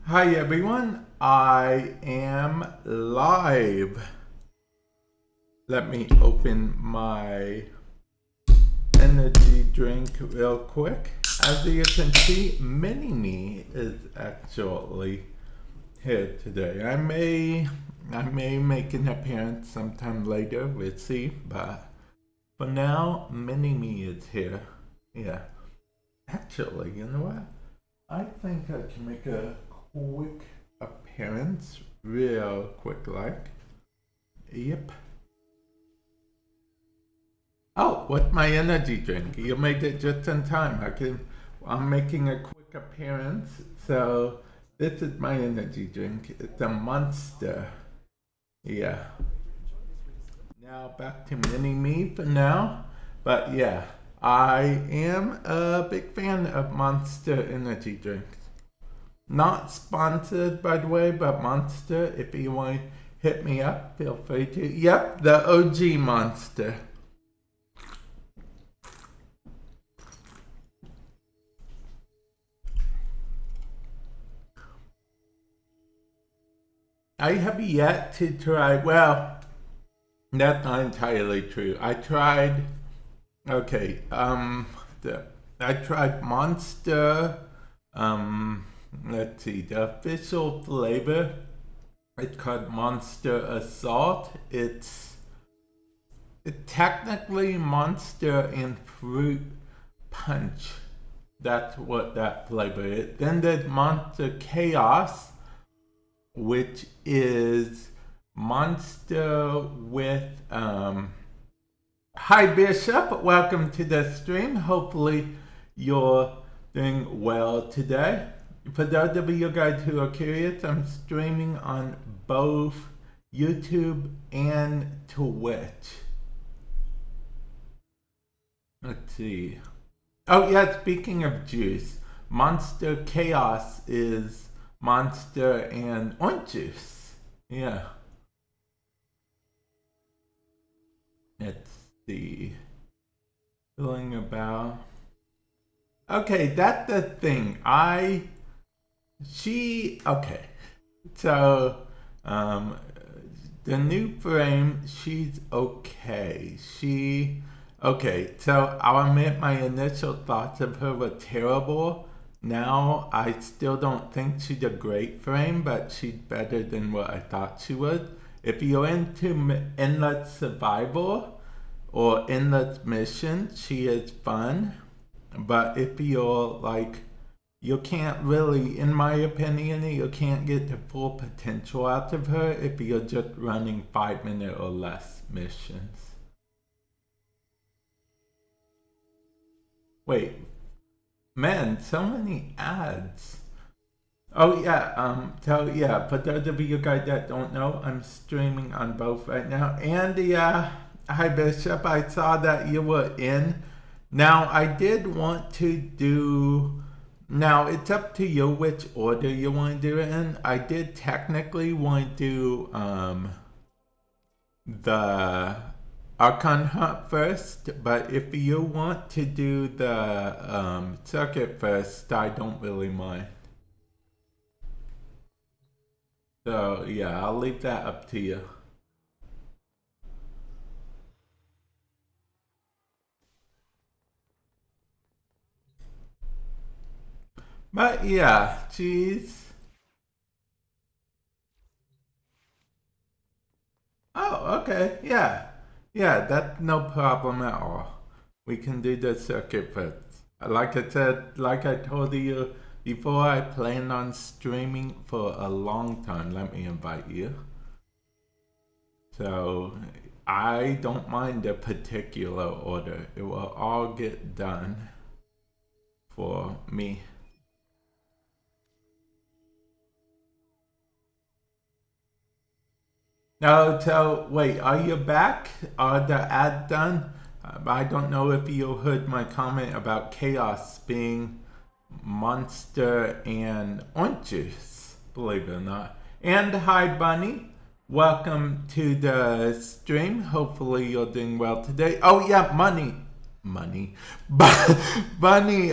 Hi everyone, I am live. Let me open my energy drink real quick. As you can see, Mini-Me is actually here today. I may make an appearance sometime later, we'll see, but for now, Mini-Me is here. Yeah. Actually, you know what? I think I can make a quick appearance, real quick like. Yep. Oh, with my energy drink. You made it just in time. I'm making a quick appearance. So this is my energy drink. It's a Monster. Yeah. Now back to Mini-Me for now. But yeah, I am a big fan of Monster energy drinks. Not sponsored, by the way, but Monster, if you want to hit me up, feel free to. Yep, the OG Monster. I have yet to try, well, that's not entirely true. I tried, okay, I tried Monster, let's see, the official flavor, it's called Monster Assault. It's technically Monster and Fruit Punch. That's what that flavor is. Then there's Monster Chaos, which is Monster with, hi Bishop, welcome to the stream. Hopefully you're doing well today. For those of you guys who are curious, I'm streaming on both YouTube and Twitch. Let's see. Oh yeah, speaking of juice, Monster Chaos is Monster and orange juice. Yeah. Let's see. Feeling about. Okay, that's the thing. Okay. So, the new frame, she's okay. Okay, so I'll admit my initial thoughts of her were terrible. Now, I still don't think she's a great frame, but she's better than what I thought she was. If you're into endless survival or endless mission, she is fun. But if you're like, you can't really, in my opinion, you can't get the full potential out of her if you're just running 5-minute or less missions. Wait, man, so many ads. Oh yeah, so yeah, for those of you guys that don't know, I'm streaming on both right now. And hi Bishop, I saw that you were in. Now, I did want to do, now it's up to you which order you want to do it in. I did technically want to do the Archon hunt first, but if you want to do the circuit first, I don't really mind. So yeah, I'll leave that up to you. But yeah, geez. Oh, okay, yeah. Yeah, that's no problem at all. We can do the circuit first. Like I said, like I told you before, I plan on streaming for a long time. Let me invite you. So, I don't mind the particular order. It will all get done for me. No, so wait, are you back? Are the ads done? I don't know if you heard my comment about Chaos being Monster and orange juice, believe it or not. And hi Bunny, welcome to the stream. Hopefully you're doing well today. Oh yeah, Bunny,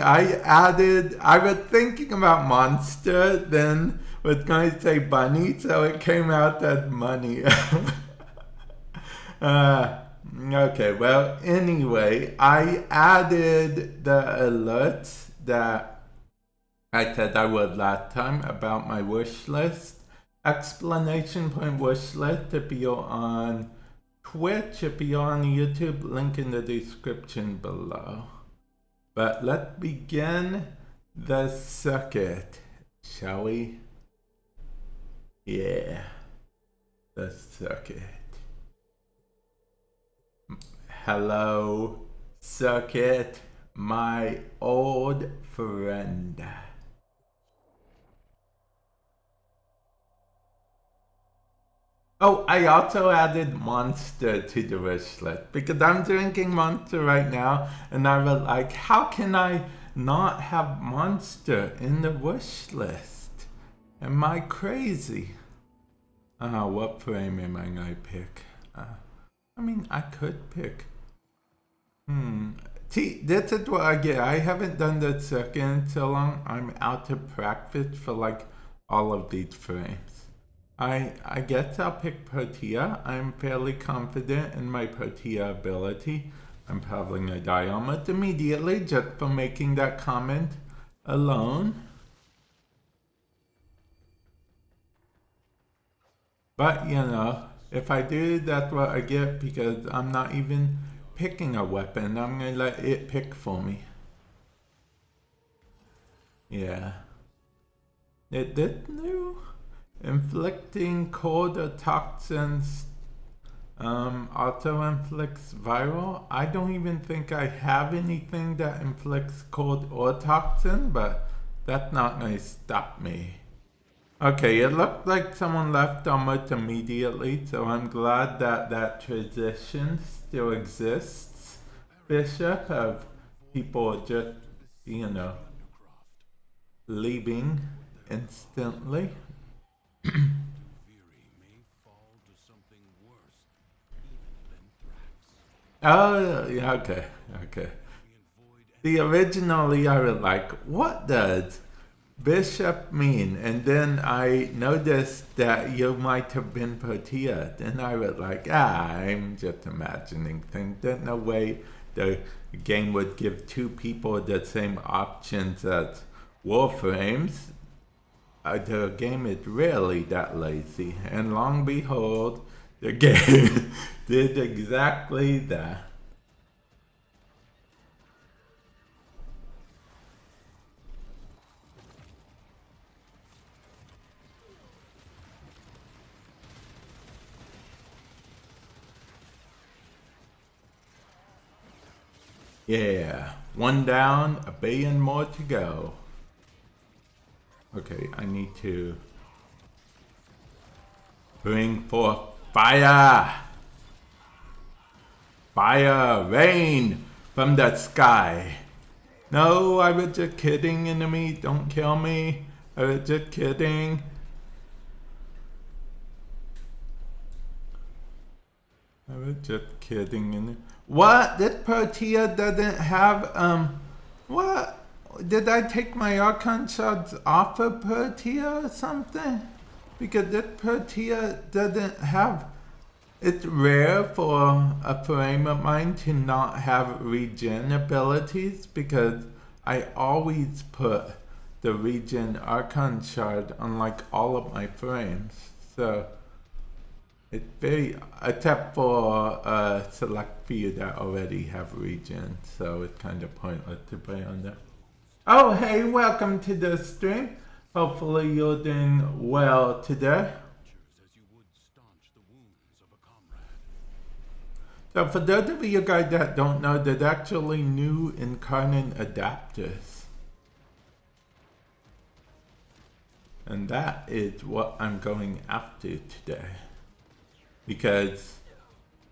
I was thinking about Monster, then was going to say bunny, so it came out as money. Okay, well, anyway, I added the alerts that I said I would last time about my wish list. Explanation point wish list if you're on Twitch, if you're on YouTube, link in the description below. But let's begin the circuit, shall we? Yeah, the circuit. Hello, circuit, my old friend. Oh, I also added Monster to the wish list because I'm drinking Monster right now, and I was like, how can I not have Monster in the wish list? Am I crazy? What frame am I gonna pick? I mean, I could pick. See, this is what I get. I haven't done the circuit in so long. I'm out of practice for like all of these frames. I guess I'll pick Protea. I'm fairly confident in my Protea ability. I'm probably gonna die almost immediately just for making that comment alone. But, you know, if I do, that's what I get because I'm not even picking a weapon. I'm gonna let it pick for me. Yeah. This new inflicting cold or toxins auto inflicts viral. I don't even think I have anything that inflicts cold or toxin, but that's not gonna stop me. Okay, it looked like someone left almost immediately, so I'm glad that that tradition still exists, Bishop, of people just, you know, leaving instantly. Oh, yeah, okay. See, originally I was like, what does Bishop mean? And then I noticed that you might have been Protea. Then I was like, I'm just imagining things. There's no way the game would give two people the same options as Warframes. The game is really that lazy. And long behold, the game did exactly that. Yeah, one down, a billion more to go. Okay, I need to bring forth fire! Fire, rain from the sky. No, I was just kidding, enemy. Don't kill me. I was just kidding. I was just kidding. What? This Protea doesn't have, what? Did I take my Archon shards off of Protea or something? Because this Protea doesn't have... It's rare for a frame of mine to not have regen abilities because I always put the regen Archon shard on like all of my frames. So it's very, except for a select few that already have regen, so it's kind of pointless to play on that. Oh hey, welcome to the stream. Hopefully you're doing well today. So for those of you guys that don't know, there's actually new Incarnon adapters. And that is what I'm going after today. Because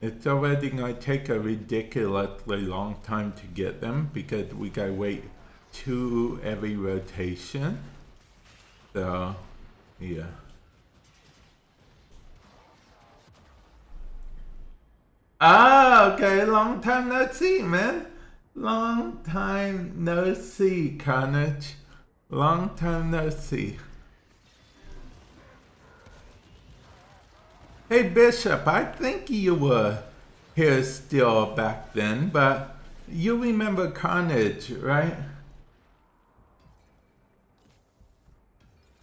it's already going to take a ridiculously long time to get them because we got to wait 2 every rotation. So, yeah. Ah, okay, long time no see, man. Long time no see, Carnage. Long time no see. Hey Bishop, I think you were here still back then, but you remember Carnage, right?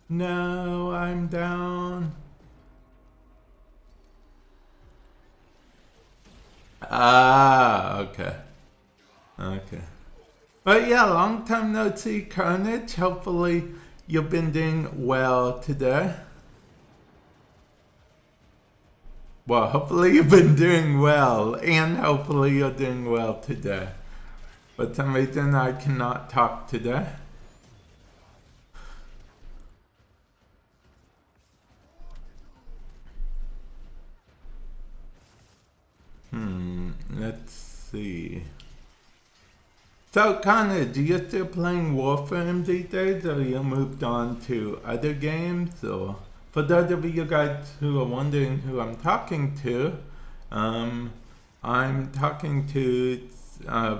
No, I'm down. Ah, okay. Okay. But yeah, long time no see, Carnage. Hopefully you've been doing well today. Well, hopefully you've been doing well, and hopefully you're doing well today. For some reason I cannot talk today. Let's see. So, Connor, do you still playing Warframe these days, or you moved on to other games? Or for those of you guys who are wondering who I'm talking to, I'm talking to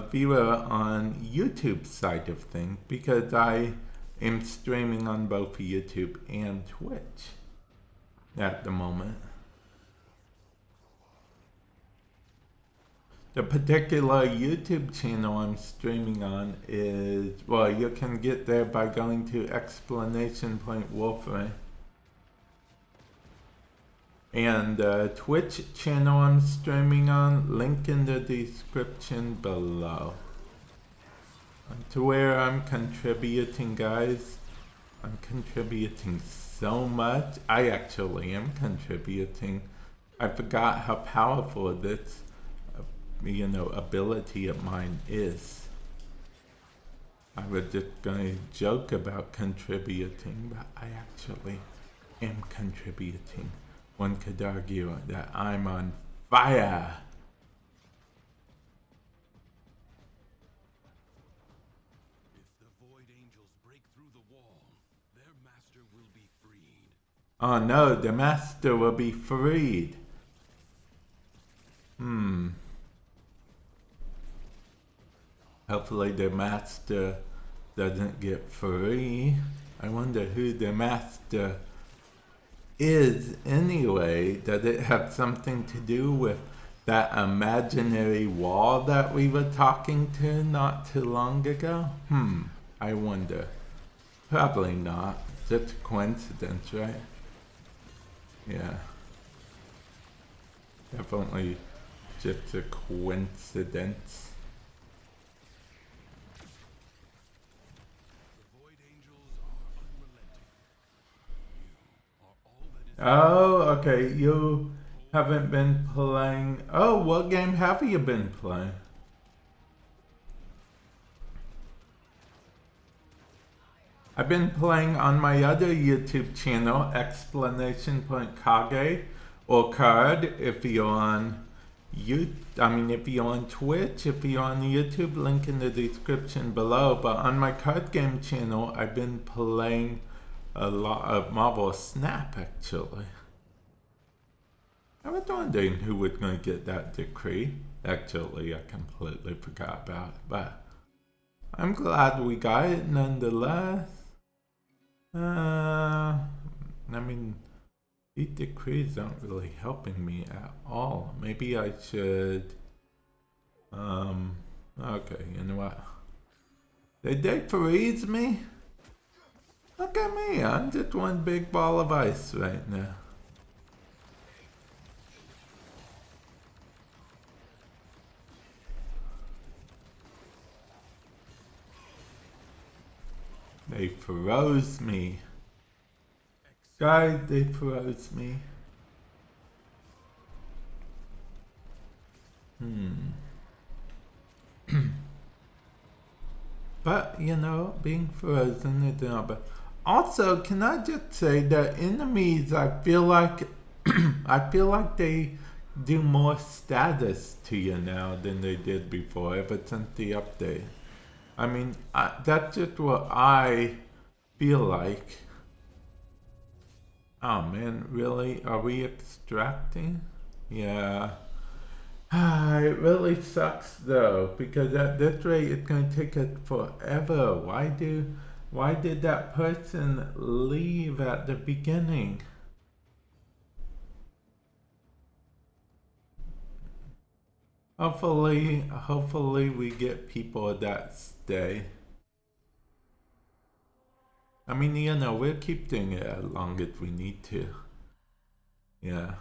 viewer on YouTube side of things because I am streaming on both YouTube and Twitch at the moment. The particular YouTube channel I'm streaming on is, well, you can get there by going to exclamation point Warframe. And the Twitch channel I'm streaming on, link in the description below. To where I'm contributing, guys. I'm contributing so much. I actually am contributing. I forgot how powerful this ability of mine is. I was just going to joke about contributing, but I actually am contributing. One could argue that I'm on fire. If the Void Angels break through the wall, their master will be freed. Oh no, the master will be freed. Hopefully the master doesn't get free. I wonder who the master is anyway. Does it have something to do with that imaginary wall that we were talking to not too long ago? I wonder. Probably not. Just a coincidence, right? Yeah. Definitely just a coincidence. Oh, okay. You haven't been playing. Oh, what game have you been playing? I've been playing on my other YouTube channel, exclamation point Kage, or Card, if you're on if you're on Twitch, if you're on YouTube, link in the description below. But on my card game channel, I've been playing a lot of Marvel Snap, actually. I was wondering who was going to get that decree. Actually, I completely forgot about it, but I'm glad we got it nonetheless. These decrees aren't really helping me at all. Maybe I should... okay, you know what? Did they freeze me? Look at me, I'm just one big ball of ice right now. They froze me. Guys, they froze me. But, being frozen is not bad. Also, can I just say that enemies, I feel like they do more status to you now than they did before, ever since the update. That's just what I feel like. Oh man, really? Are we extracting? Yeah. It really sucks though, because at this rate it's going to take us forever. Why did that person leave at the beginning? Hopefully we get people that stay. I mean, you know, we'll keep doing it as long as we need to. Yeah.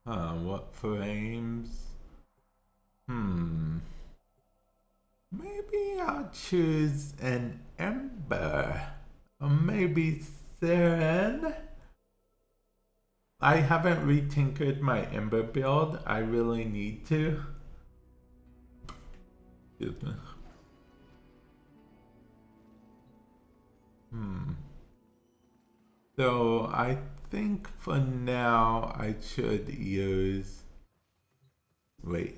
What frames? Maybe I'll choose an Ember. Or maybe Seren. I haven't retinkered my Ember build. I really need to. Excuse me. So I think for now I should use. Wait.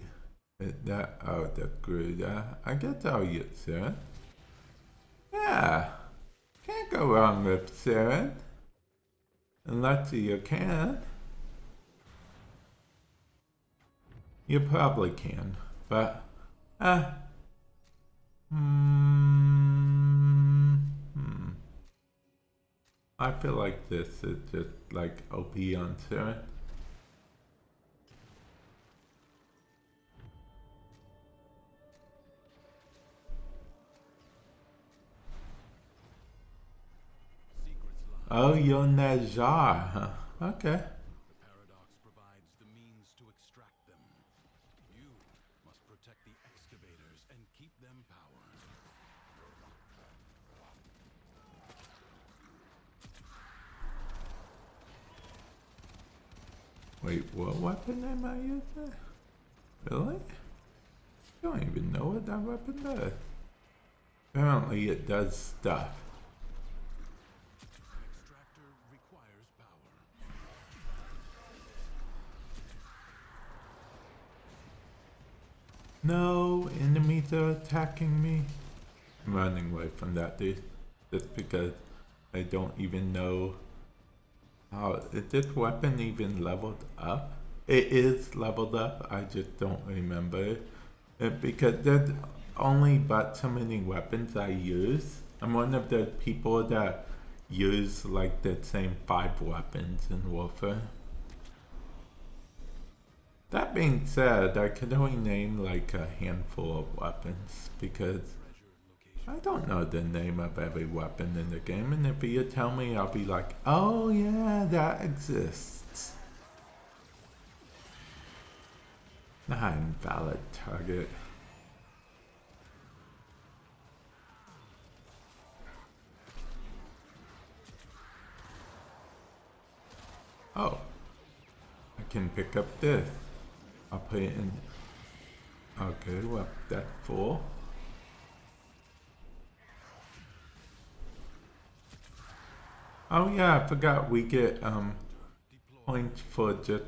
That, oh, the Gruda. I guess I'll use Seren. Yeah. Can't go wrong with Seren. Unless you can. You probably can, but I feel like this is just like OP on Seren. Oh, you're Najar, huh? Okay. The paradox provides the means to extract them. You must protect the excavators and keep them powered. Wait, what weapon am I using? Really? I don't even know what that weapon does. Apparently it does stuff. An extractor requires power. No, enemies are attacking me. I'm running away from that dude. Just because I don't even know how. Is this weapon even leveled up? It is leveled up, I just don't remember. Because there's only but so many weapons I use. I'm one of the people that use like the same 5 weapons in Warframe. That being said, I could only name like a handful of weapons because I don't know the name of every weapon in the game, and if you tell me, I'll be like, oh yeah, that exists. Invalid target. Oh, I can pick up this. I'll put it in. Okay, well, that's full. Oh yeah, I forgot we get points for just.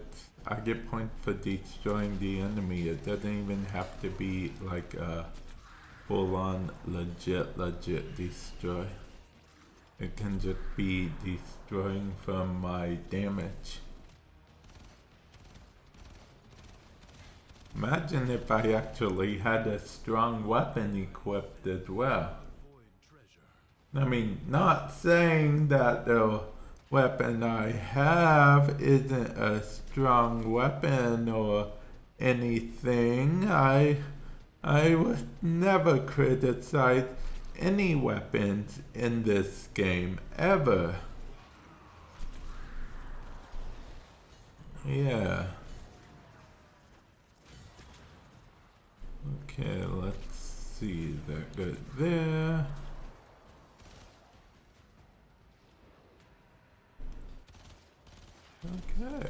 I get points for destroying the enemy. It doesn't even have to be like a full-on legit destroy. It can just be destroying from my damage. Imagine if I actually had a strong weapon equipped as well. I mean, not saying that the weapon I have isn't a strong weapon or anything. I would never criticize any weapons in this game, ever. Yeah. Okay, let's see. That good there. Okay.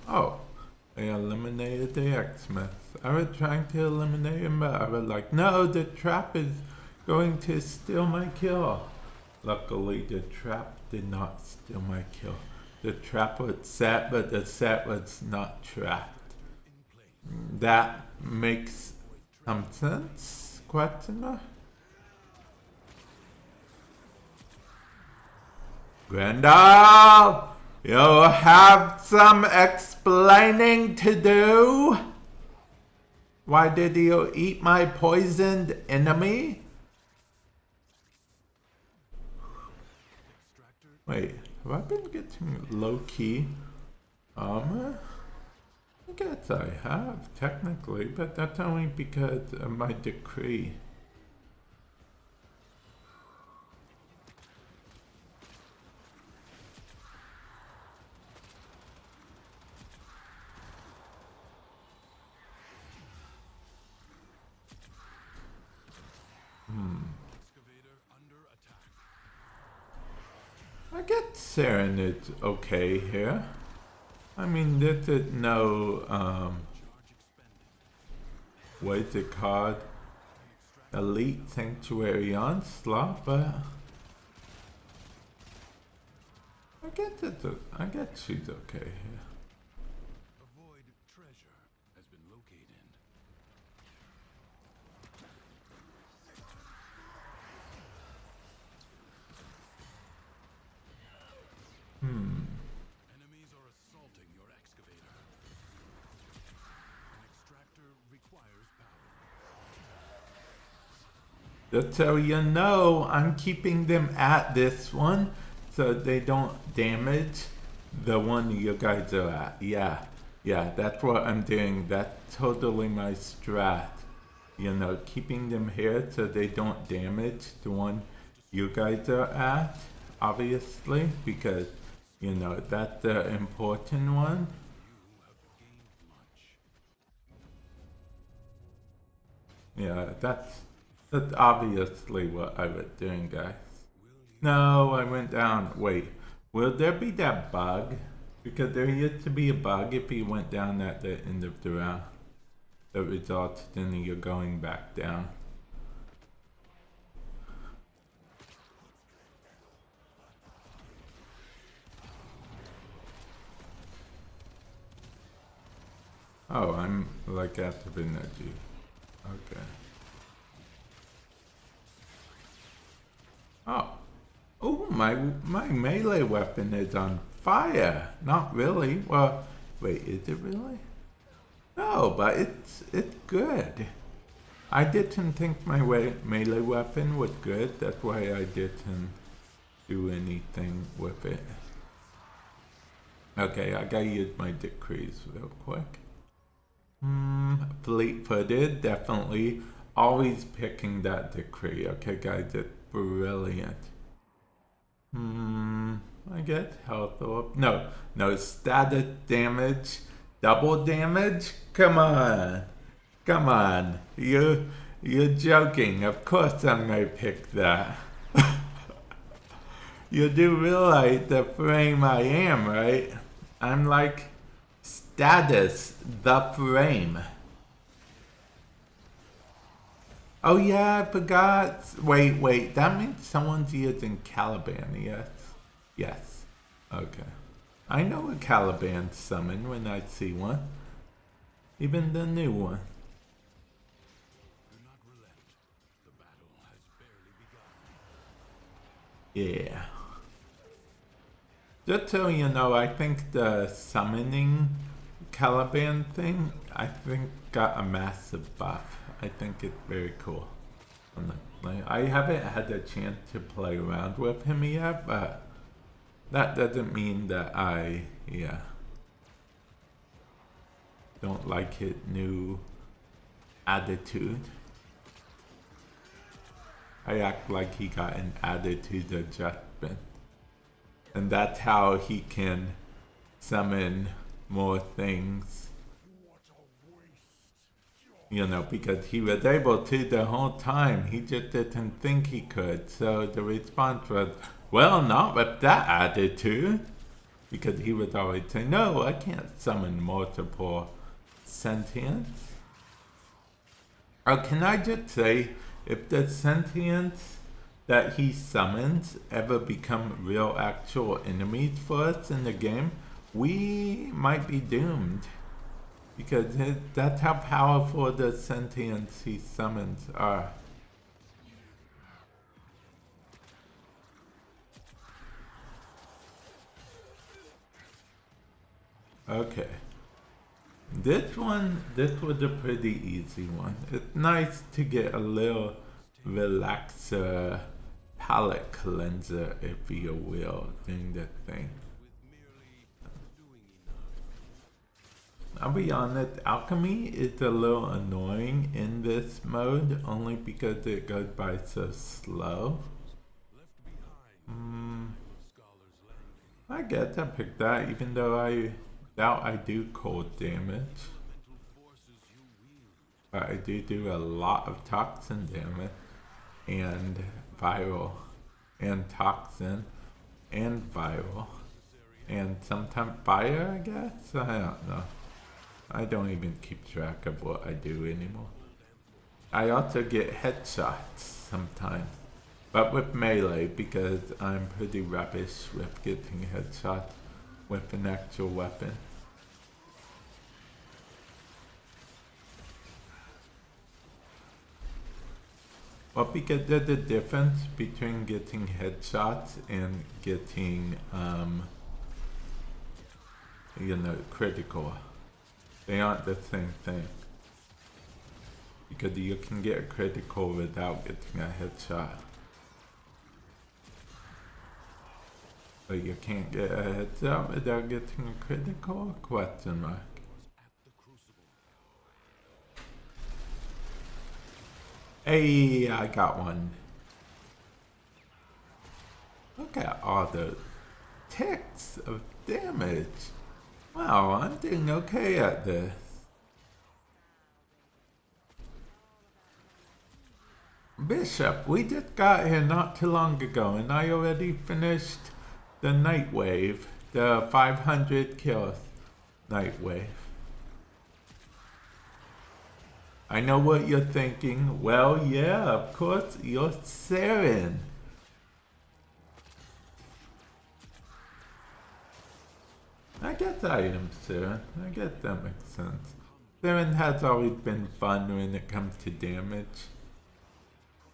Oh, I eliminated the X-Smith. I was trying to eliminate him, but I was like, no, the trap is going to steal my kill. Luckily, the trap did not steal my kill. The trap was set, but the set was not trapped. That makes some sense? Question mark? Grendel! You'll have some explaining to do. Why did you eat my poisoned enemy? Wait, have I been getting low-key armor? I guess I have, technically, but that's only because of my decree. I get Serenade okay here. I mean, this is no, what's it called? Elite Sanctuary Onslaught, but I guess she's okay here. A void treasure has been located. Enemies are assaulting your excavator. An extractor requires power. Just so you know, I'm keeping them at this one so they don't damage the one you guys are at. Yeah, that's what I'm doing. That's totally my strat. You know, keeping them here so they don't damage the one you guys are at, obviously, because, you know, that's the important one. Yeah, that's obviously what I was doing, guys. No, I went down. Wait, will there be that bug? Because there used to be a bug if you went down at the end of the round that resulted in you going back down. Oh, I'm like at the energy. Okay. Oh, my melee weapon is on fire. Not really. Well, wait, is it really? No, but it's good. I didn't think my melee weapon was good. That's why I didn't do anything with it. Okay, I gotta use my decrees real quick. Fleet-footed, definitely. Always picking that decree. Okay, guys, it's brilliant. I get health up. No, status damage. Double damage? Come on. You're joking. Of course I'm gonna pick that. You do realize the frame I am, right? I'm like status, the frame. Oh yeah, I forgot. Wait, that means someone's using Caliban, yes. Okay. I know a Caliban summon when I see one. Even the new one. Do not relent. The battle has barely begun. Yeah. Just so you know, I think the summoning Caliban thing, I think got a massive buff. I think it's very cool. I haven't had a chance to play around with him yet, but that doesn't mean that I don't like his new attitude. I act like he got an attitude adjustment. And that's how he can summon more things. You know, because he was able to the whole time. He just didn't think he could. So the response was, well, not with that attitude. Because he would always say, no, I can't summon multiple sentients. Or can I just say, if the sentients that he summons ever become real actual enemies for us in the game, we might be doomed. Because that's how powerful the sentients he summons are. Okay. This was a pretty easy one. It's nice to get a little relaxer, palette cleanser, if you will, during the thing. I'll be honest, alchemy is a little annoying in this mode, only because it goes by so slow. I guess I picked that, even though I doubt I do cold damage. But I do a lot of toxin damage, and viral, and toxin, and viral, and sometimes fire, I guess? I don't know. I don't even keep track of what I do anymore. I also get headshots sometimes, but with melee, because I'm pretty rubbish with getting headshots with an actual weapon. Well, because there's a difference between getting headshots and getting, you know, critical. They aren't the same thing. Because you can get a critical without getting a headshot. But you can't get a headshot without getting a critical? Question mark. Hey, I got one. Look at all the ticks of damage. Wow, I'm doing okay at this. Bishop, we just got here not too long ago and I already finished the night wave, the 500 kills night wave. I know what you're thinking. Well, yeah, of course, you're Saren. I guess I am Saren. I guess that makes sense. Saren has always been fun when it comes to damage.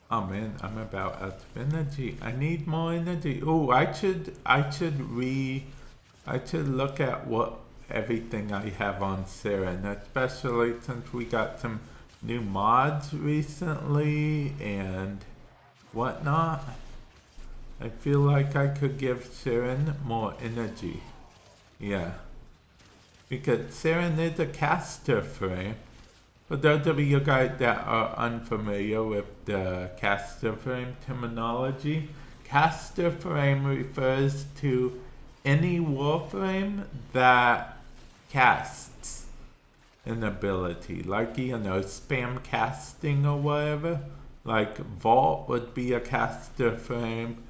Oh man, I'm about out of energy. I need more energy. Oh, I should look at what everything I have on Saren, especially since we got some new mods recently and whatnot. I feel like I could give Saren more energy. Yeah. Because Saren is a caster frame. For those of you guys that are unfamiliar with the caster frame terminology, caster frame refers to any Warframe that casts an ability, like, you know, spam casting or whatever. Like Vault would be a caster frame.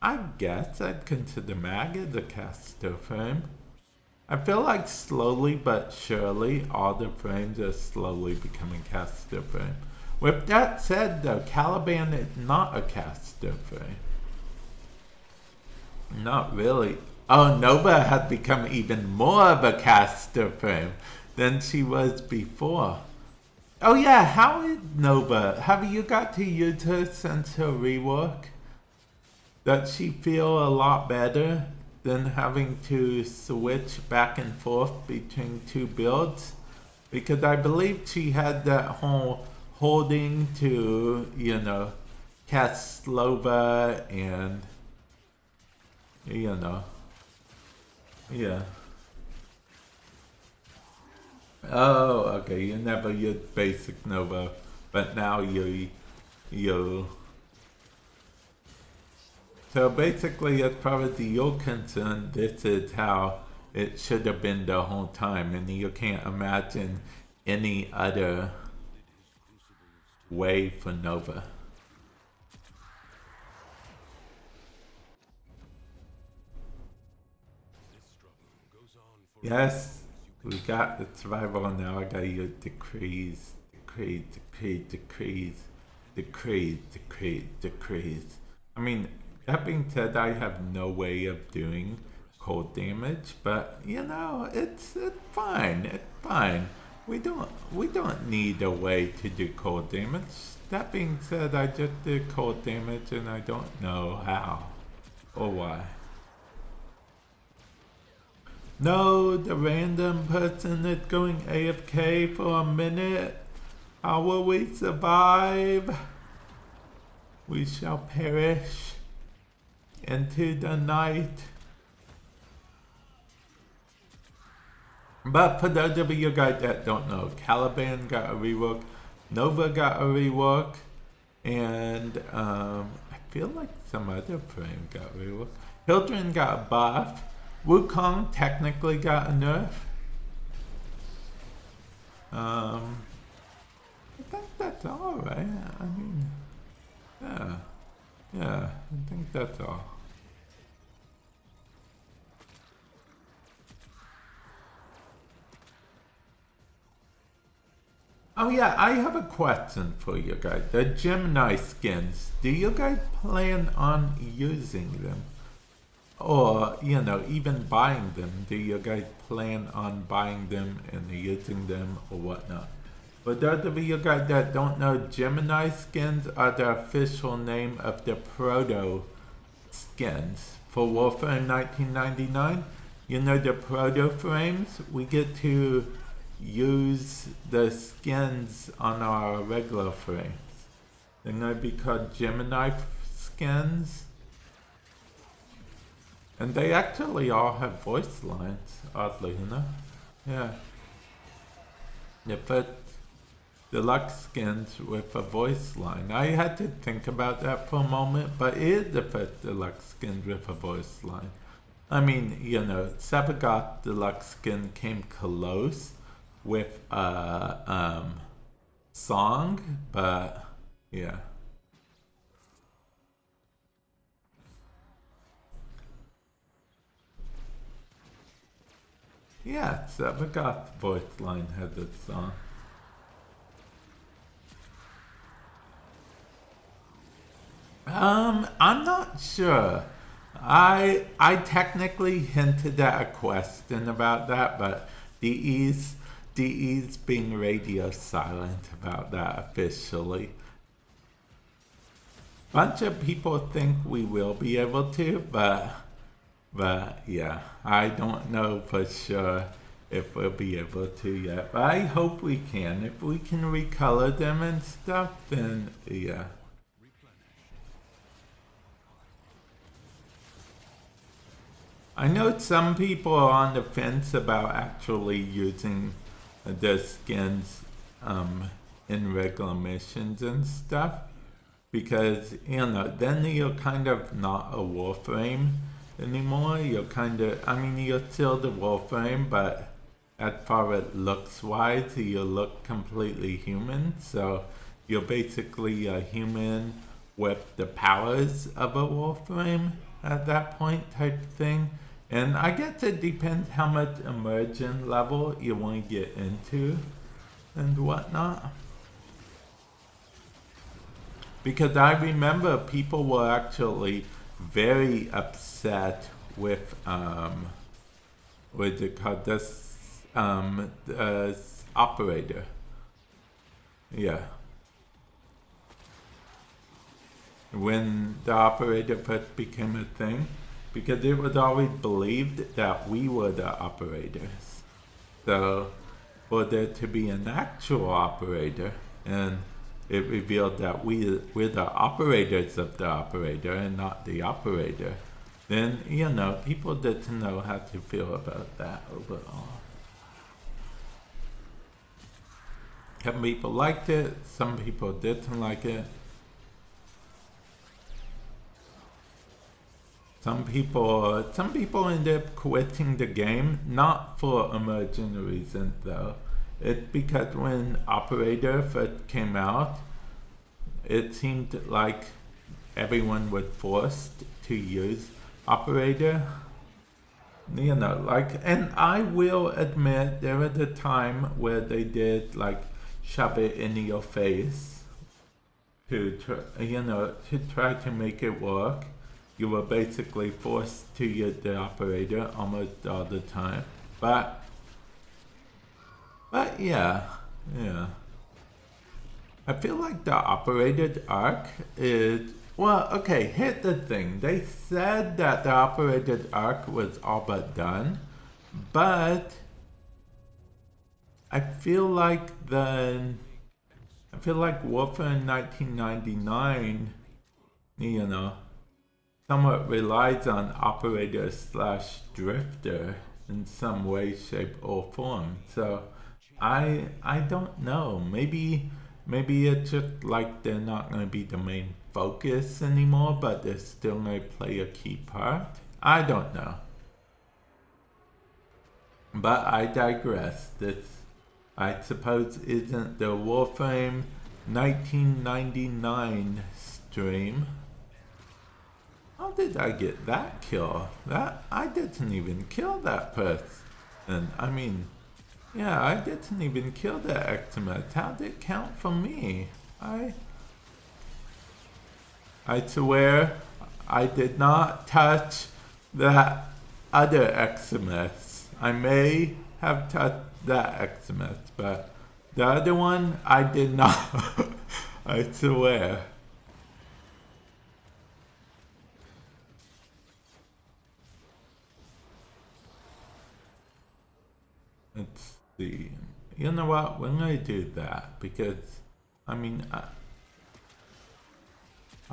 I guess I'd consider Mag as a caster frame. I feel like slowly but surely all the frames are slowly becoming caster frame. With that said though, Caliban is not a caster frame. Not really. Oh, Nova has become even more of a caster frame than she was before. Oh yeah, how is Nova? Have you got to use her since her rework? Does she feel a lot better than having to switch back and forth between two builds? Because I believe she had that whole holding to, you know, cast Slova and, you know, yeah. Oh, okay, you never used basic Nova, but now you. So basically, as far as you're concerned, this is how it should have been the whole time, and you can't imagine any other way for Nova. Yes, we got the survival now. I gotta use decrees. I mean, that being said, I have no way of doing cold damage, but you know, it's fine. It's fine. We don't need a way to do cold damage. That being said, I just did cold damage and I don't know how or why. No, the random person is going AFK for a minute. How will we survive? We shall perish into the night. But for those of you guys that don't know, Caliban got a rework, Nova got a rework, and I feel like some other frame got a rework. Hildren got a buff. Wukong technically got a nerf. I think that's all, right? I mean, yeah, I think that's all. Oh yeah, I have a question for you guys. The Gemini skins, do you guys plan on using them? Or, you know, even buying them? Do you guys plan on buying them and using them or whatnot? For those of you guys that don't know, Gemini skins are the official name of the proto skins. For Warframe 1999, you know the proto frames? We get to use the skins on our regular frames. They're going to be called Gemini skins. And they actually all have voice lines, oddly enough. Yeah. They put deluxe skins with a voice line. I had to think about that for a moment, but it is the first deluxe skin with a voice line. I mean, you know, Sabagoth deluxe skin came close with a song, but yeah. Yeah, Sabagoth's voice line has a song. I'm not sure. I technically hinted at a question about that, but DE's being radio silent about that officially. Bunch of people think we will be able to, but yeah, I don't know for sure if we'll be able to yet. But I hope we can. If we can recolor them and stuff, then yeah. I know some people are on the fence about actually using the skins in regular missions and stuff, because, you know, then you're kind of not a Warframe anymore. You're kind of, I mean, you're still the Warframe, but as far as looks wise, you look completely human. So you're basically a human with the powers of a Warframe at that point type thing. And I guess it depends how much immersion level you want to get into and whatnot. Because I remember people were actually very upset with what's it called, this operator. Yeah. When the operator first became a thing, because it was always believed that we were the operators. So for there to be an actual operator, and it revealed that we're the operators of the operator and not the operator, then, you know, people didn't know how to feel about that overall. Some people liked it, some people didn't like it. Some people end up quitting the game, not for immersion reasons though. It's because when Operator first came out, it seemed like everyone was forced to use Operator. You know, like, and I will admit there was a time where they did like shove it in your face to try to make it work. You were basically forced to use the operator almost all the time. But yeah. I feel like the operated arc is, well, okay, here's the thing. They said that the operated arc was all but done, But I feel like Warframe 1999, you know, somewhat relies on operator slash drifter in some way, shape, or form. So I don't know. Maybe it's just like they're not going to be the main focus anymore, but they're still going to play a key part. I don't know. But I digress. This, I suppose, isn't the Warframe 1999 stream. How did I get that kill? That I didn't even kill that person. I mean, yeah, I didn't even kill that Eximus. How did it count for me? I swear I did not touch that other Eximus. I may have touched that Eximus, but the other one I did not. I swear. Let's see. You know what? We're gonna do that because, I mean, I'll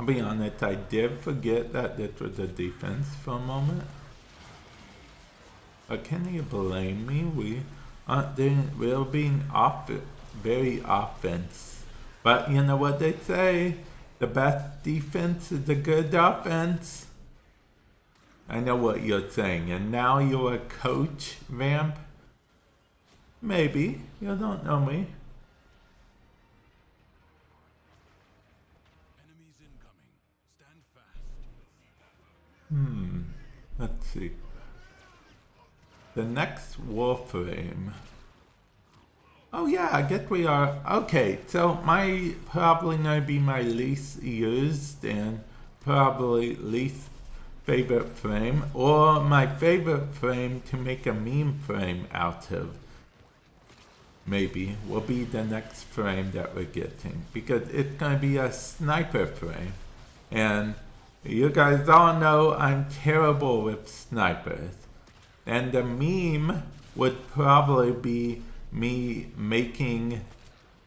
be honest. I did forget that this was a defense for a moment. But can you blame me? We aren't doing. We're being very offense. But you know what they say? The best defense is a good offense. I know what you're saying, and now you're a coach, Vamp. Maybe. You don't know me. Enemies incoming. Stand fast. Let's see. The next Warframe. Oh yeah, I guess we are. Okay, so probably gonna be my least used and probably least favorite frame, or my favorite frame to make a meme frame out of. Maybe will be the next frame that we're getting, because it's gonna be a sniper frame, and you guys all know I'm terrible with snipers, and the meme would probably be me making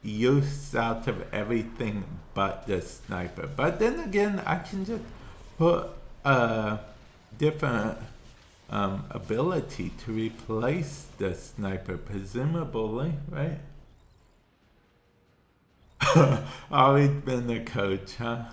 use out of everything but the sniper. But then again, I can just put a different ability to replace the sniper, presumably, right? Always been the coach, huh?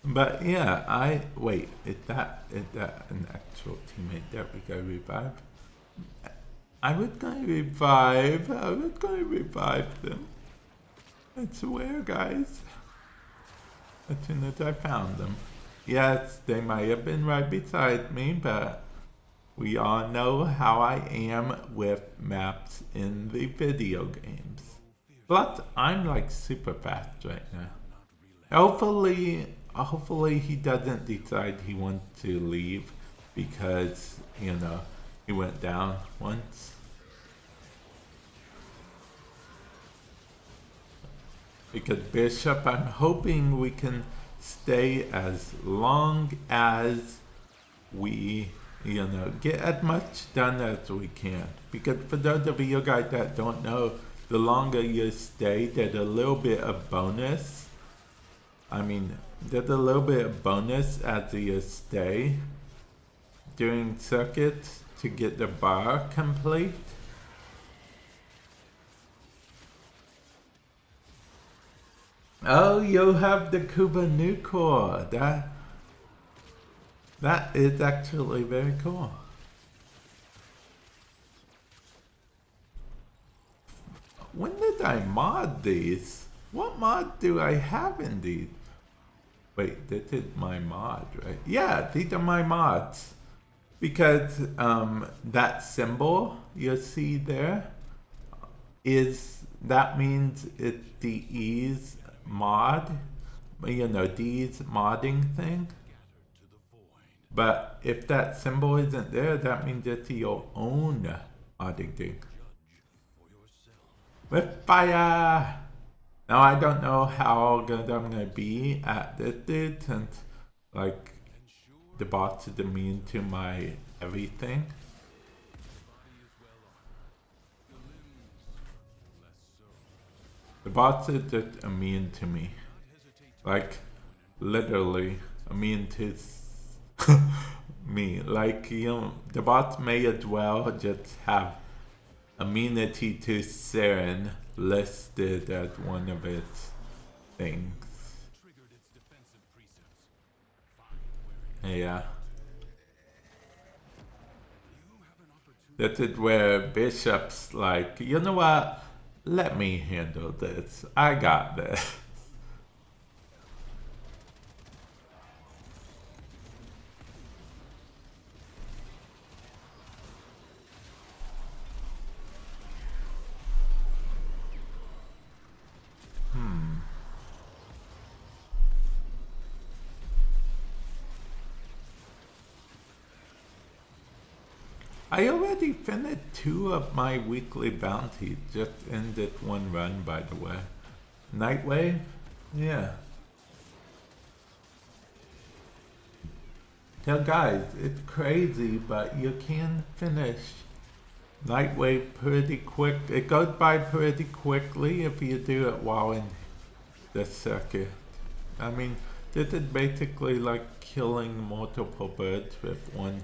But yeah, wait, is that an actual teammate that we go revive? I was gonna revive them. I swear, guys. As soon as I found them. Yes, they might have been right beside me, but we all know how I am with maps in the video games. Plus, I'm like super fast right now. Hopefully he doesn't decide he wants to leave because, you know, he went down once. Because Bishop, I'm hoping we can stay as long as we, you know, get as much done as we can. Because for those of you guys that don't know, the longer you stay, there's a little bit of bonus. I mean, there's a little bit of bonus as you stay during circuits to get the bar complete. Oh, you have the Cuba Nucor. That is actually very cool. When did I mod these? What mod do I have in these? Wait, this is my mod, right? Yeah, these are my mods. Because that symbol you see there that means it's the ease mod, you know, D's modding thing. But if that symbol isn't there, that means it's your own modding thing. With fire! Now I don't know how good I'm gonna be at this dude since like the bots is immune to my everything. The bots is just immune to me. Like literally immune to me. Like, you know, the bots may as well just have immunity to Siren listed as one of its things. Yeah. That is where Bishop's like, you know what? Let me handle this. I got this. I already finished 2 of my weekly bounties just in this one run, by the way. Nightwave? Yeah. So guys, it's crazy, but you can finish Nightwave pretty quick. It goes by pretty quickly if you do it while in the circuit. I mean, this is basically like killing multiple birds with one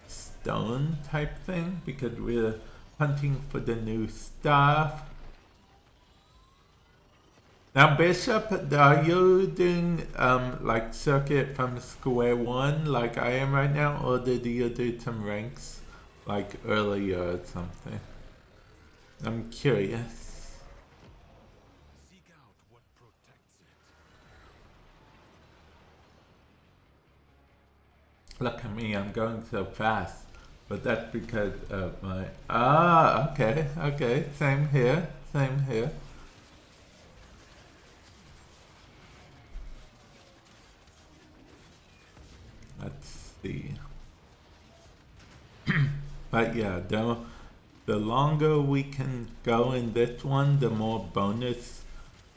stone type thing because we're hunting for the new stuff. Now Bishop, are you doing like circuit from square one like I am right now, or did you do some ranks like earlier or something? I'm curious. Seek out what protects it. Look at me, I'm going so fast. But that's because of my... Ah, okay. Same here. Let's see. But yeah, the longer we can go in this one, the more bonus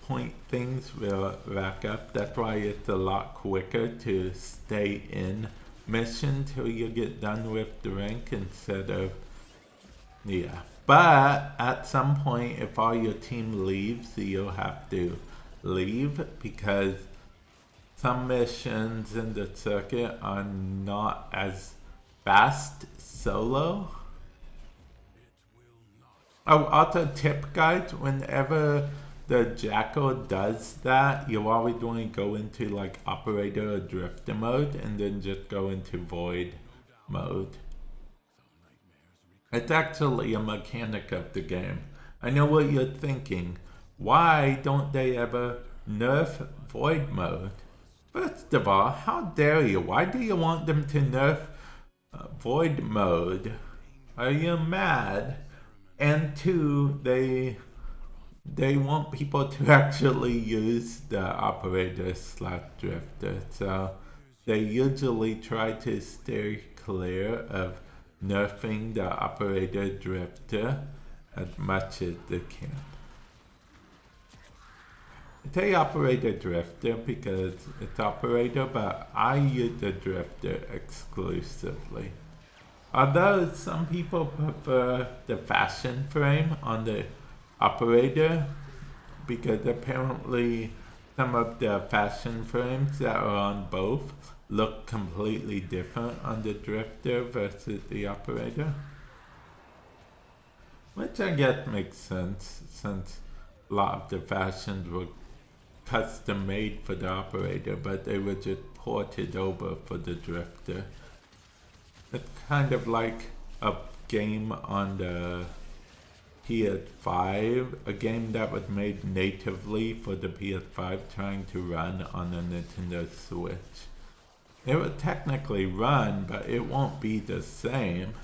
point things will rack up. That's why it's a lot quicker to stay in mission till you get done with the rank instead of... Yeah. But at some point, if all your team leaves, you'll have to leave because some missions in the circuit are not as fast solo. Oh, also tip guys, whenever the Jackal does that, you always want to go into like operator or drifter mode and then just go into void mode. It's actually a mechanic of the game. I know what you're thinking. Why don't they ever nerf void mode? First of all, how dare you? Why do you want them to nerf void mode? Are you mad? And 2, they want people to actually use the operator / drifter, so they usually try to steer clear of nerfing the operator drifter as much as they can. I say operator drifter because it's operator, but I use the drifter exclusively. Although some people prefer the fashion frame on the operator because apparently some of the fashion frames that are on both look completely different on the drifter versus the operator. Which I guess makes sense since a lot of the fashions were custom made for the operator, but they were just ported over for the drifter. It's kind of like a game on the PS5, a game that was made natively for the PS5 trying to run on the Nintendo Switch. It would technically run, but it won't be the same.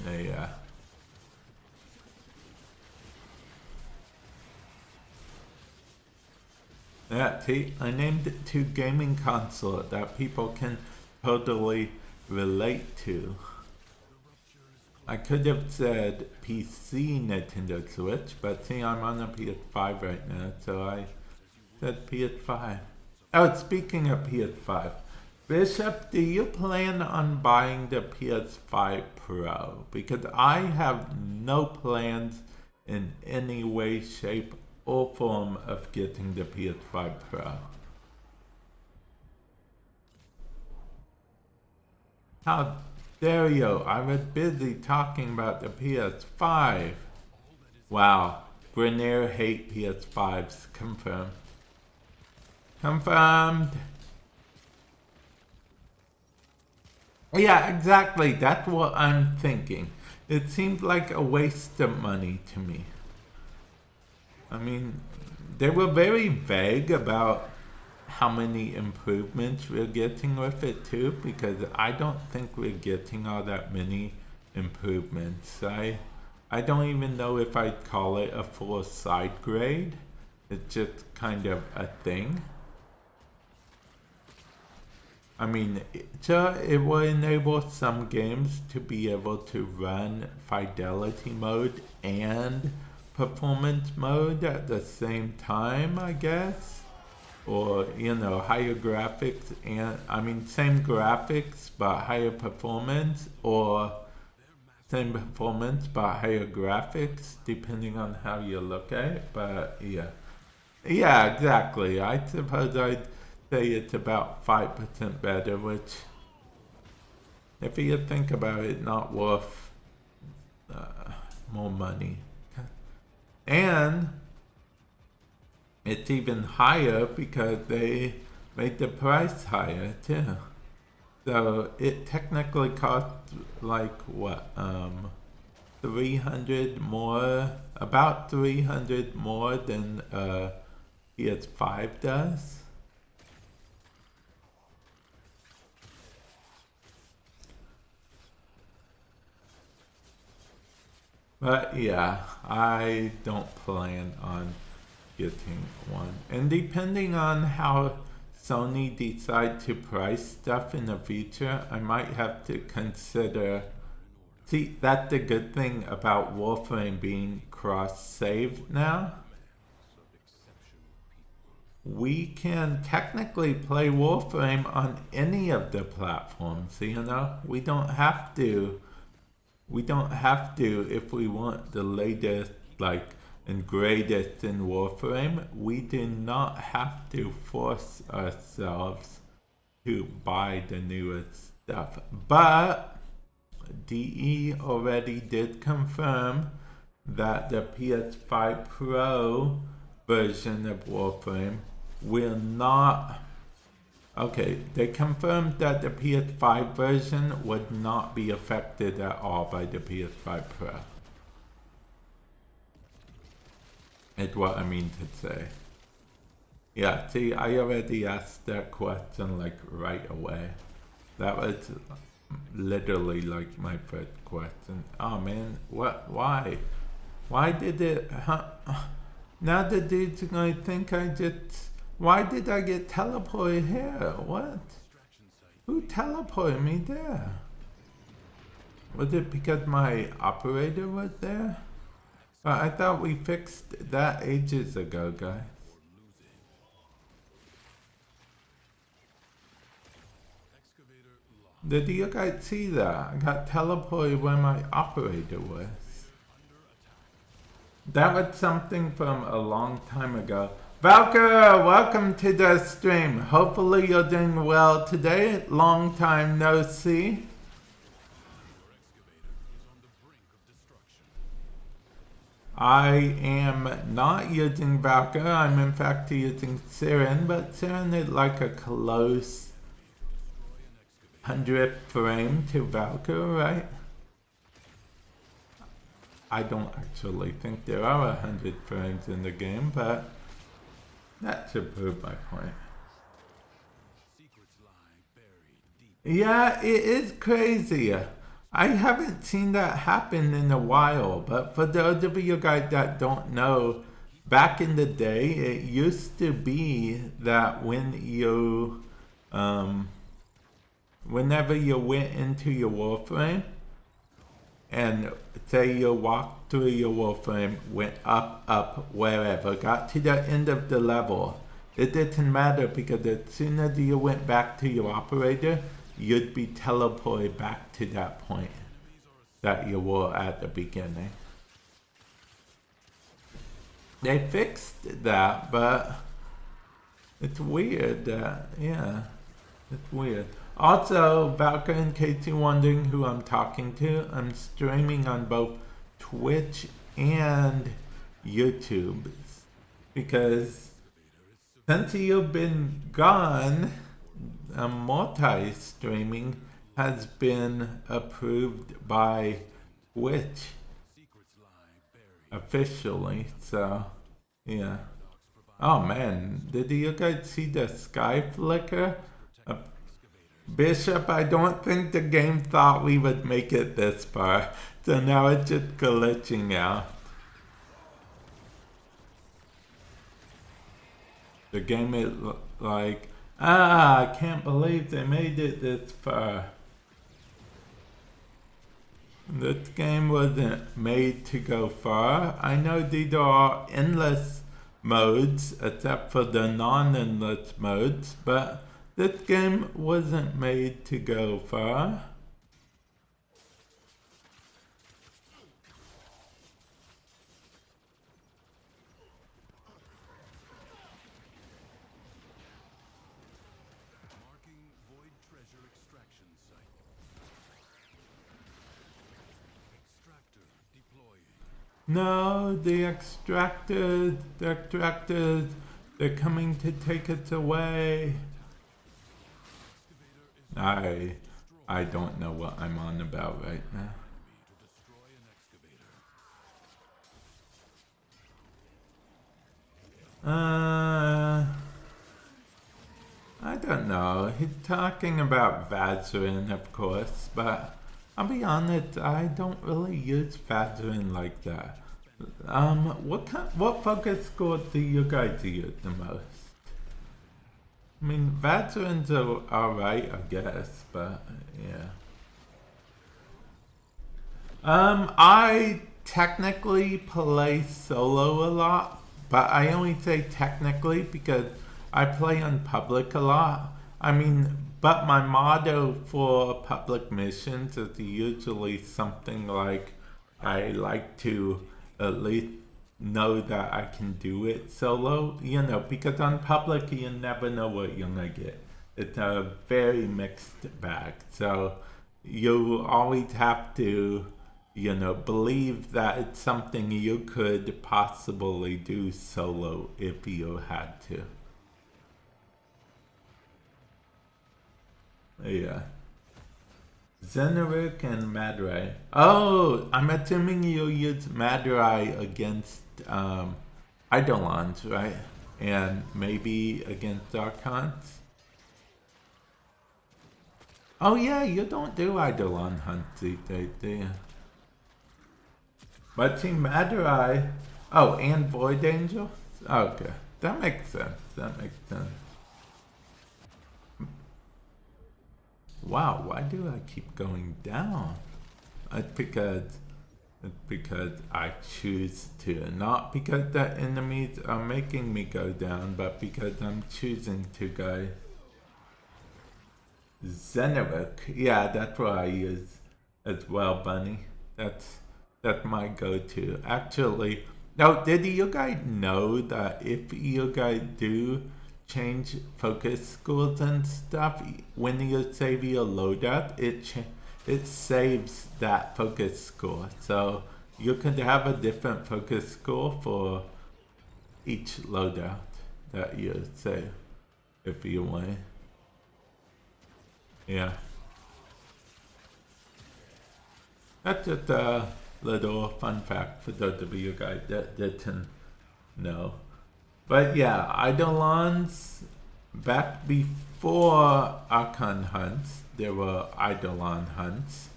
Yeah. Yeah, see, I named it 2 gaming console that people can totally relate to. I could have said PC Nintendo Switch, but see, I'm on a PS5 right now, so I said PS5. Oh, speaking of PS5, Bishop, do you plan on buying the PS5 Pro? Because I have no plans in any way, shape, or form of getting the PS5 Pro. How dare you? I was busy talking about the PS5. Wow, Grenier hate PS5s. Confirmed. Confirmed. Yeah, exactly. That's what I'm thinking. It seems like a waste of money to me. I mean, they were very vague about how many improvements we're getting with it too, because I don't think we're getting all that many improvements. I don't even know if I'd call it a full side grade. It's just kind of a thing. I mean, it will enable some games to be able to run fidelity mode and performance mode at the same time, I guess. Or, you know, higher graphics and, I mean, same graphics but higher performance, or same performance but higher graphics, depending on how you look at it. But yeah. Yeah, exactly. I suppose I'd say it's about 5% better, which, if you think about it, not worth more money. And it's even higher because they made the price higher too. So it technically costs like what, 300 more, about 300 more than PS5 does. But yeah, I don't plan on getting one. And depending on how Sony decide to price stuff in the future, I might have to consider. See, that's the good thing about Warframe being cross-saved now. We can technically play Warframe on any of the platforms, you know? We don't have to if we want the latest, like, and greatest in Warframe. We do not have to force ourselves to buy the newest stuff. But DE already did confirm that the PS5 Pro version of Warframe will not. Okay, they confirmed that the PS5 version would not be affected at all by the PS5 Pro. It's what I mean to say. Yeah, see, I already asked that question like right away. That was literally like my first question. Oh man, what, why? Why did it, now the dude's gonna think I just, why did I get teleported here? What? Who teleported me there? Was it because my operator was there? I thought we fixed that ages ago, guys. Did you guys see that? I got teleported where my operator was. That was something from a long time ago. Valkyr, welcome to the stream. Hopefully you're doing well today. Long time no see. I am not using Valkyr. I'm in fact using Siren, but Siren is like a close 100th frame to Valkyr, right? I don't actually think there are 100 frames in the game, but that should prove my point. Yeah, it is crazy. I haven't seen that happen in a while, but for those of you guys that don't know, back in the day, it used to be that when you, whenever you went into your Warframe, and say you walked through your Warframe, went up, wherever, got to the end of the level. It didn't matter because as soon as you went back to your operator, you'd be teleported back to that point that you were at the beginning. They fixed that, but it's weird that, yeah, it's weird. Also, Valkyrie, in case you're wondering who I'm talking to, I'm streaming on both Twitch and YouTube. Because since you've been gone, multi-streaming has been approved by Twitch officially, so yeah. Oh man, did you guys see the sky flicker? Bishop, I don't think the game thought we would make it this far, so now it's just glitching out. The game is like, I can't believe they made it this far. This game wasn't made to go far. I know these are endless modes, except for the non-endless modes, but this game wasn't made to go far. Marking void treasure extraction site. Extractor deploying. No, the extractors, they're coming to take us away. I don't know what I'm on about right now. To destroy an excavator. I don't know. He's talking about Vazarin, of course, but I'll be honest, I don't really use Vazarin like that. What focus score do you guys use the most? I mean, Vazarin's alright, I guess, but yeah. I technically play solo a lot, but I only say technically because I play on public a lot. I mean, but my motto for public missions is usually something like, I like to at least know that I can do it solo, you know, because on public you never know what you're gonna get. It's a very mixed bag, so you always have to, you know, believe that it's something you could possibly do solo if you had to. Yeah. Xeneric and Madrai. Oh, I'm assuming you use Madrai against Eidolons, right? And maybe against Archons? Oh yeah, you don't do Eidolon hunts these days, do you? But see, Madrai... Oh, and Void Angel? Okay, that makes sense, that makes sense. Wow, why do I keep going down? It's because I choose to. Not because the enemies are making me go down, but because I'm choosing to go. Xeneric. Yeah, that's what I use as well, Bunny. That's my go-to. Actually, now, did you guys know that if you guys do change focus schools and stuff, when you save your loadout, it saves that focus score. So you could have a different focus score for each loadout that you save if you want. Yeah. That's just a little fun fact for those of you guys that didn't know. But yeah, Eidolons, back before Archon hunts, there were Eidolon hunts.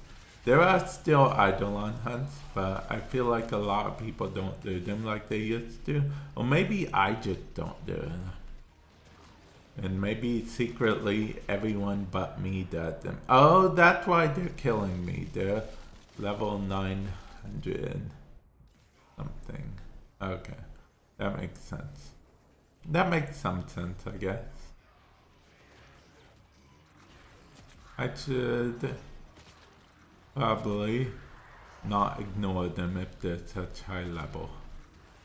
There are still Eidolon hunts, but I feel like a lot of people don't do them like they used to. Or maybe I just don't do it. And maybe secretly everyone but me does them. Oh, that's why they're killing me. They're level 900 something. Okay, that makes sense. That makes some sense, I guess. I should probably not ignore them if they're such high level.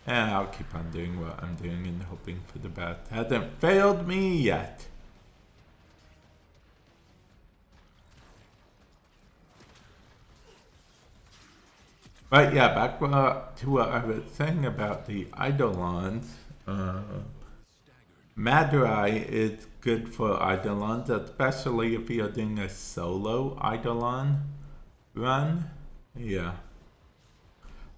And I'll keep on doing what I'm doing and hoping for the best. Hasn't failed me yet. But yeah, back to what I was saying about the Eidolons. Madurai is good for Eidolons, especially if you're doing a solo Eidolon run. Yeah.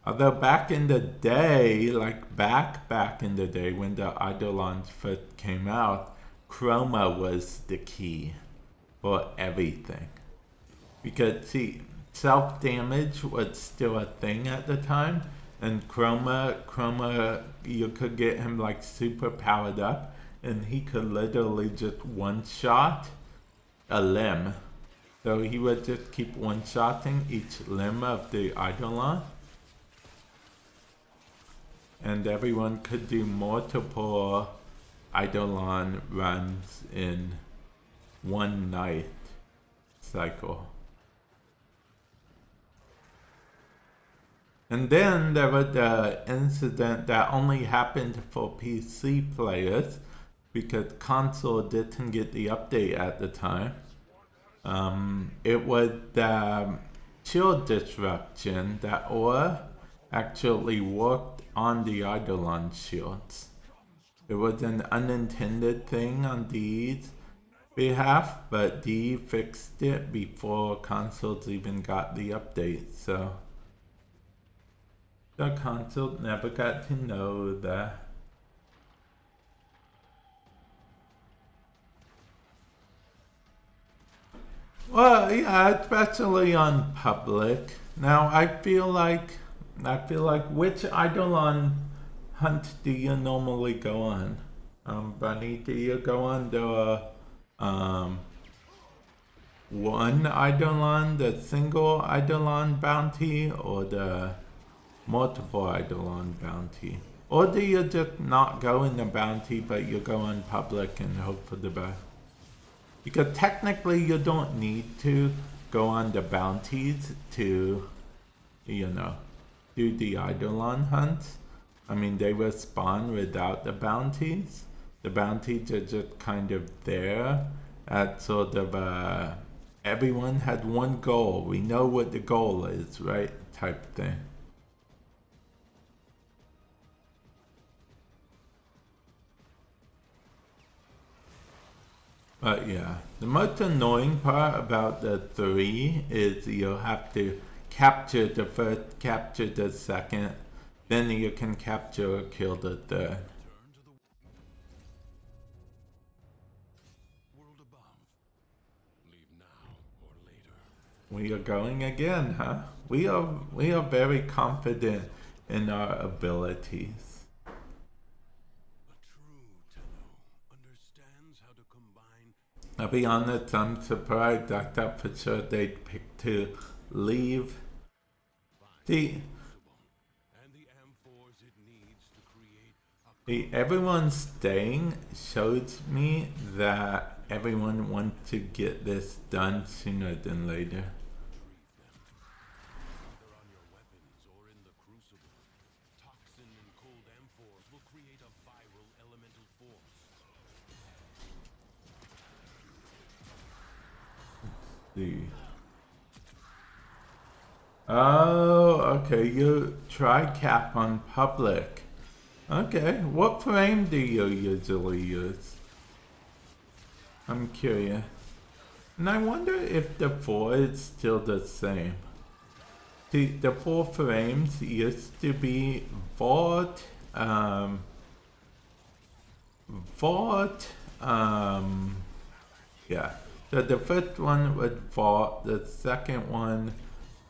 Although back in the day, like back in the day when the Eidolons first came out, Chroma was the key for everything. Because see, self-damage was still a thing at the time, and Chroma, you could get him like super powered up, and he could literally just one-shot a limb. So he would just keep one-shotting each limb of the Eidolon. And everyone could do multiple Eidolon runs in one night cycle. And then there was the incident that only happened for PC players because console didn't get the update at the time. It was the shield disruption that Aura actually worked on the Eidolon shields. It was an unintended thing on Dee's behalf, but Dee fixed it before consoles even got the update, so the console never got to know that. Well, yeah, especially on public. Now, I feel like which Eidolon hunt do you normally go on? Bunny, do you go on the one Eidolon, the single Eidolon bounty, or the multiple Eidolon bounty? Or do you just not go in the bounty, but you go on public and hope for the best? Because technically you don't need to go on the bounties to, you know, do the Eidolon hunts. I mean, they will spawn without the bounties. The bounties are just kind of there at sort of everyone had one goal. We know what the goal is, right? Type thing. But yeah, the most annoying part about the 3 is you'll have to capture the first, capture the second, then you can capture or kill the third. We are going again, huh? We are very confident in our abilities. I'll be honest, I'm surprised. I thought for sure they'd pick to leave. Everyone staying shows me that everyone wants to get this done sooner than later. Oh, okay, you try cap on public. Okay, what frame do you usually use? I'm curious. And I wonder if the 4 is still the same. See, the 4 frames used to be Vault, yeah. So the first one was Vault, the second one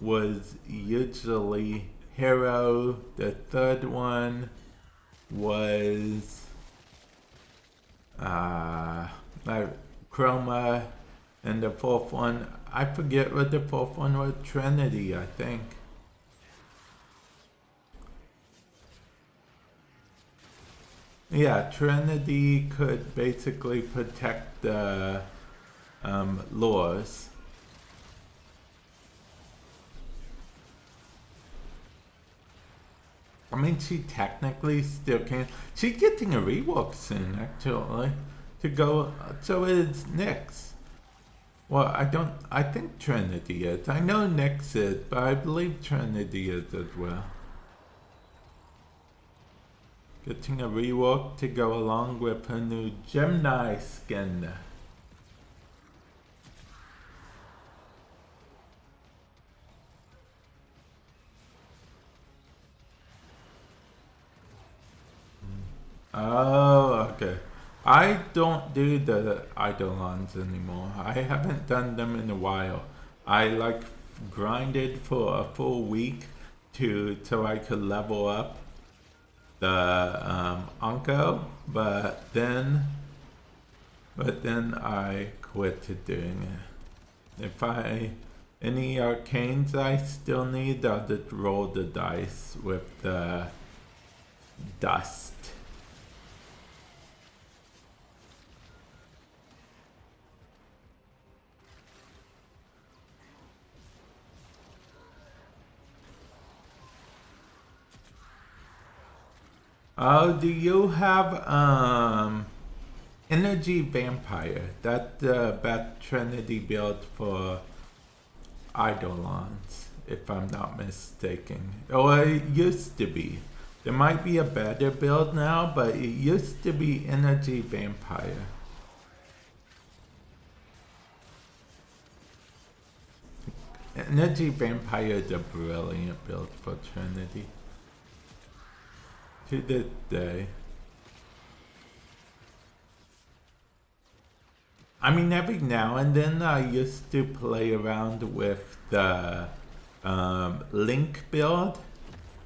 was usually Hero, the third one was like Chroma, And the fourth one, I forget what the fourth one was. Trinity, I think. Yeah, Trinity could basically protect the lures. I mean, she technically still can. She's getting a rework soon, actually, to go. So is Nyx. Well, I think Trinity is. I know Nyx is, but I believe Trinity is as well. Getting a rework to go along with her new Gemini skin. Oh, okay. I don't do the Eidolons anymore. I haven't done them in a while. I like grinded for a full week so I could level up the Onko, but then I quit doing it. If any arcanes I still need, I'll just roll the dice with the dust. Oh, do you have Energy Vampire? That's the best Trinity build for Eidolons, if I'm not mistaken. Or it used to be. There might be a better build now, but it used to be Energy Vampire. Energy Vampire is a brilliant build for Trinity. To this day. I mean, every now and then I used to play around with the Link build.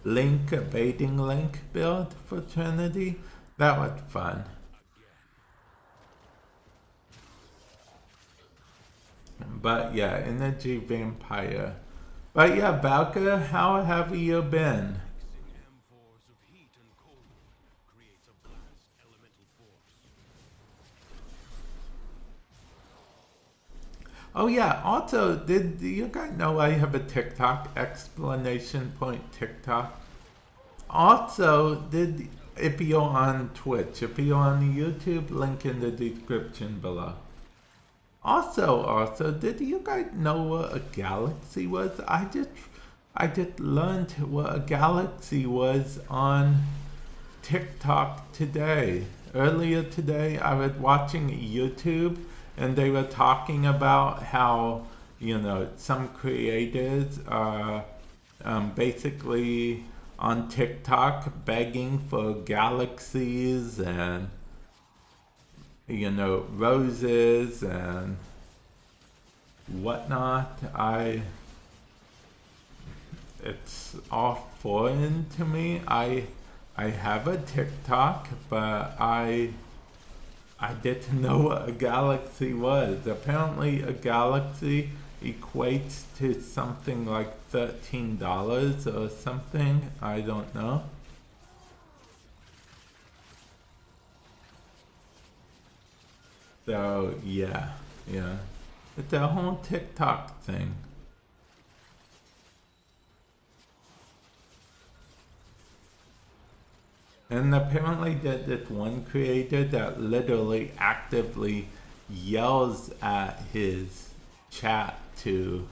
Baiting Link build for Trinity. That was fun. But yeah, Energy Vampire. But yeah, Valka, how have you been? Oh yeah, also, did you guys know I have a TikTok, explanation point TikTok? Also, if you're on Twitch, if you're on YouTube, link in the description below. Also, did you guys know what a galaxy was? I just learned what a galaxy was on TikTok today. Earlier today, I was watching YouTube and they were talking about how, some creators are basically on TikTok begging for galaxies and, roses and whatnot. It's all foreign to me. I have a TikTok, but I didn't know what a galaxy was. Apparently a galaxy equates to something like $13 or something. I don't know. So yeah. It's a whole TikTok thing. And apparently there's this one creator that literally actively yells at his chat to,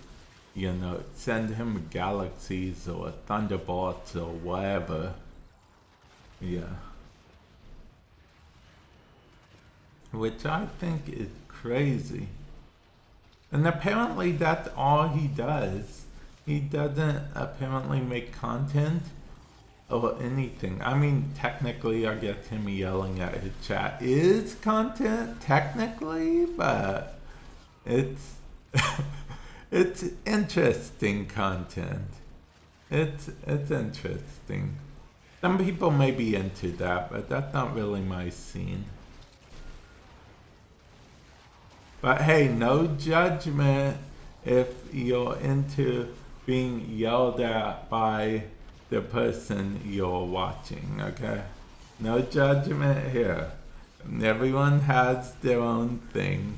send him galaxies or thunderbolts or whatever. Yeah. Which I think is crazy. And apparently that's all he does. He doesn't apparently make content or anything. I mean, technically, I guess him yelling at his chat is content, technically, but it's it's interesting content. It's interesting. Some people may be into that, but that's not really my scene. But hey, no judgment if you're into being yelled at by the person you're watching, okay? No judgment here. Everyone has their own things.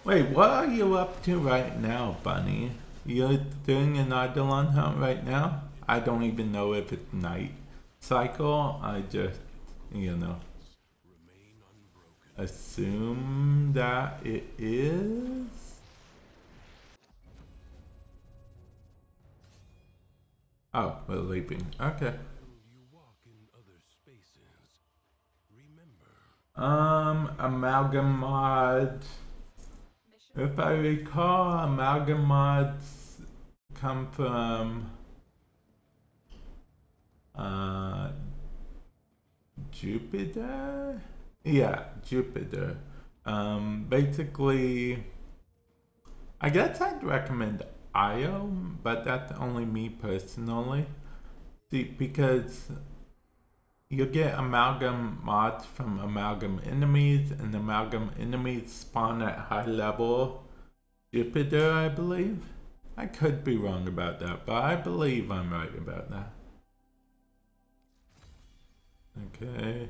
Wait, what are you up to right now, Bunny? You're doing an Eidolon hunt right now? I don't even know if it's night cycle. I just, you know, assume that it is. Oh, we're leaving. Okay. Amalgam mod. If I recall, amalgam mods come from Jupiter? Yeah, Jupiter. Basically, I guess I'd recommend IO, but that's only me personally. See, because you get amalgam mods from amalgam enemies, and amalgam enemies spawn at high level Jupiter, I believe. I could be wrong about that, but I believe I'm right about that. Okay,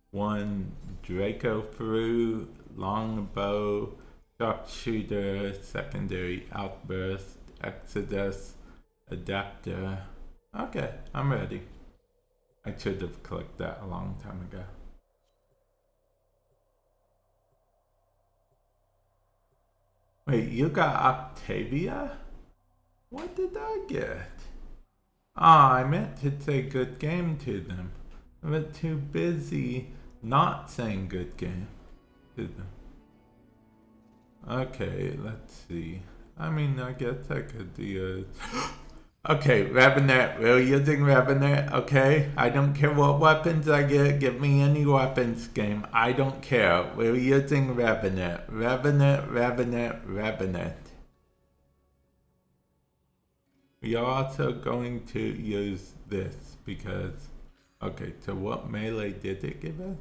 one Draco Fruit, Longbow, Sharpshooter, Secondary Outburst, Exodus, Adapter. Okay, I'm ready. I should have clicked that a long time ago. Wait, you got Octavia? What did I get? Ah, I meant to say good game to them. But too busy not saying good game to them. Okay, let's see. I mean, I guess I could do Okay, Revenant, we're using Revenant, okay? I don't care what weapons I get, give me any weapons, game. I don't care. We're using Revenant. Revenant, Revenant, Revenant. We are also going to use this because... Okay, so what melee did it give us?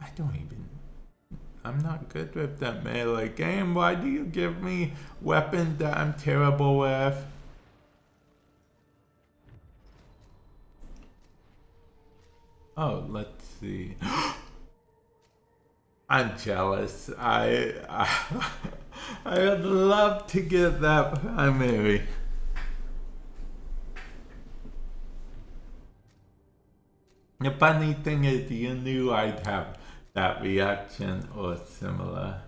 I don't even... I'm not good with that melee game. Why do you give me weapons that I'm terrible with? Oh, let's see. I'm jealous. I would love to get that primary. The funny thing is, you knew I'd have that reaction or similar.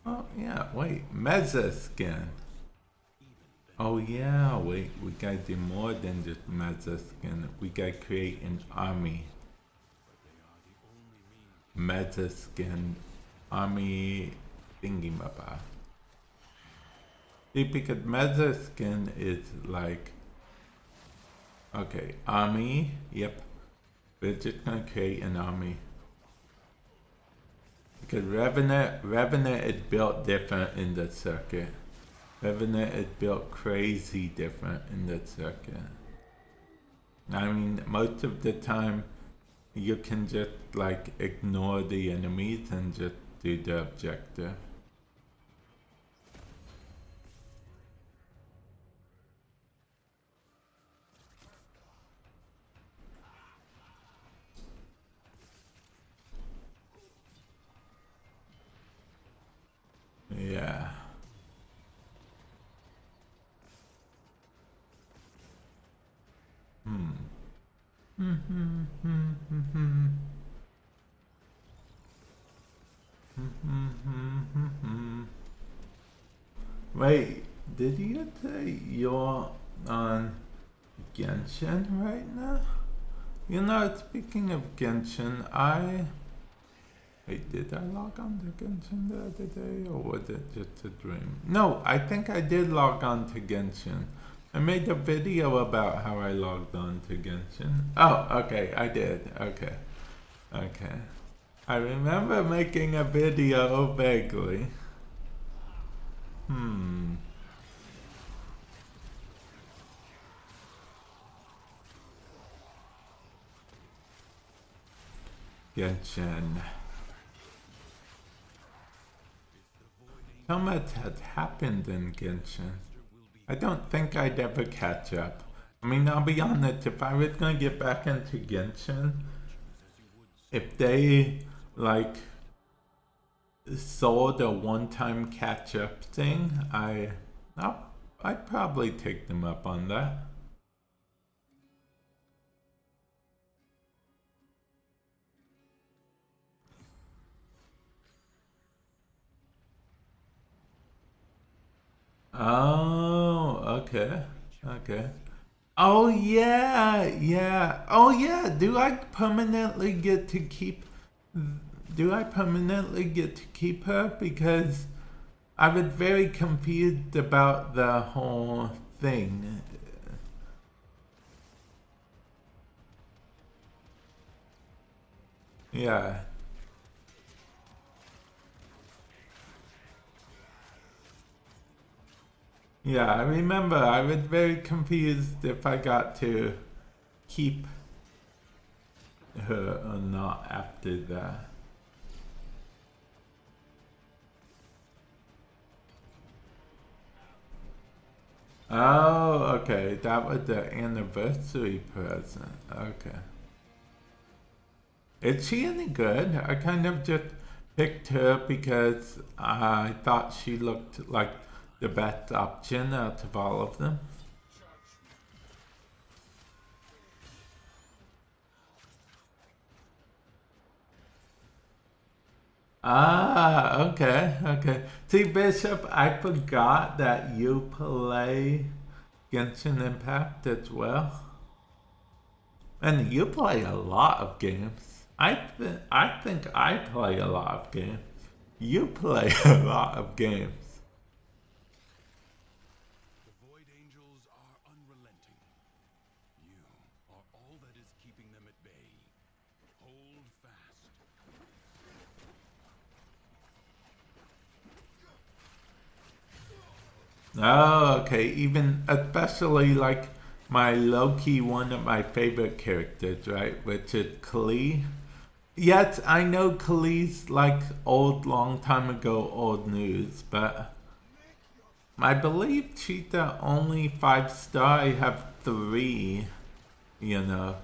Oh yeah, wait, Meza skin. Oh yeah, wait, we gotta do more than just Meza skin. We gotta create an army. Meza skin army thingy-mabba. See, because Meza skin is like, okay, army, yep. We're just gonna create an army. Because Revenant is built different in the circuit. Revenant is built crazy different in the circuit. I mean, most of the time, you can just like ignore the enemies and just do the objective. Yeah. Wait, did you say you're on Genshin right now? You know, speaking of Genshin, Wait, did I log on to Genshin the other day, or was it just a dream? No, I think I did log on to Genshin. I made a video about how I logged on to Genshin. Oh, okay, I did. Okay. Okay. I remember making a video vaguely. Genshin. So much has happened in Genshin. I don't think I'd ever catch up. I mean, I'll be honest, if I was gonna get back into Genshin, if they, like, sold a one-time catch-up thing, I'd probably take them up on that. Oh, okay. Okay. Oh yeah, yeah. Oh yeah, do I permanently get to keep her? Because I was very confused about the whole thing. Yeah. Yeah, I remember I was very confused if I got to keep her or not after that. Oh, okay, that was the anniversary present. Okay. Is she any good? I kind of just picked her because I thought she looked like the best option out of all of them. Ah, okay, okay. See, Bishop, I forgot that you play Genshin Impact as well. And you play a lot of games. I think I play a lot of games. You play a lot of games. The Void Angels are unrelenting. You are all that is keeping them at bay. Hold fast. Oh, okay. Even especially like my low-key one of my favorite characters, right? Which is Klee. Yes, I know Klee's like old, long time ago, old news, but I believe she's the only 5-star. I have 3, you know,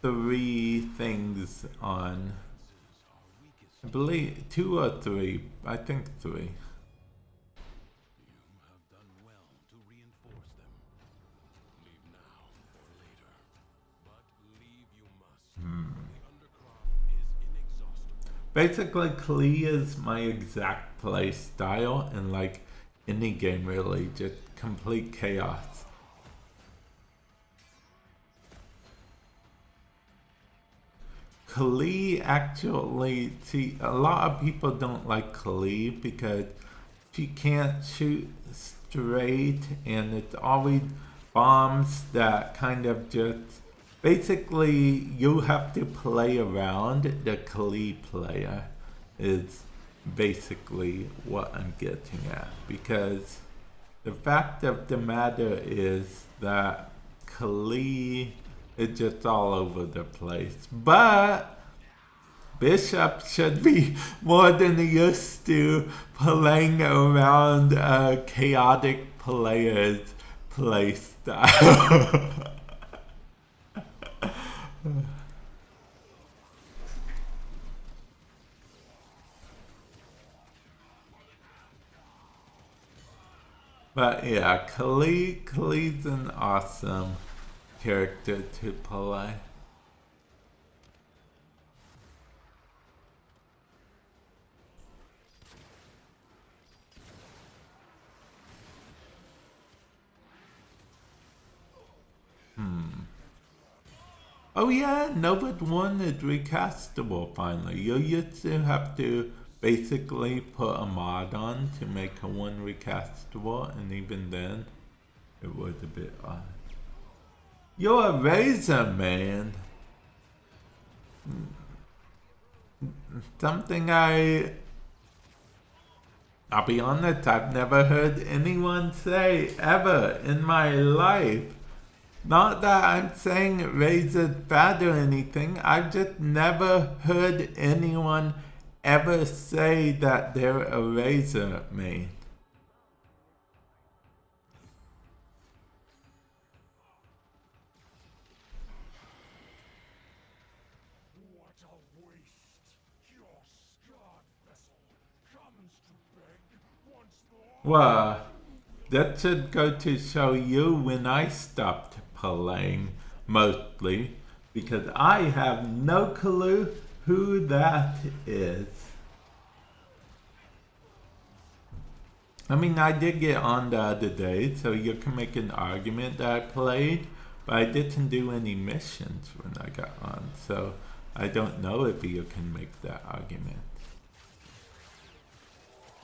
3 things on. I believe 2 or 3. I think 3. Basically, Klee is my exact play style, and like any game really, just complete chaos. Klee actually, see, a lot of people don't like Klee because she can't shoot straight, and it's always bombs that kind of just basically, you have to play around the Klee player is basically what I'm getting at. Because the fact of the matter is that Klee is just all over the place. But Bishop should be more than used to playing around a chaotic player's play style. But yeah, Kalee's an awesome character to play. Oh yeah, Nova 1 is recastable finally. You used to have to basically put a mod on to make a 1 recastable, and even then, it was a bit odd. You're a Razor, man. Something I'll be honest, I've never heard anyone say ever in my life. Not that I'm saying razor's bad or anything. I've just never heard anyone ever say that they're a razor main. What a waste! Your scarred vessel comes to beg once more. Well, that should go to show you when I stopped playing, mostly, because I have no clue who that is. I mean, I did get on the other day, so you can make an argument that I played, but I didn't do any missions when I got on, so I don't know if you can make that argument.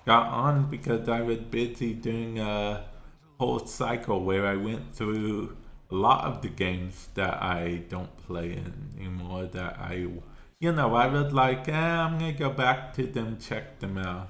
Got on because I was busy doing a whole cycle where I went through a lot of the games that I don't play anymore, that I was like, I'm gonna go back to them, check them out.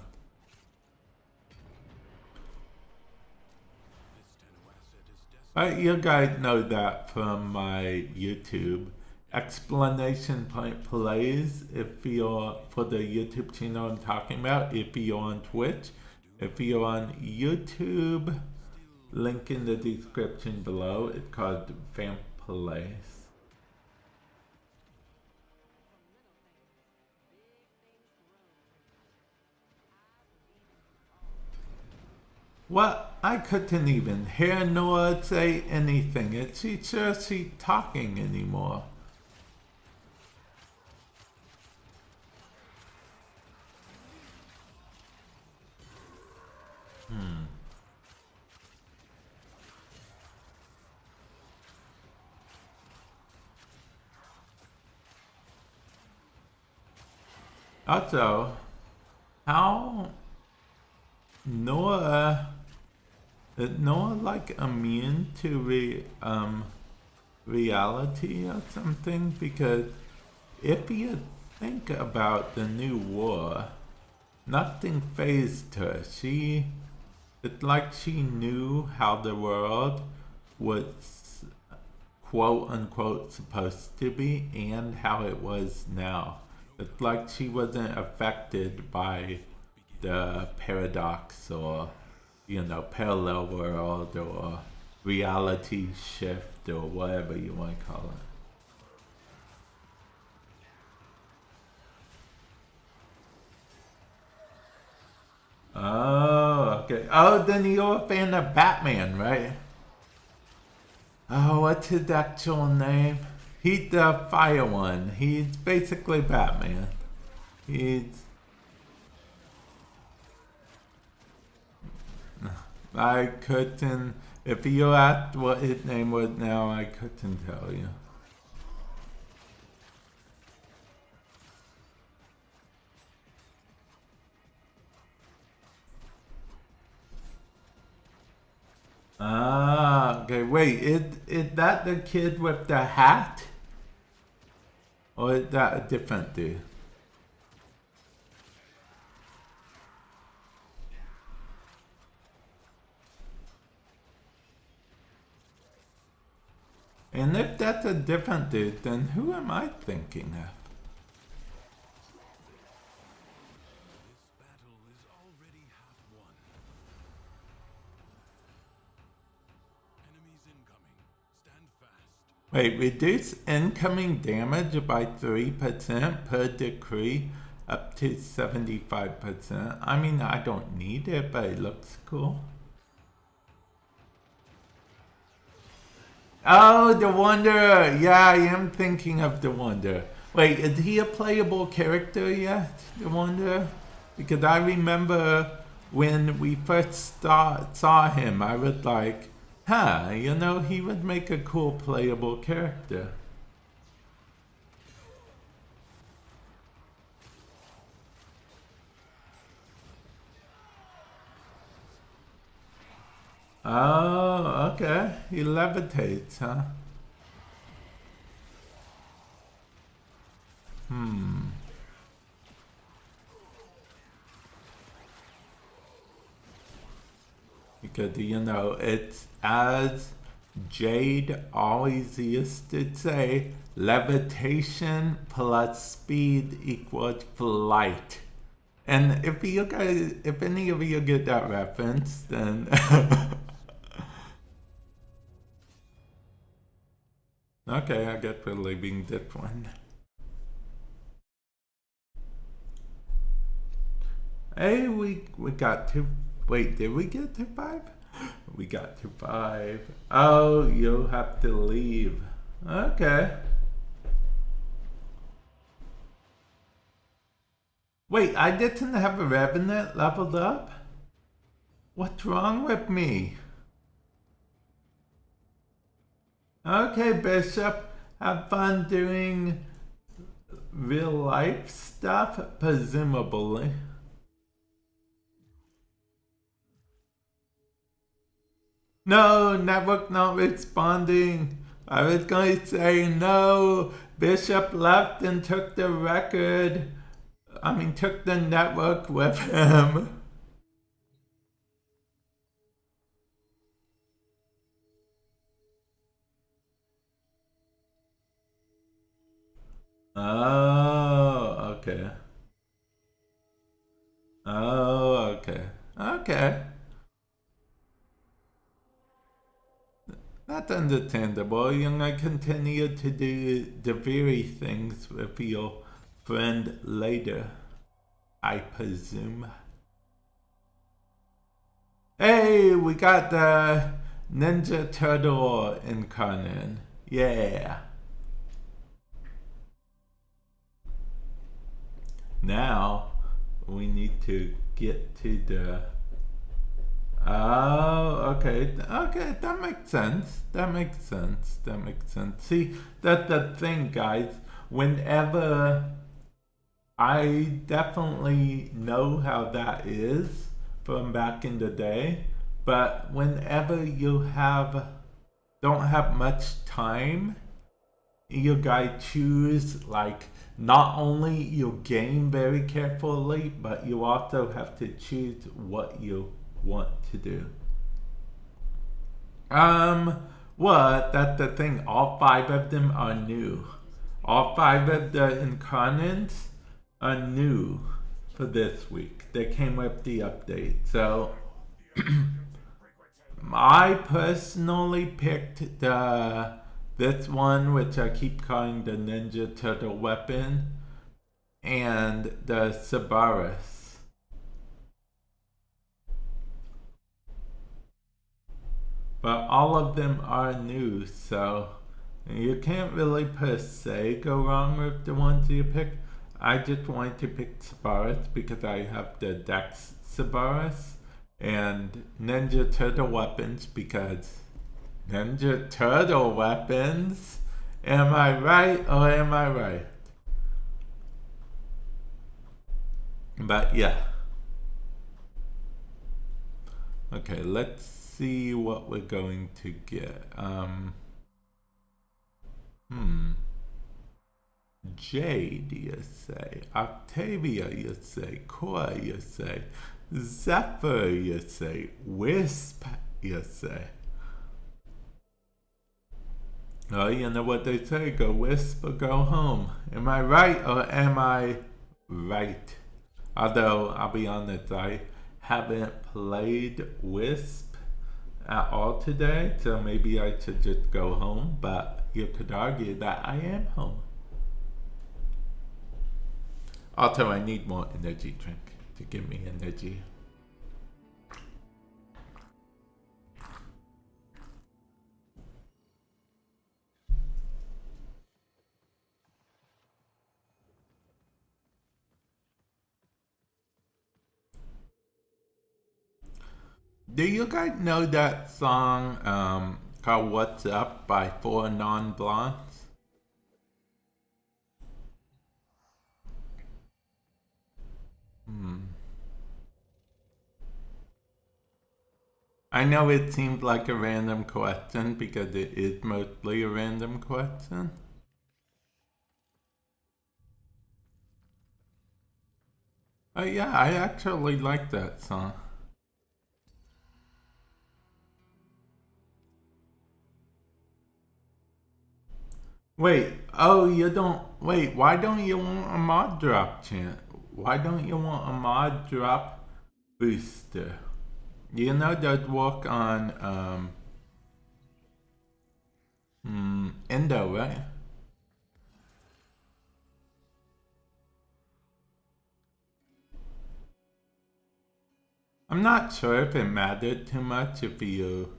But you guys know that from my YouTube. Explanation point plays if you're for the YouTube channel I'm talking about, if you're on Twitch. If you're on YouTube, link in the description below. It's called Vamp Plays. Well, I couldn't even hear Noah say anything. It's just she talking anymore. Also, how Noah is Noah like immune to reality or something? Because if you think about the new war, nothing phased her. It's like she knew how the world was quote unquote supposed to be and how it was now. It's like she wasn't affected by the paradox or, parallel world or reality shift or whatever you want to call it. Oh, okay. Oh, then you're a fan of Batman, right? Oh, what's his actual name? He's the fire one. He's basically Batman. I couldn't. If you asked what his name was now, I couldn't tell you. Ah, okay. Wait, is that the kid with the hat? Or is that a different dude? And if that's a different dude, then who am I thinking of? This battle is already half won. Enemies incoming. Stand fast. Wait, reduce incoming damage by 3% per decree up to 75%. I mean, I don't need it, but it looks cool. Oh, the Wanderer! Yeah, I am thinking of the Wanderer. Wait, is he a playable character yet, the Wanderer? Because I remember when we first saw him, I was like, he would make a cool playable character. Oh, okay. He levitates, huh? Because, it's as Jade always used to say levitation plus speed equals flight. And if you guys, if any of you get that reference, then okay, I guess we're leaving this one. Hey, we got to, wait, did we get to 5? We got to 5. Oh, you'll have to leave. Okay. Wait, I didn't have a Revenant leveled up? What's wrong with me? Okay, Bishop, have fun doing real life stuff, presumably. No, network not responding. I was going to say no. Bishop left and took the record. I mean, took the network with him. Oh, okay. Oh, okay. Okay. That's understandable. You're gonna continue to do the very things with your friend later, I presume. Hey, we got the Ninja Turtle Incarnon. Yeah. Now, we need to get to the... Oh, okay. Okay, that makes sense. That makes sense. That makes sense. See, that's the thing, guys. Whenever... I definitely know how that is from back in the day. But whenever you don't have much time, you guys choose, like, not only you game very carefully, but you also have to choose what you want to do. What? That's the thing. All 5 of them are new. All 5 of the Incarnons are new for this week. They came with the update. So, I personally picked this one, which I keep calling the Ninja Turtle weapon, and the Cerberus. But all of them are new, so you can't really per se go wrong with the ones you pick. I just wanted to pick Cerberus because I have the Dex Cerberus, and Ninja Turtle weapons because Ninja Turtle weapons? Am I right or am I right? But yeah. Okay, let's see what we're going to get. Jade, you say. Octavia, you say. Cora, you say. Zephyr, you say. Wisp, you say. Oh, you know what they say, go wisp or go home. Am I right or am I right? Although, I'll be honest, I haven't played Wisp at all today, so maybe I should just go home, but you could argue that I am home. Also, I need more energy drink to give me energy. Do you guys know that song called What's Up by 4 Non-Blondes? I know it seemed like a random question because it is mostly a random question. Yeah, I actually like that song. Wait, oh, you don't. Wait, why don't you want a mod drop chant? Why don't you want a mod drop booster? You know they'd work on, Endo, right? I'm not sure if it mattered too much if you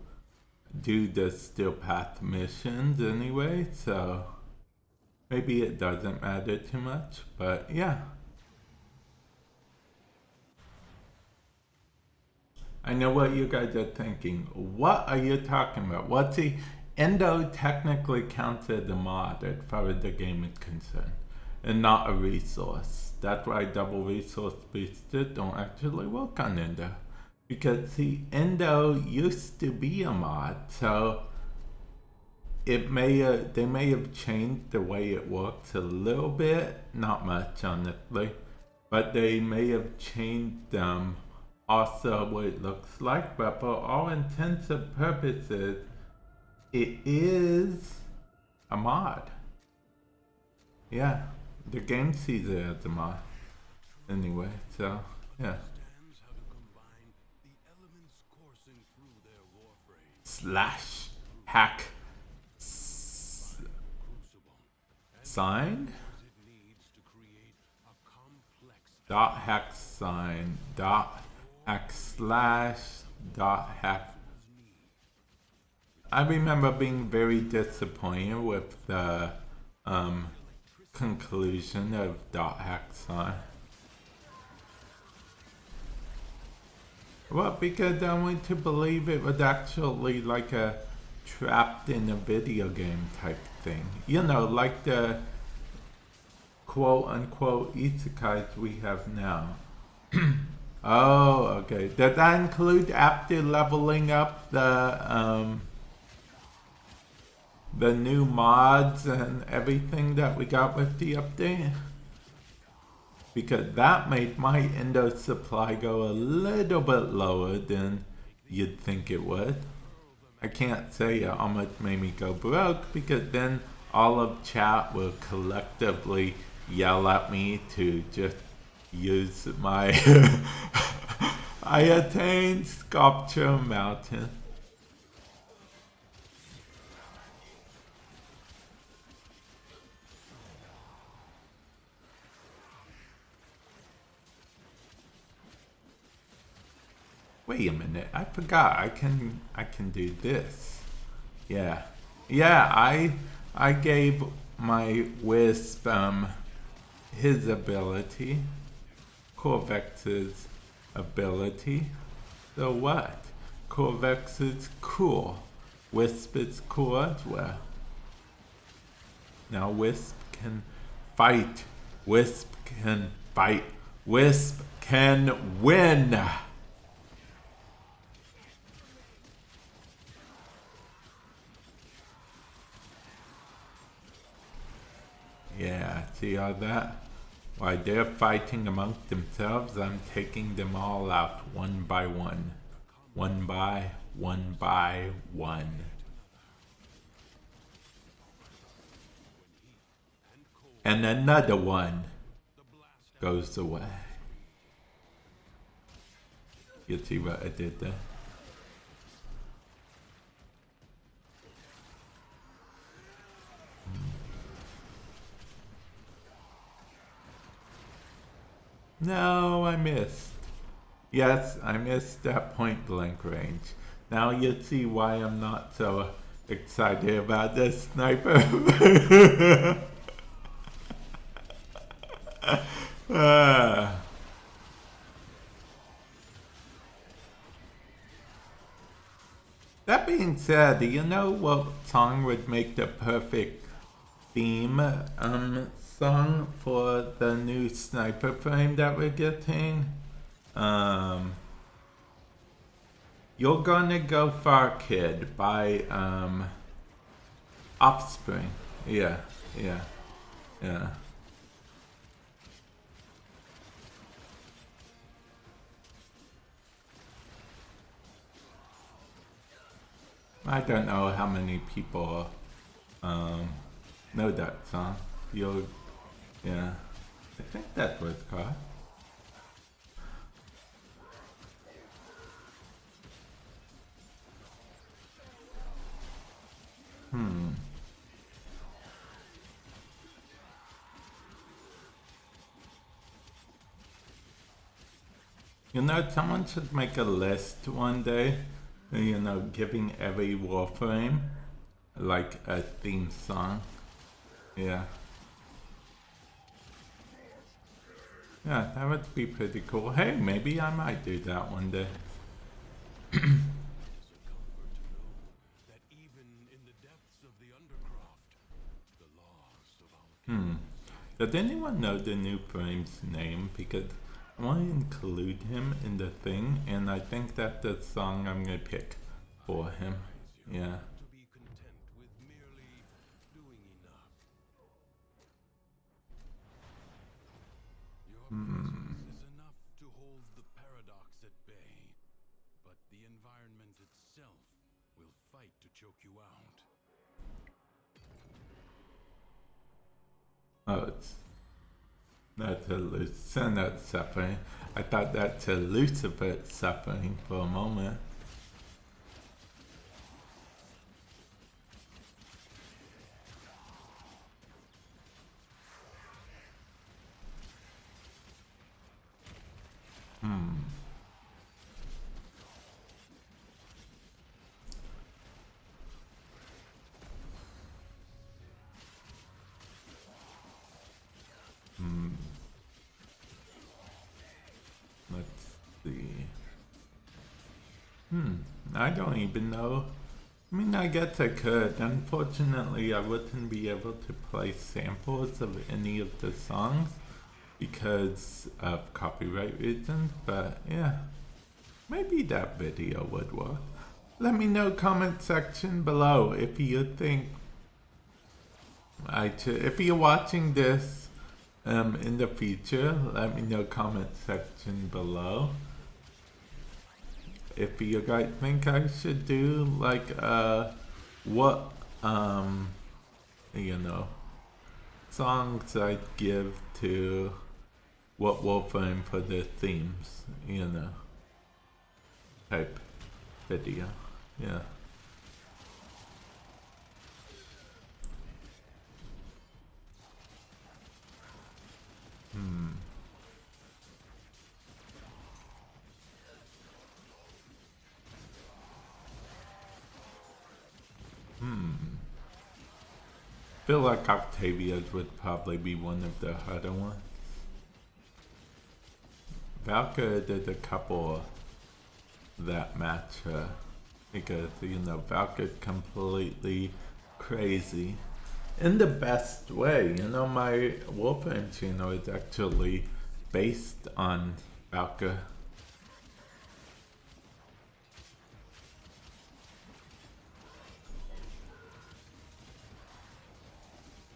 do the Steel Path missions anyway, so maybe it doesn't matter too much, but yeah. I know what you guys are thinking. What are you talking about? Well, see, Endo technically counts as a mod as far as the game is concerned, and not a resource. That's why double resource boosters don't actually work on Endo. Because, see, Endo used to be a mod, so it they may have changed the way it works a little bit, not much honestly, but they may have changed also what it looks like, but for all intents and purposes, it is a mod. Yeah, the game sees it as a mod. Anyway, so yeah. Understands how to combine the elements coursing through their warframe. Slash hack Crucible. sign It needs to create a complex dot hack sign dot hack slash dot hack. I remember being very disappointed with the conclusion of dot hack sign. Well, because I went to believe it was actually like a trapped in a video game type thing. You know, like the quote unquote isekais we have now. Oh, okay. Does that include after leveling up the new mods and everything that we got with the update? Because that made my endo supply go a little bit lower than you'd think it would. I can't say it almost made me go broke because then all of chat will collectively yell at me to just use my I attained Sculpture Mountain. Wait a minute, I forgot I can do this. Yeah. Yeah, I gave my Wisp his ability. Corvex's ability. So what? Corvex is cool. Wisp is cool as well. Now Wisp can fight. Wisp can fight. Wisp can win! Yeah, see all that? While they're fighting amongst themselves, I'm taking them all out one by one. One by one by one. And another one goes away. You see what I did there? No, I missed. Yes, I missed that point blank range. Now you see why I'm not so excited about this sniper. That being said, do you know what song would make the perfect theme song for the new sniper frame that we're getting? You're Gonna Go Far Kid by Offspring. Yeah. I don't know how many people know that song. You'll, yeah. I think that was called. You know, someone should make a list one day, you know, giving every Warframe like a theme song. Yeah. Yeah, that would be pretty cool. Hey, maybe I might do that one day. It is a comfort to know that even in the depths of the undercroft, the laws of our Does anyone know the new Frame's name? Because I want to include him in the thing, and I think that's the song I'm going to pick for him. Yeah. to be content with merely doing enough. Your presence is enough to hold the paradox at bay, but the environment itself will fight to choke you out. Oh, it's not a Lucifer, not suffering. I thought that's a Lucifer suffering for a moment. Let's see. I don't even know. I mean, I guess I could. Unfortunately, I wouldn't be able to play samples of any of the songs because of copyright reasons, but yeah, maybe that video would work. Let me know comment section below if you think if you're watching this in the future, let me know comment section below if you guys think I should do like what you know songs I'd give to what Warframe for their themes, you know, type video. Yeah. Feel like Octavia's would probably be one of the harder ones. Valkyrie did a couple that match her because, you know, Valkyrie's completely crazy in the best way. You know, my Warframe channel is actually based on Valkyrie.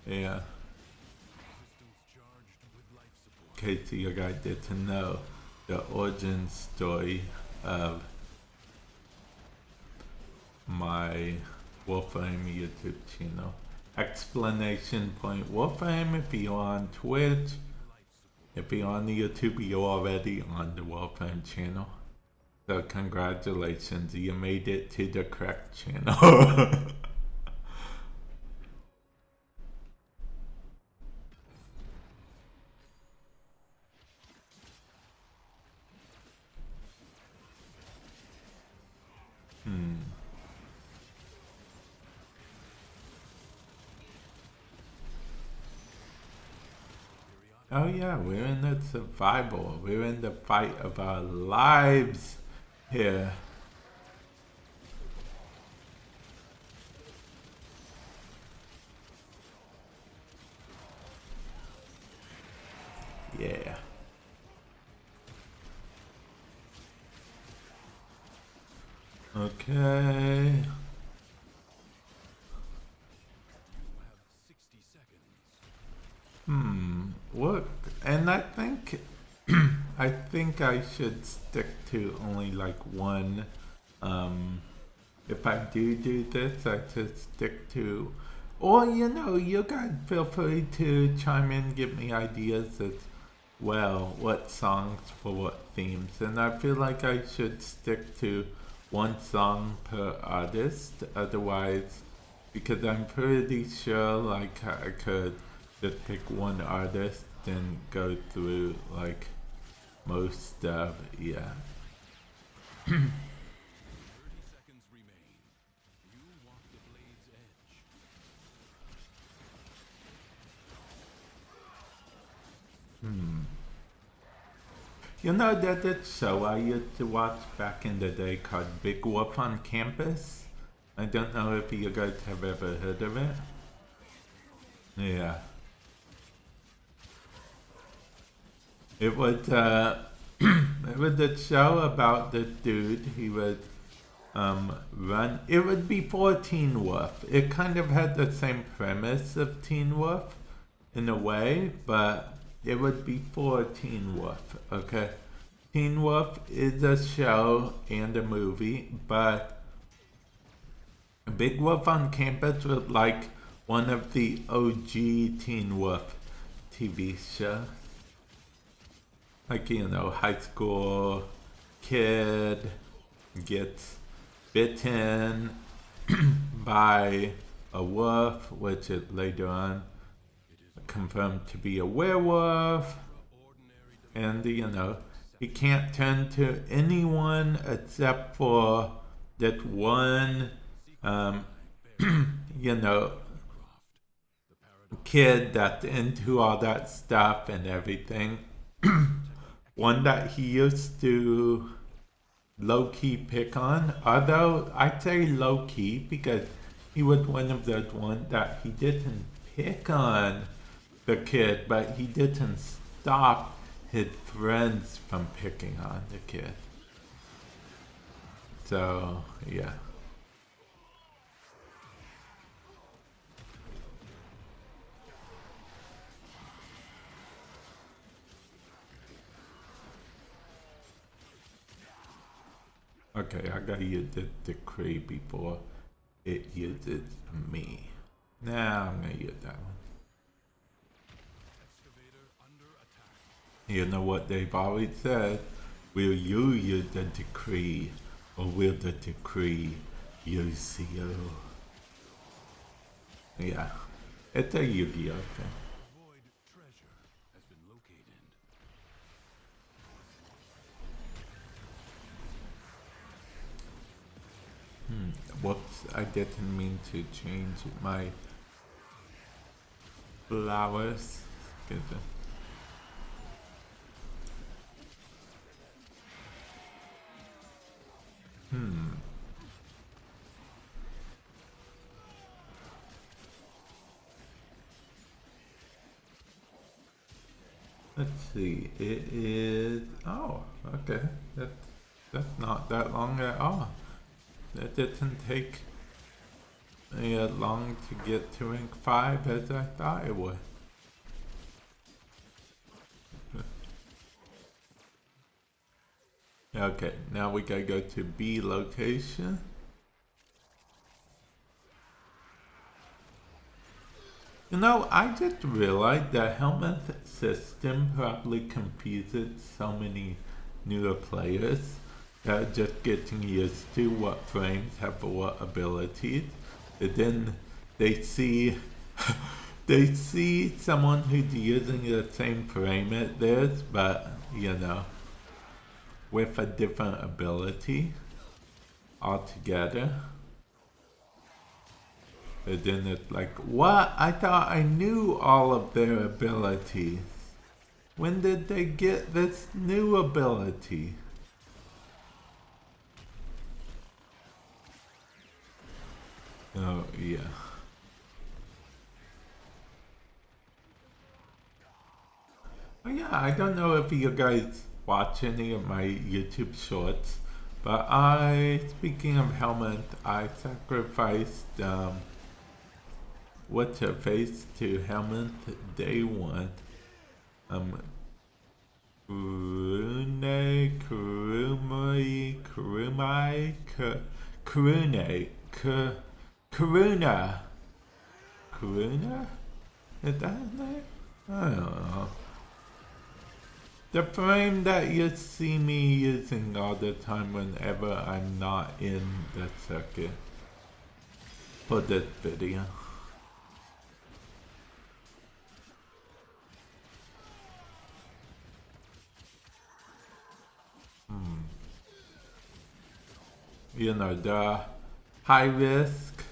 Yeah. Okay, so you guys get to know the origin story of my Warframe YouTube channel. Explanation point Warframe if you're on Twitch. If you're on the YouTube, you're already on the Warframe channel. So congratulations, you made it to the correct channel. Oh yeah, we're in the survival. We're in the fight of our lives here. Yeah. Okay. Look, and I think I think I should stick to only like one. If I do this, I should stick to Or, you know, you guys feel free to chime in, give me ideas as well, what songs for what themes. And I feel like I should stick to one song per artist, otherwise, because I'm pretty sure like I could just pick one artist and go through like most stuff, yeah. 30 seconds remain. You walk the blade's edge. You know, there's a show I used to watch back in the day called Big Wolf on Campus. I don't know if you guys have ever heard of it. Yeah. It was it was a show about this dude. He would run. It would be before Teen Wolf. It kind of had the same premise of Teen Wolf in a way, but it would be before Teen Wolf. Okay, Teen Wolf is a show and a movie, but Big Wolf on Campus was like one of the OG Teen Wolf TV shows. Like, you know, high school kid gets bitten by a wolf, which is later on confirmed to be a werewolf. And, you know, he can't turn to anyone except for that one, you know, kid that's into all that stuff and everything. One that he used to low-key pick on, although I'd say low-key because he was one of those ones that he didn't pick on the kid, but he didn't stop his friends from picking on the kid. So, yeah. Okay, I gotta use the decree before it uses me. Now I'm gonna use that one. Excavator under attack. You know what they've always said? Will you use the decree, or will the decree use you? Yeah, it's a Yu-Gi-Oh thing. Void treasure has been located. Whoops, I didn't mean to change my flowers. Let's see, it is, oh, okay, that's not that long at all. That didn't take as long to get to rank 5 as I thought it would. Okay, now we gotta go to B location. You know, I just realized that helmet system probably confuses so many newer players that are just getting used to what frames have what abilities. And then they see they see someone who's using the same frame as theirs, but you know, with a different ability altogether. And then it's like, what? I thought I knew all of their abilities. When did they get this new ability? Oh, yeah. Oh, yeah, I don't know if you guys watch any of my YouTube shorts, but speaking of helmet, I sacrificed, what's her face to helmet day one. Crooner? Is that his name? I don't know. The frame that you see me using all the time whenever I'm not in the circuit for this video. You know, the high risk,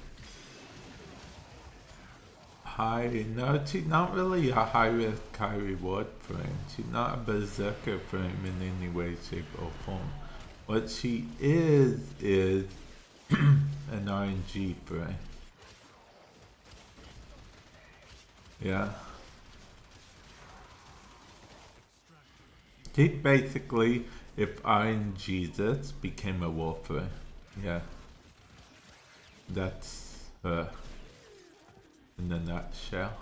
no, she's not really a high risk, high reward frame. She's not a berserker frame in any way, shape, or form. What she is an RNG frame. Yeah. She basically, if RNGesus became a Warframe. Yeah. That's her in a nutshell.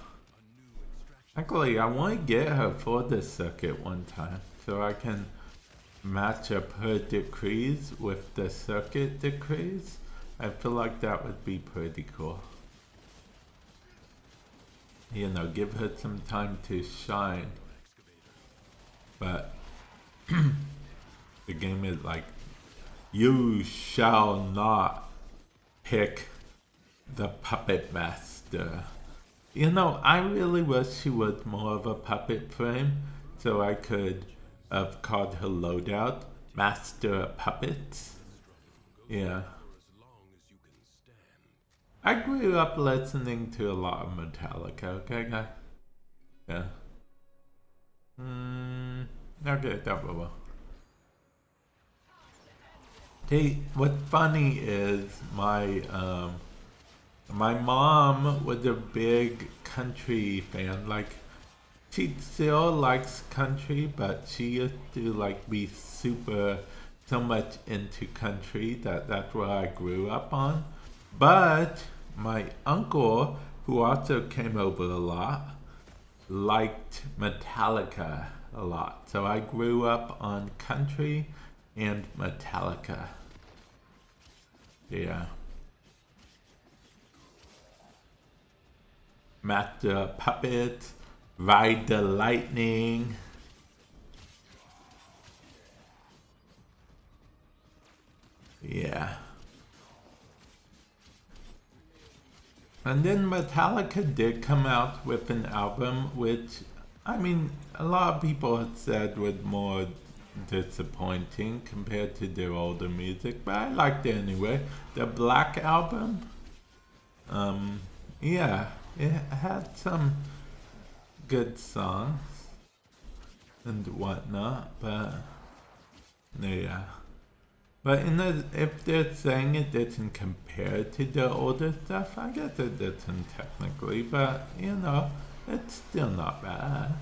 Actually, I want to get her for the circuit one time so I can match up her decrees with the circuit decrees. I feel like that would be pretty cool. You know, give her some time to shine. But the game is like, you shall not pick the puppet master. You know, I really wish she was more of a puppet frame, so I could have called her loadout Master of Puppets. Yeah. I grew up listening to a lot of Metallica, okay guys? Yeah. Okay, that will well. Hey, what's funny is my mom was a big country fan. Like, she still likes country, but she used to like be so much into country that's what I grew up on. But my uncle, who also came over a lot, liked Metallica a lot. So I grew up on country and Metallica. Yeah. Master Puppet, Ride the Lightning. Yeah. And then Metallica did come out with an album which, I mean, a lot of people had said was more disappointing compared to their older music, but I liked it anyway. The Black Album, yeah, it had some good songs and whatnot, but yeah. But if they're saying it didn't compare to the older stuff, I guess it didn't technically, but you know, it's still not bad.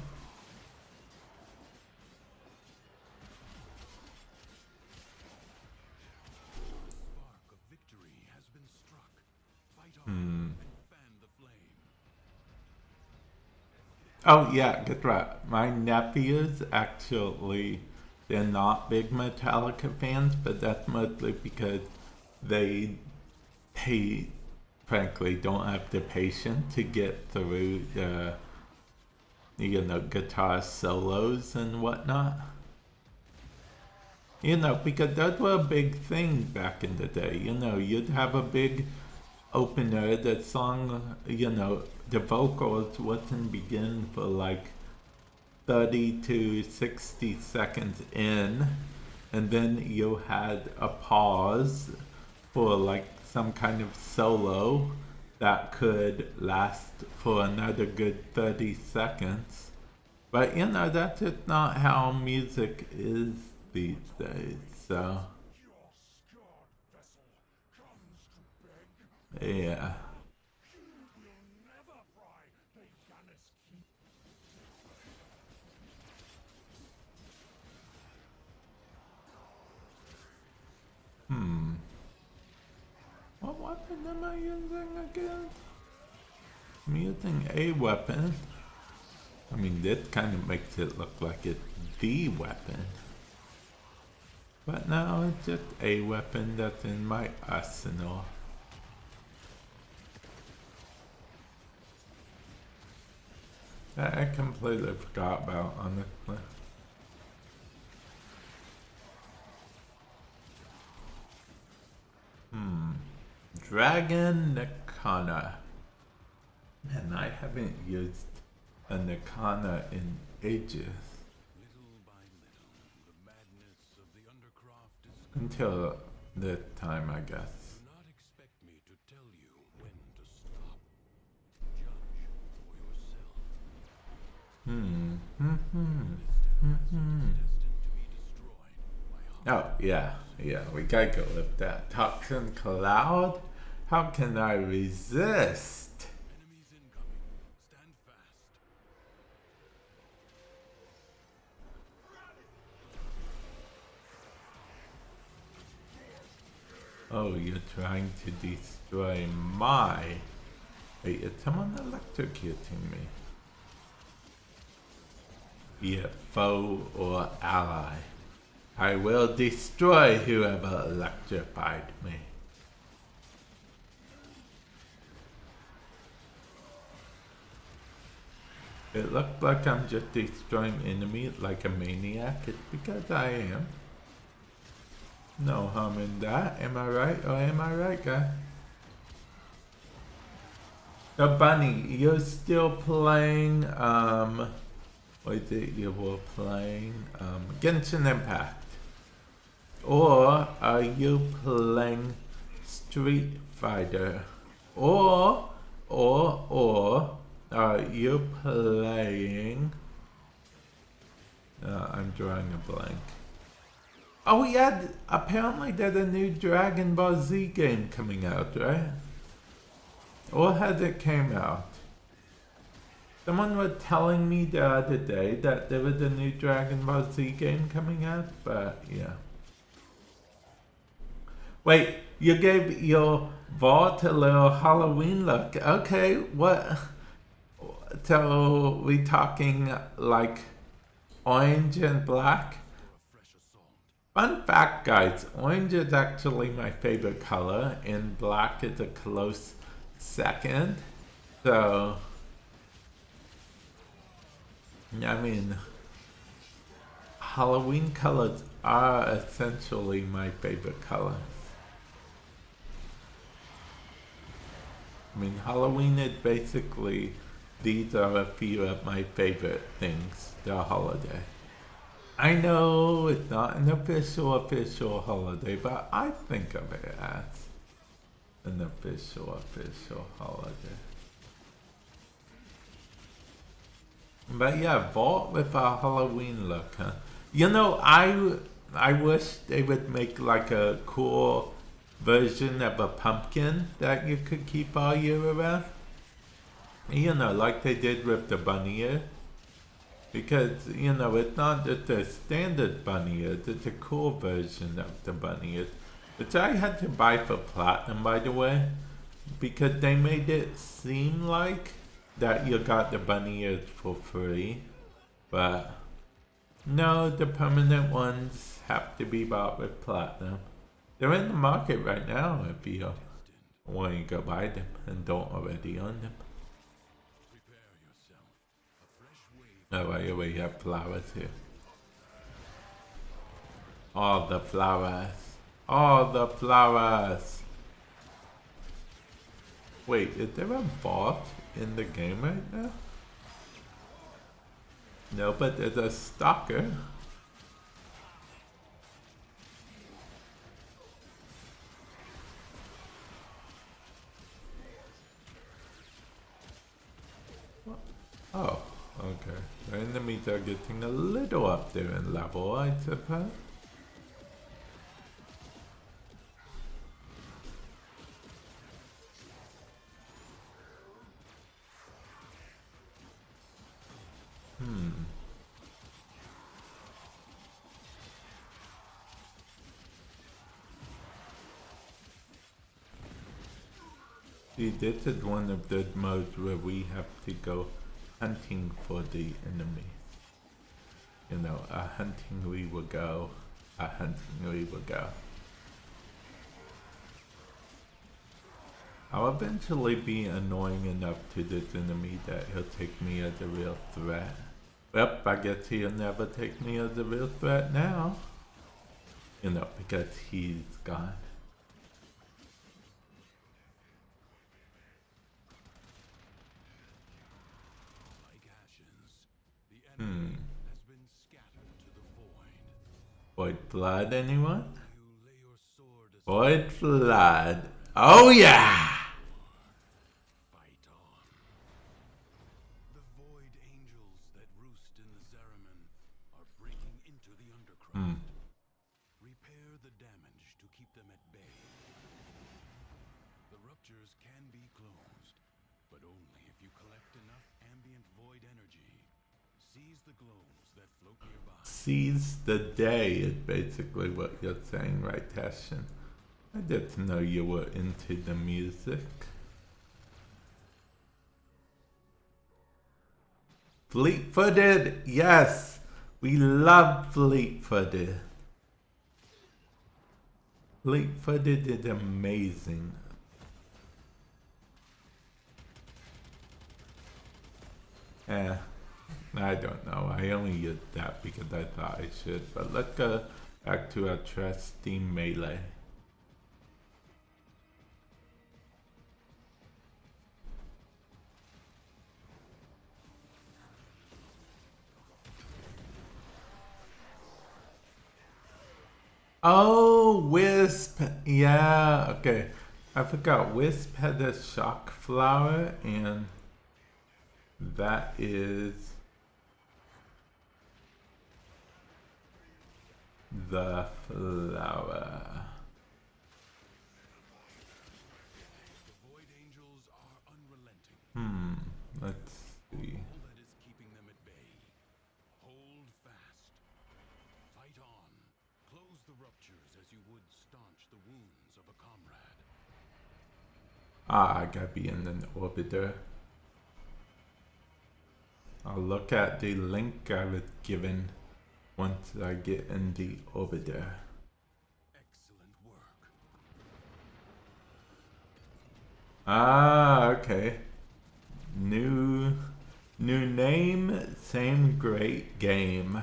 Oh yeah, that's right. My nephews actually, they're not big Metallica fans, but that's mostly because they frankly don't have the patience to get through the, you know, guitar solos and whatnot. You know, because those were a big thing back in the day. You know, you'd have a big opener, the song, you know, the vocals wouldn't begin for like 30 to 60 seconds in, and then you had a pause for like some kind of solo that could last for another good 30 seconds. But you know, that's just not how music is these days, so yeah. What weapon am I using again? I'm using a weapon. I mean, this kind of makes it look like it's the weapon. But no, it's just a weapon that's in my arsenal. That I completely forgot about, honestly. Dragon Nikana. Man, I haven't used a Nikana in ages. Little by little, the madness of the Undercroft is... Until this time, I guess. Do not expect me to tell you when to stop. Judge for yourself. Destined to be destroyed by Oh, yeah, we gotta go with that. Toxin Cloud? How can I resist? enemies incoming. Stand fast. Oh, you're trying to destroy my... Wait, is someone electrocuting me? Be it foe or ally. I will destroy whoever electrified me. It looked like I'm just destroying enemies like a maniac. It's because I am. No harm in that. Am I right or am I right, guys? So, Bunny, you're still playing, what is it you were playing? Genshin Impact. Or are you playing Street Fighter? Or are you playing... I'm drawing a blank. Oh yeah, apparently there's a new Dragon Ball Z game coming out, right? Or has it came out? Someone was telling me the other day that there was a new Dragon Ball Z game coming out, but yeah. Wait, you gave your vault a little Halloween look. Okay, what? So we talking like orange and black? Fun fact, guys, orange is actually my favorite color, and black is a close second. So, I mean, Halloween colors are essentially my favorite colors. I mean, Halloween is basically, these are a few of my favorite things, the holiday. I know it's not an official holiday, but I think of it as an official holiday. But yeah, vault with a Halloween look, huh? You know, I wish they would make like a cool version of a pumpkin that you could keep all year around. You know, like they did with the bunny ear. Because, you know, it's not just a standard bunny ears, it's a cool version of the bunny ears. Which I had to buy for platinum, by the way. Because they made it seem like that you got the bunny ears for free. But, no, the permanent ones have to be bought with platinum. They're in the market right now if you want to go buy them and don't already own them. Oh, we have flowers here. All the flowers. All the flowers. Wait, is there a vault in the game right now? No, but there's a stalker. Oh, okay. The enemies are getting a little up there in level, I suppose. See, this is one of the modes where we have to go hunting for the enemy. You know, a hunting we will go, a hunting we will go. I'll eventually be annoying enough to this enemy that he'll take me as a real threat. Well, I guess he'll never take me as a real threat now. You know, because he's gone. Like ashes, the enemy has been scattered to the void. Void Flood, anyone? You lay your sword aside. Void Flood. Oh yeah! Fight on. The void angels that roost in the Zeraman are breaking into the undercroft. Repair the damage to keep them at bay. The ruptures can be closed, but only if you collect enough ambient void energy. Seize the globes that float nearby. Seize the day is basically what you're saying, right, Tashin? I didn't know you were into the music. Fleet-footed, yes! We love fleet-footed. Fleet-footed is amazing. I don't know. I only used that because I thought I should. But let's go back to our trusty melee. Oh, Wisp! Yeah, okay. I forgot Wisp had a shock flower, and that is the flower. The void angels are unrelenting. Let's see. All that is keeping them at bay. Hold fast. Fight on. Close the ruptures as you would staunch the wounds of a comrade. Ah, I gotta be in an orbiter. I'll look at the link I was given once I get in the orbiter. Excellent work. Ah, okay. New name, same great game.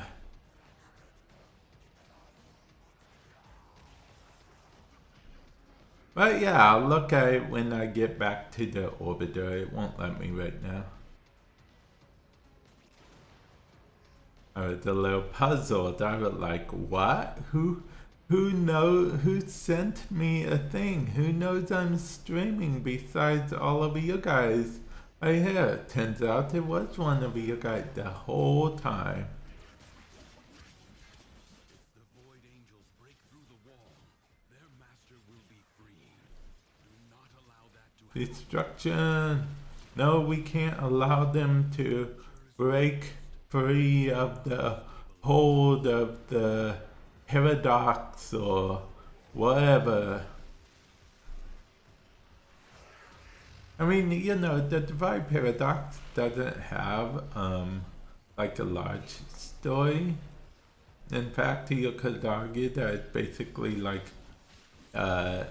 But yeah, I'll look at it when I get back to the orbiter. It won't let me right now. I was a little puzzled. I was like, what? Who sent me a thing? Who knows I'm streaming besides all of you guys? Right here. Turns out it was one of you guys the whole time. If the void angels break through the wall, their master will be free. Do not allow that to happen. Destruction. No, we can't allow them to break free of the hold of the paradox or whatever. I mean, you know, the Divide Paradox doesn't have like a large story. In fact, you could argue that it's basically like a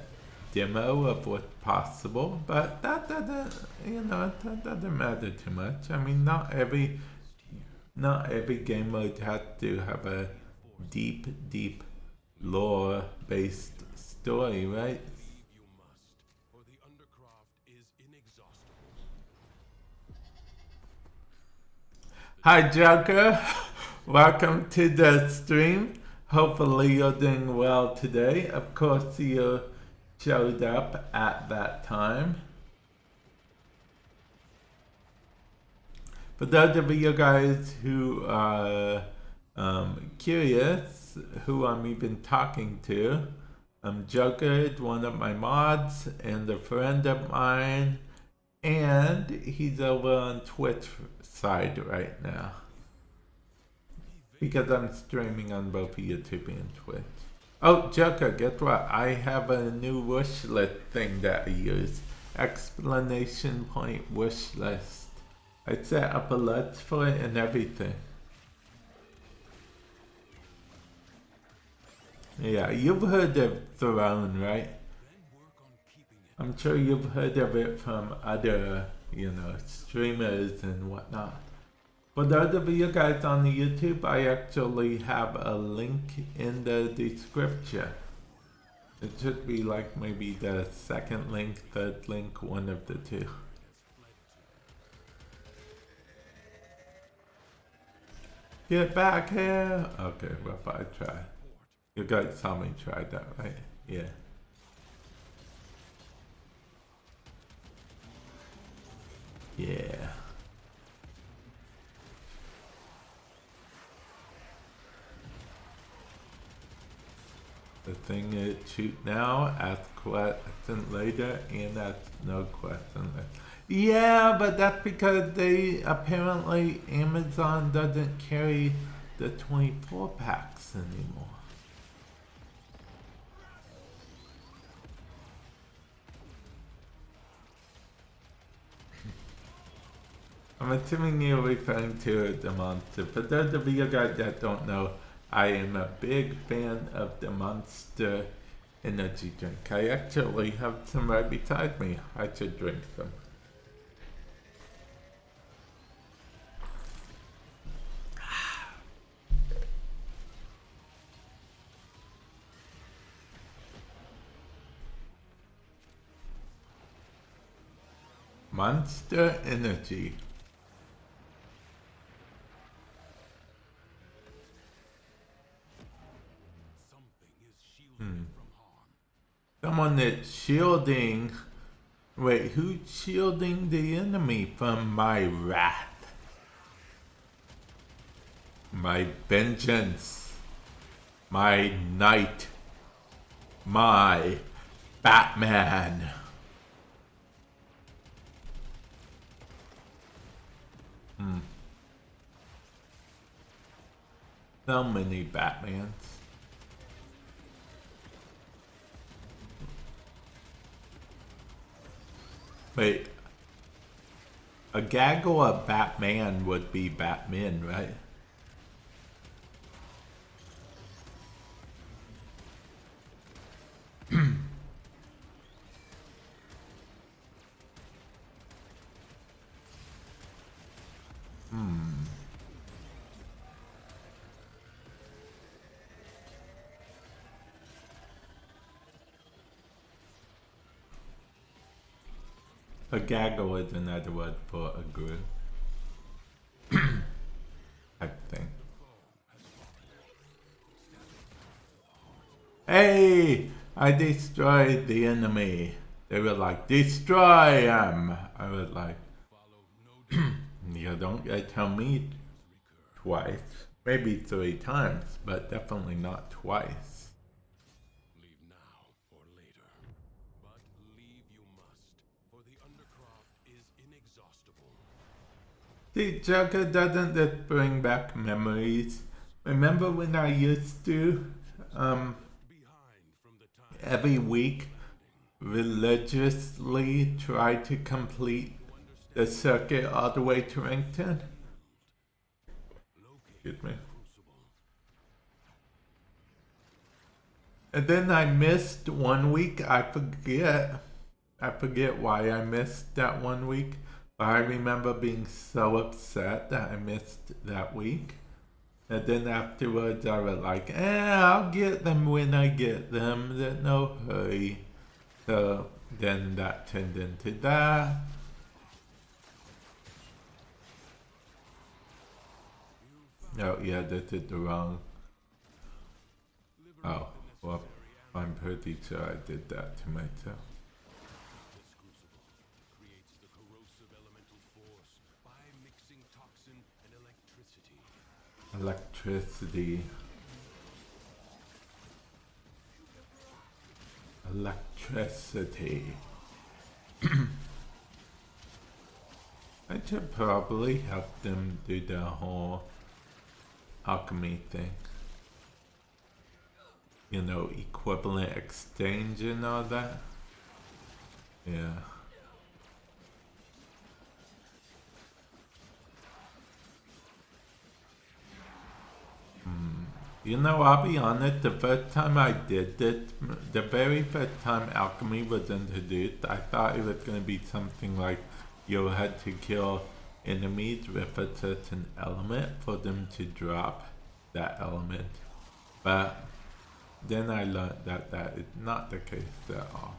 demo of what's possible, but that doesn't, you know, that doesn't matter too much. I mean, not every game mode has to have a deep lore-based story, right? You must, for the undercroft is inexhaustible. Hi Joker, welcome to the stream. Hopefully you're doing well today. Of course you showed up at that time. For those of you guys who are curious who I'm even talking to, Joker is one of my mods and a friend of mine, and he's over on Twitch side right now because I'm streaming on both YouTube and Twitch. Oh, Joker, guess what? I have a new wish list thing that I use. Explanation point wish list. I set up alerts for it and everything. Yeah, you've heard of Throne, right? Then work on keeping I'm sure you've heard of it from other, streamers and whatnot. For those of you guys on the YouTube, I actually have a link in the description. It should be like maybe the second link, third link, one of the two. Get back here! Okay, well, I tried. You guys saw me try that, right? Yeah. Yeah. The thing is, shoot now, ask question later, and ask no question later. Yeah, but that's because apparently Amazon doesn't carry the 24 packs anymore. I'm assuming you're referring to the monster. For those of you guys that don't know, I am a big fan of the Monster energy drink. I actually have some right beside me. I should drink some. Monster Energy. Someone that's shielding. Wait, who's shielding the enemy from my wrath? My vengeance. My knight. My Batman. So many Batmans. Wait, a gaggle of Batman would be Batman, right? A gaggle is another word for a group. I think. Hey! I destroyed the enemy. They were like, destroy him! I was like, you don't get to tell me twice. Maybe 3 times, but definitely not twice. Leave now or later. But leave you must, for the Undercroft is inexhaustible. See, Joker doesn't just bring back memories. Remember when I used to, every week, religiously try to complete the circuit all the way to rank 10? Excuse me. And then I missed 1 week. I forget why I missed that 1 week. But I remember being so upset that I missed that week. And then afterwards I was like, I'll get them when I get them. There's no hurry. So then that turned into that. Oh yeah, this is the wrong. Oh, well, I'm pretty sure I did that to myself. Creates the corrosive elemental force by mixing toxin and electricity. Electricity. I should probably help them do the whole alchemy thing. You know, equivalent exchange and all that. Yeah. You know, I'll be honest, the first time I did this, the very first time alchemy was introduced, I thought it was going to be something like you had to kill enemies with a certain element for them to drop that element. But then I learned that that is not the case at all.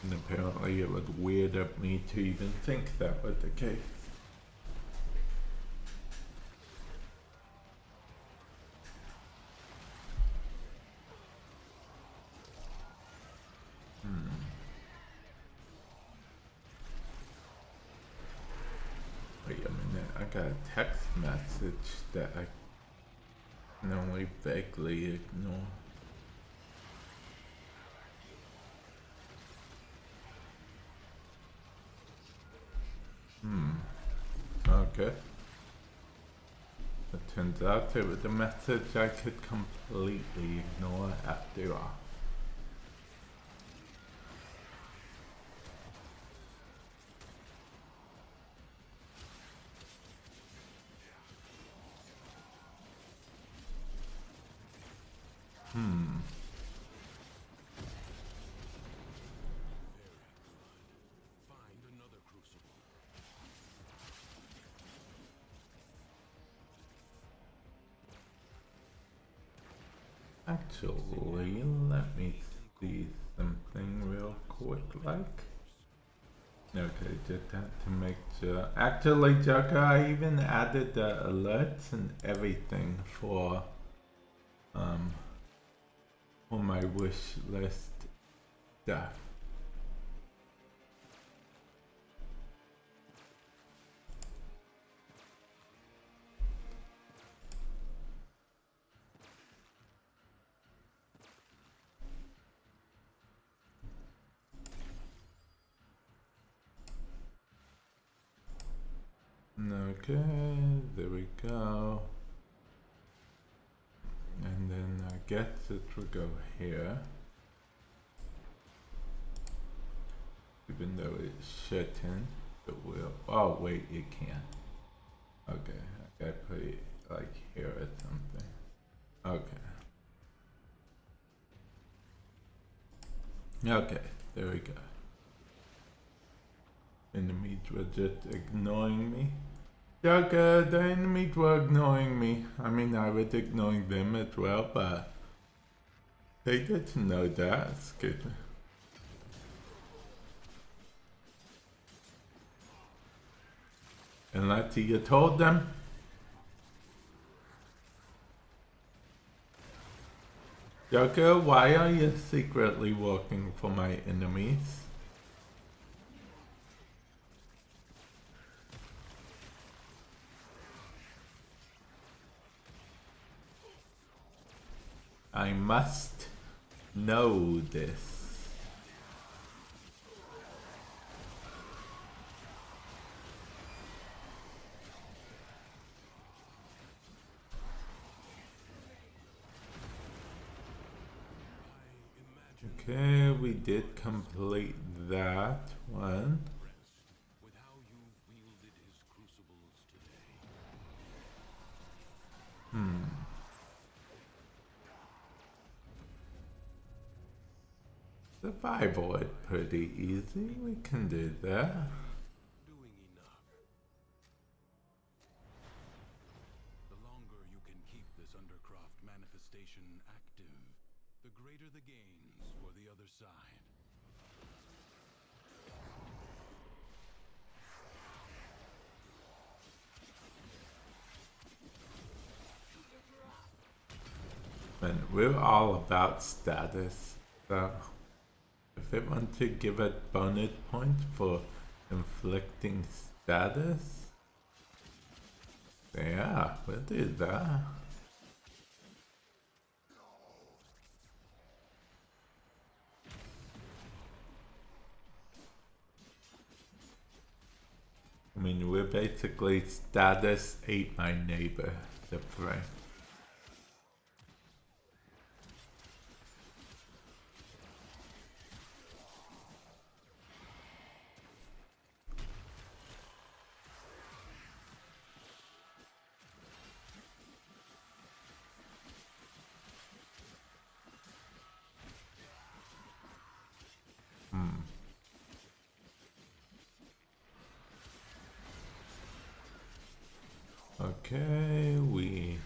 And apparently it was weird of me to even think that was the case. Wait a minute, I got a text message that I can only vaguely ignore. Okay. It turns out it was a message I could completely ignore after all. Find another crucible. Actually, let me see something real quick, like. Okay, just have to make sure. Actually, Joker, I even added the alerts and everything for my wish list stuff. Okay, there we go. And then I guess it will go here. Even though it shouldn't, it will. Oh wait, it can. Okay, I gotta put it like here or something. Okay. Okay, there we go. Enemies were just ignoring me. Joker, the enemies were ignoring me. I mean, I was ignoring them as well, but they didn't know that. It's good. Unless you told them. Joker, why are you secretly working for my enemies? I must know this. Okay, we did complete that one. With how you've wielded his crucibles today. Survival is pretty easy. We can do that. Doing enough. The longer you can keep this Undercroft manifestation active, the greater the gains for the other side. And we're all about status. So if it wants to give it bonus points for inflicting status, yeah, we'll do that. I mean, we're basically status ate my neighbor, the prey. Okay, we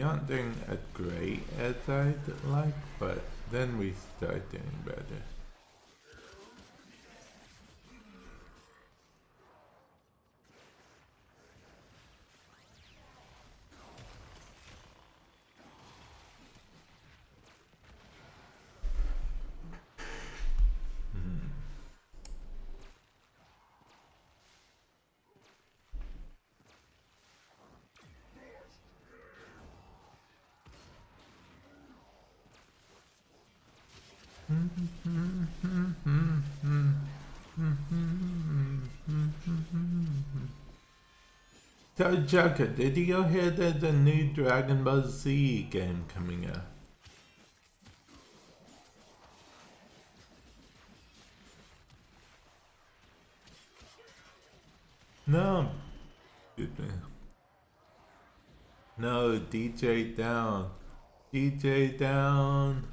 aren't doing as great as I'd like, but then we start doing better. So Joker, did you hear there's a new Dragon Ball Z game coming out? No. Excuse me. No, DJ down. DJ down.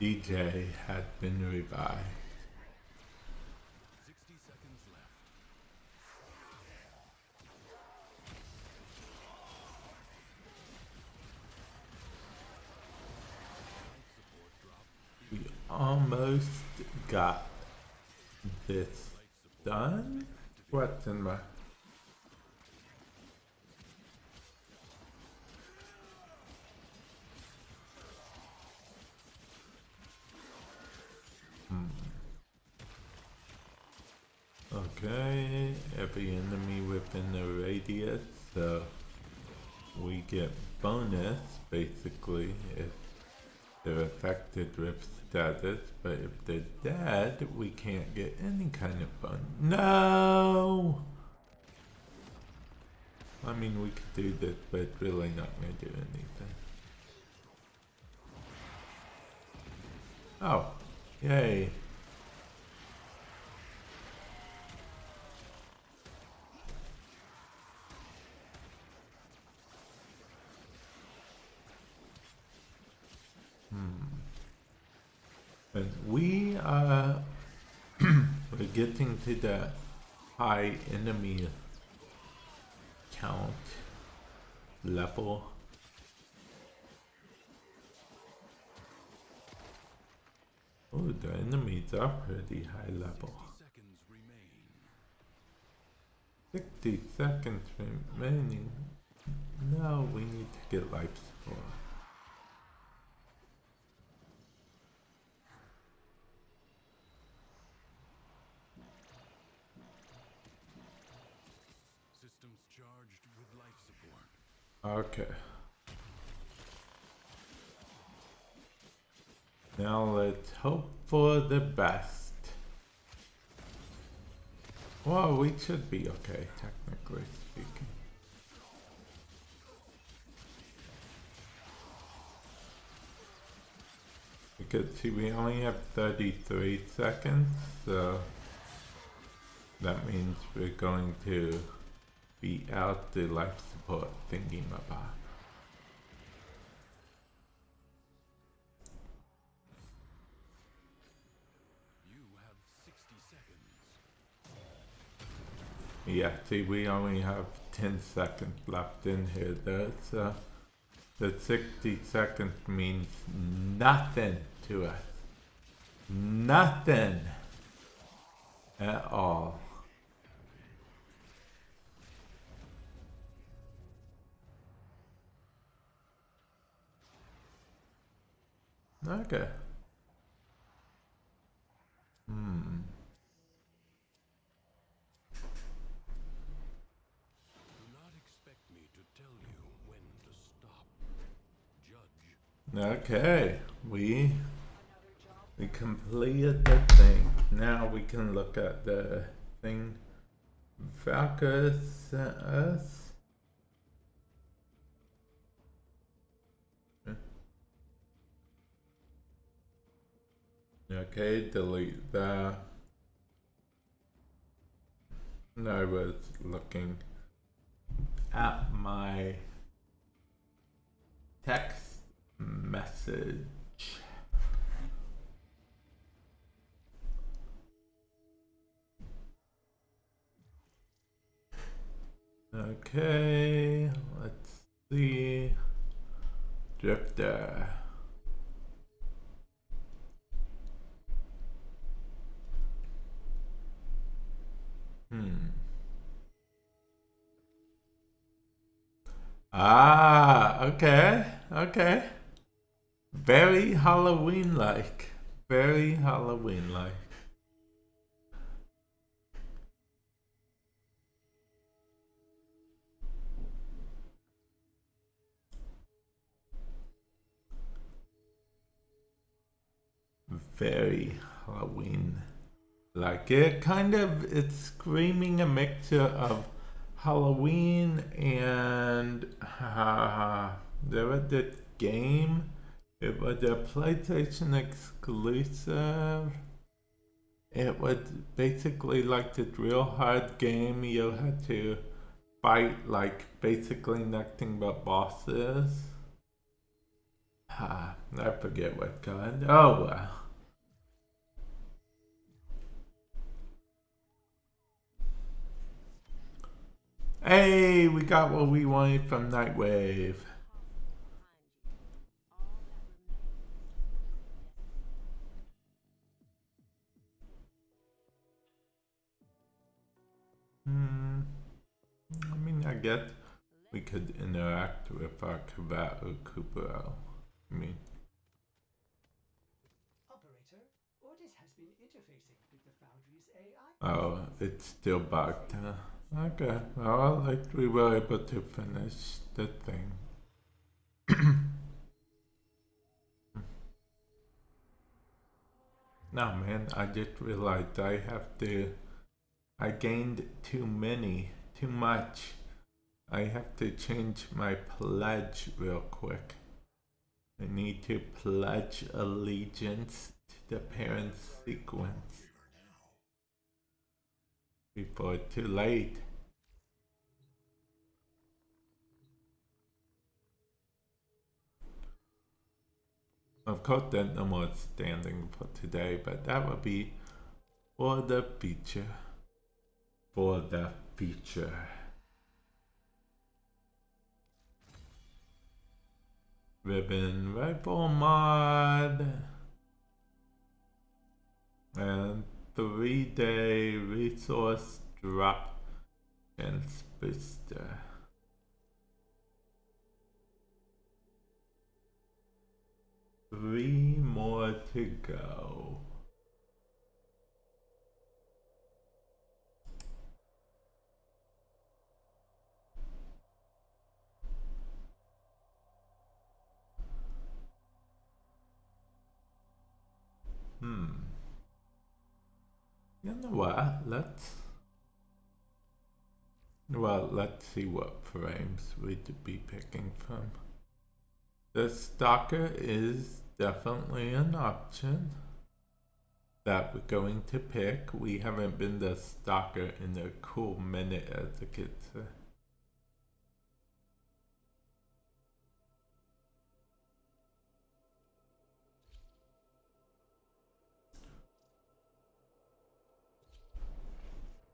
DJ had been revived. 60 seconds left. We almost got this done. What's in my... Okay, every enemy within the radius, so we get bonus basically if they're affected with status, but if they're dead, we can't get any kind of bonus. No! I mean, we could do this, but it's really not going to do anything. Oh, yay. And we are we're getting to the high enemy count level. Oh, the enemies are pretty high level. 60 seconds remaining. No, we need to get life support. Systems charged with life support. Okay. Now let's hope for the best. Well, we should be okay, technically speaking. Because see, we only have 33 seconds, so that means we're going to be out the life support thingy mabah. You have 60 seconds. Yeah, see, we only have 10 seconds left in here though, so the 60 seconds means nothing to us. Nothing at all. Okay. Do not expect me to tell you when to stop. Judge. Okay, we completed the thing. Now we can look at the thing Valka sent us. Okay, delete that. I was looking tap my text message. Okay, let's see. Drifter. Ah, okay, okay. Very Halloween-like. Very Halloween-like. Very Halloween. Like it kind of, it's screaming a mixture of Halloween and there was this game. It was a PlayStation exclusive. It was basically like this real hard game. You had to fight like basically nothing but bosses. I forget what kind. Oh well. Hey, we got what we wanted from Nightwave. I mean, I guess we could interact with our Kavat or Kupuro. I mean. Operator, Ordis has been interfacing with the Foundry's AI. Oh, it's still bugged, huh? Okay, well, like we were able to finish the thing. No, man, I just realized I gained too much. I have to change my pledge real quick. I need to pledge allegiance to the parent sequence before it's too late. Of course, there's no more standing for today, but that would be for the future. For the future. Ribbon rifle mod. And 3-day resource drop and booster. Three more to go. You know what? Let's see what frames we'd be picking from. The Stalker is definitely an option that we're going to pick. We haven't been the Stalker in a cool minute, as a kid said.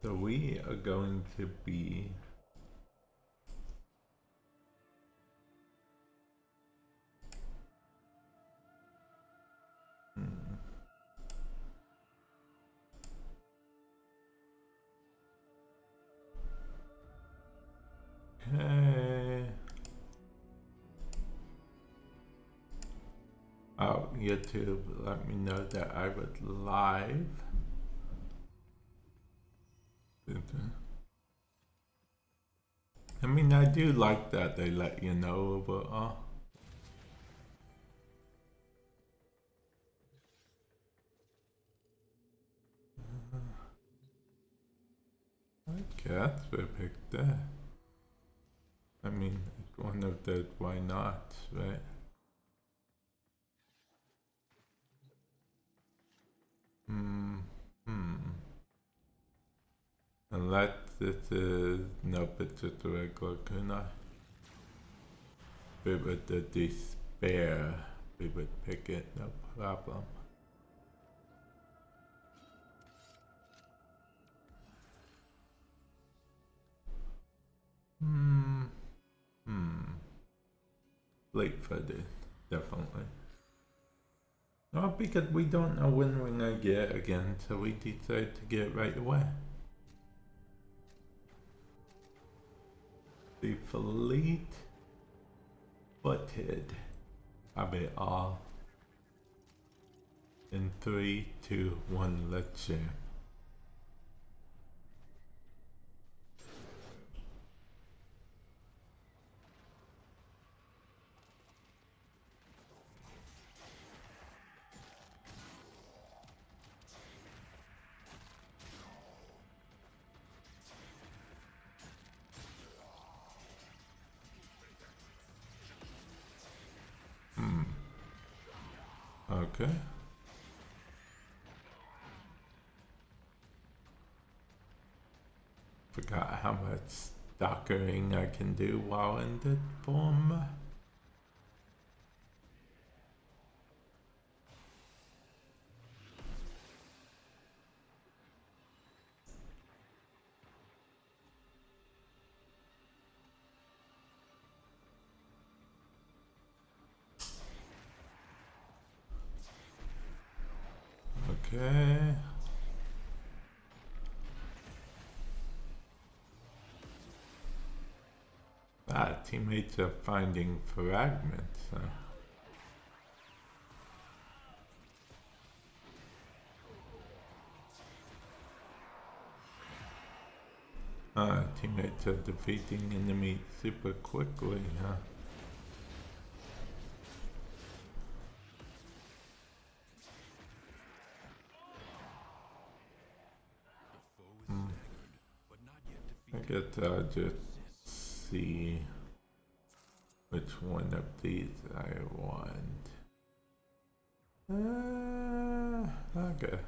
So we are going to be okay. Oh, YouTube, let me know that I was live. I mean, I do like that they let you know, but I guess we picked that. I mean, it's one of the why not, right? And let's this is, nope, it's just a regular kunai. If it was the despair, we would pick it, no problem. Late-footed, definitely. No, because we don't know when we're gonna get it again, so we decide to get it right away. The fleet-footed of it all. In 3, 2, 1, let's share. Okay. Forgot how much stalkering I can do while in this form. Okay. Teammates are finding fragments. Teammates are defeating enemies super quickly, huh? I guess I'll just see which one of these I want. Okay.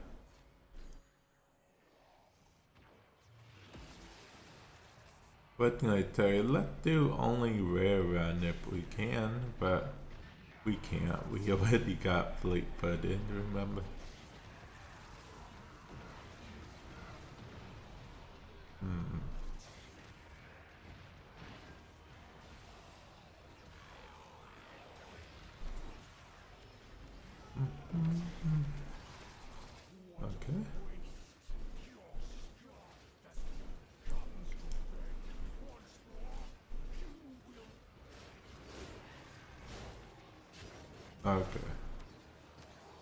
What can I tell you? Let's do only rare run if we can, but we can't. We already got fleet-footed, remember? Okay. Okay.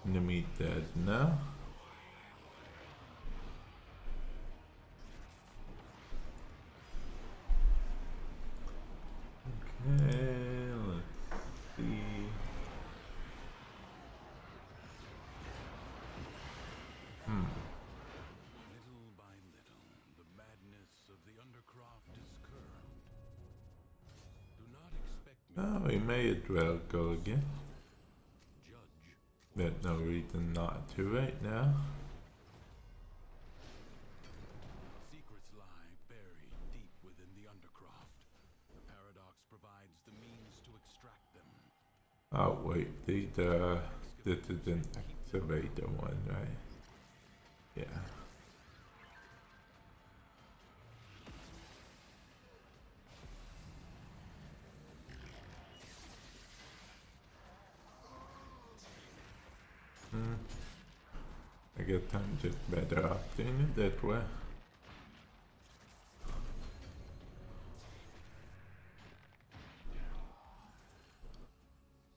Enemy dead now. Okay, let's see. Little by little, the madness of the Undercroft is curbed. Do not expect me Oh, we may as well go again. judge. There's no reason not to right now. Secrets lie buried deep within the Undercroft. The paradox provides the means to extract them. Oh wait, this is an excavator one, right? Yeah. I guess I'm just better off doing it that way.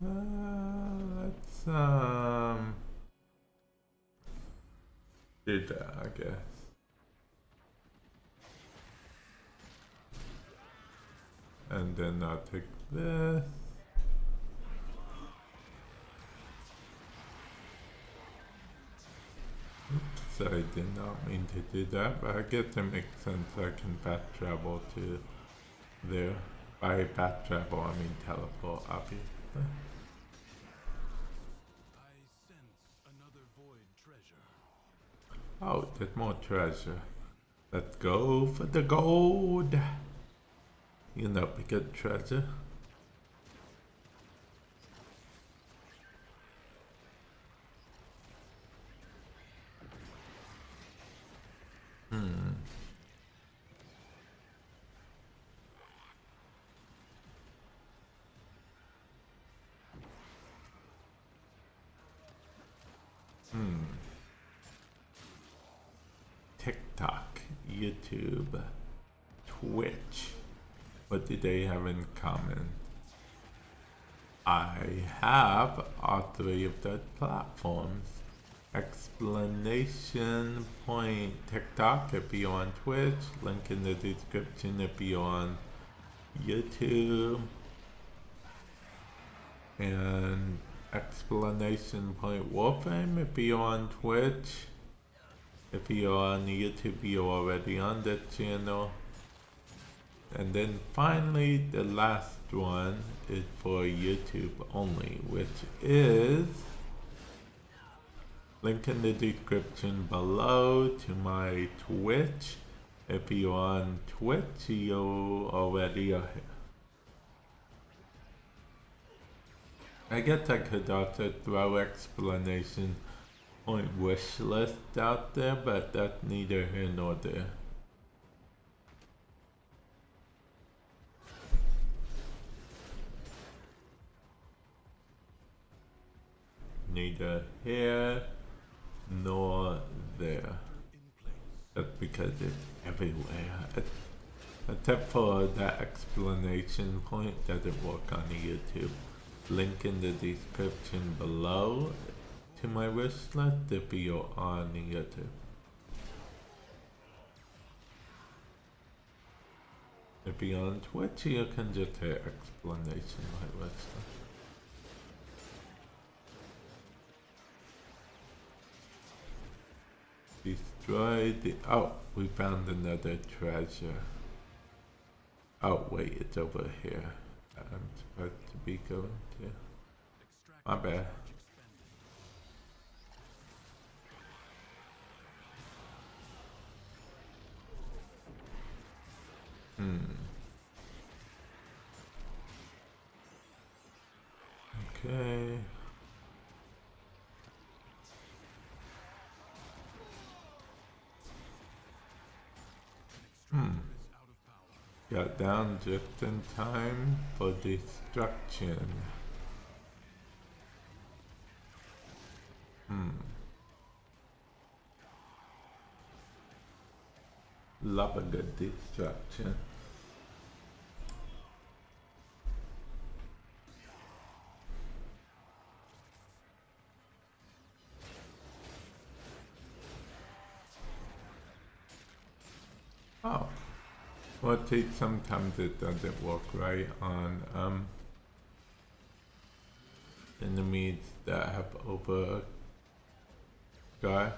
Let's do that, I guess. And then I'll take this. Oops, I did not mean to do that, but I guess it makes sense. I can fast travel to there. By fast travel, I mean teleport, obviously. I sense another void treasure. Oh, there's more treasure. Let's go for the gold. You know, we get treasure. TikTok, YouTube, Twitch. What do they have in common? I have all three of those platforms. Explanation point TikTok if you're on Twitch, link in the description if you're on YouTube, and explanation point Warframe if you're on Twitch. If you're on YouTube, you're already on the channel. And then finally, the last one is for YouTube only, which is link in the description below to my Twitch. If you're on Twitch, you already are here. I guess I could also throw explanation point wish list out there, but that's neither here nor there. Neither here nor there. That's because it's everywhere. Except for that explanation point doesn't work on YouTube. Link in the description below to my wish list if you're on YouTube. If you're on Twitch, you can just hit explanation my wish list. Destroy the... Oh, we found another treasure. Oh wait, it's over here. I'm supposed to be going to. My bad. Okay. Got down just in time for destruction. Love a good destruction. Oh. Well, sometimes it doesn't work right on enemies that have over guard.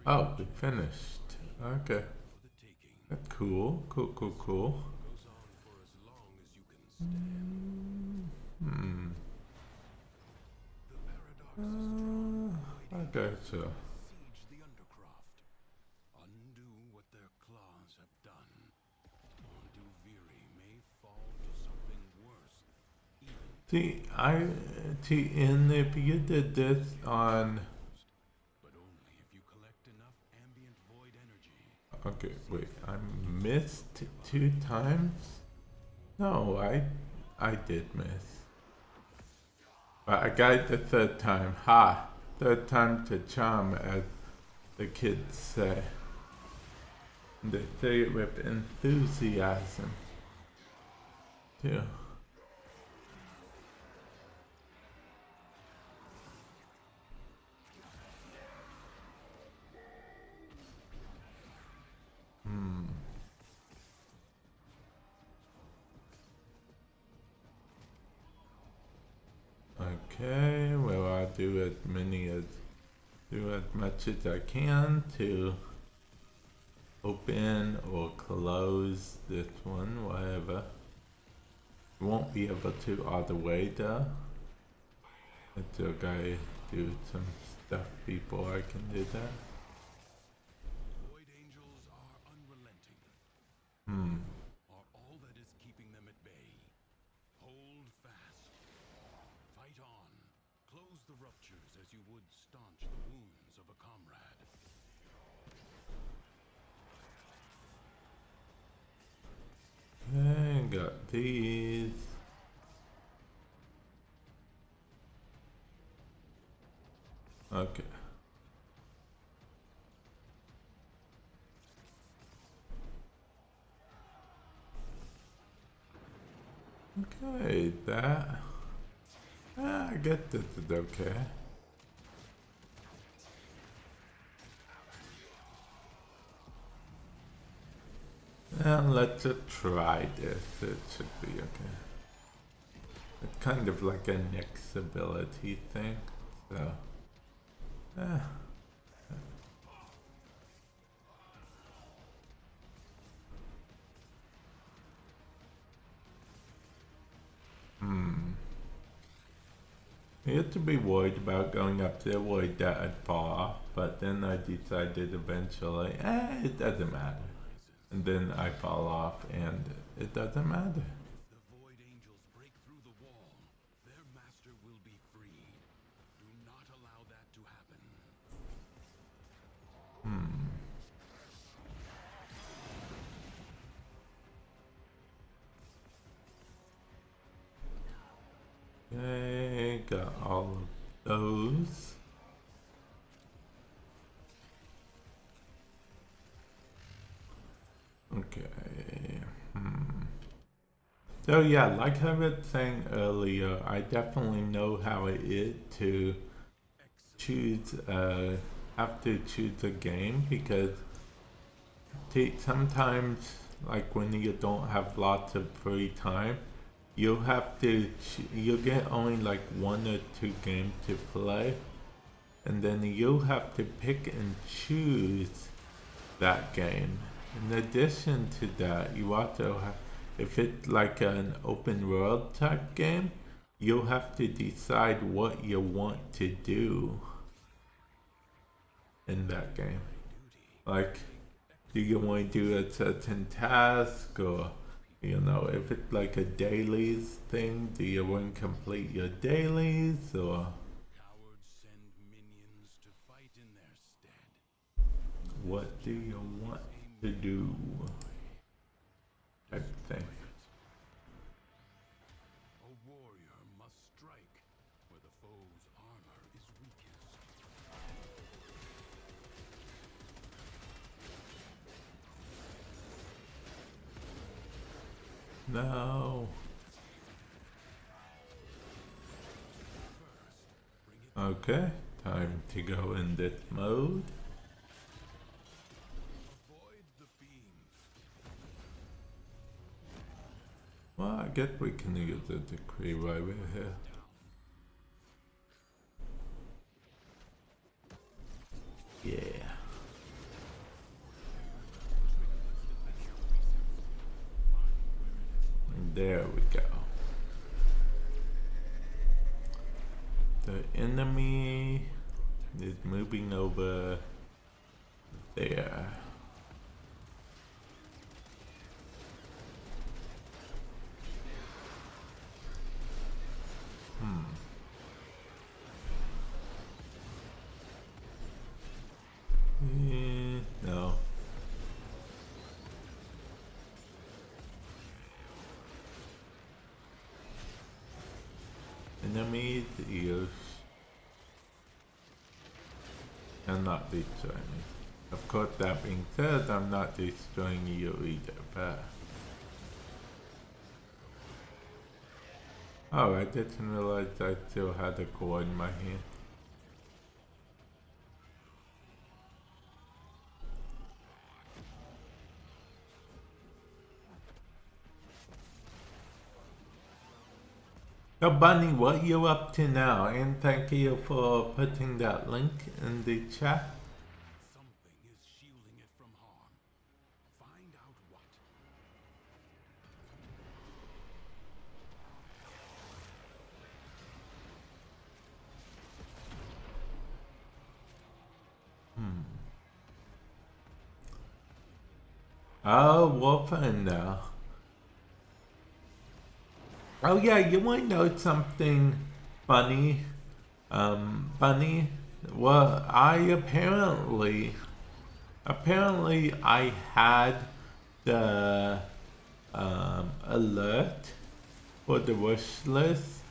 Oh, we finished. Okay. That's cool. Cool. Okay, so. See, and if you did this on... Okay, wait, I missed 2 times? No, I did miss. But I got it the 3rd time. Ha! 3rd time's a charm, as the kids say. They say it with enthusiasm, too. Okay, well I'll do as much as I can to open or close this one, whatever. Won't be able to all the way though. I still gotta do some stuff before I can do that. Void angels are unrelenting. Hmm. Are all that is keeping them at bay. Hold fast. Fight on. Close the ruptures as you would staunch the wounds of a comrade. Okay, got these. Okay. Okay, that. I guess this is okay. And let's just try this. It should be okay. It's kind of like a next ability thing, so. I used to be worried about going up there, worried that I'd fall off, but then I decided eventually, it doesn't matter. And then I fall off and it doesn't matter. If the Void Angels break through the wall, their master will be freed. Do not allow that to happen. Okay, got all of those. Okay. So yeah, like I was saying earlier, I definitely know how it is to choose, have to choose a game because sometimes, like when you don't have lots of free time, you'll have to, you'll get only like 1 or 2 games to play, and then you'll have to pick and choose that game. In addition to that, you also have, if it's like an open world type game, you'll have to decide what you want to do in that game. Like, do you want to do a certain task, or, you know, if it's like a dailies thing, do you want to complete your dailies, or Cowards send minions to fight in their stead. what do you want to do? Type thing. A warrior must strike where the foe's armor is weakest. No. Okay, time to go in this mode. Avoid the beams. Well, I guess we can use the decree right here. Yeah. There we go. The enemy is moving over there. No. Enemies, you cannot destroy me. Of course, that being said, I'm not destroying you either, but... Oh, I didn't realize I still had a core in my hand. So Bunny, what you up to now? And thank you for putting that link in the chat. Something is shielding it from harm. Find out what. Oh, Warframe now. Oh yeah, you want to know something funny? Bunny? Well, apparently I had the alert for the wish list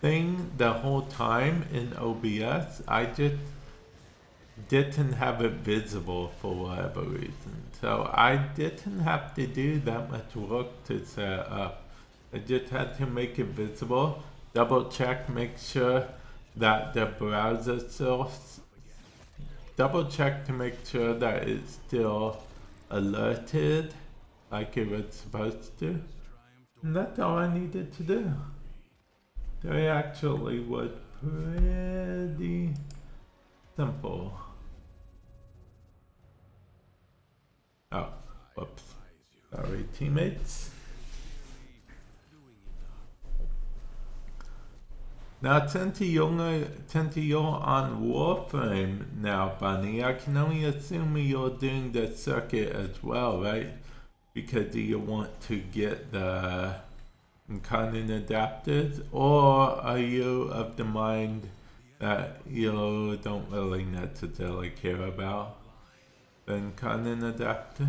thing the whole time in OBS. I just didn't have it visible for whatever reason. So I didn't have to do that much work to set up. I just had to make it visible, double check, make sure that the browser source, double check to make sure that it's still alerted like it was supposed to. And that's all I needed to do. They actually was pretty simple. Oh, whoops. Sorry, teammates. Now, since you're on Warframe now, Bunny, I can only assume you're doing the circuit as well, right? Because you want to get the Incarnon adapters, or are you of the mind that you don't really necessarily care about the Incarnon adapter?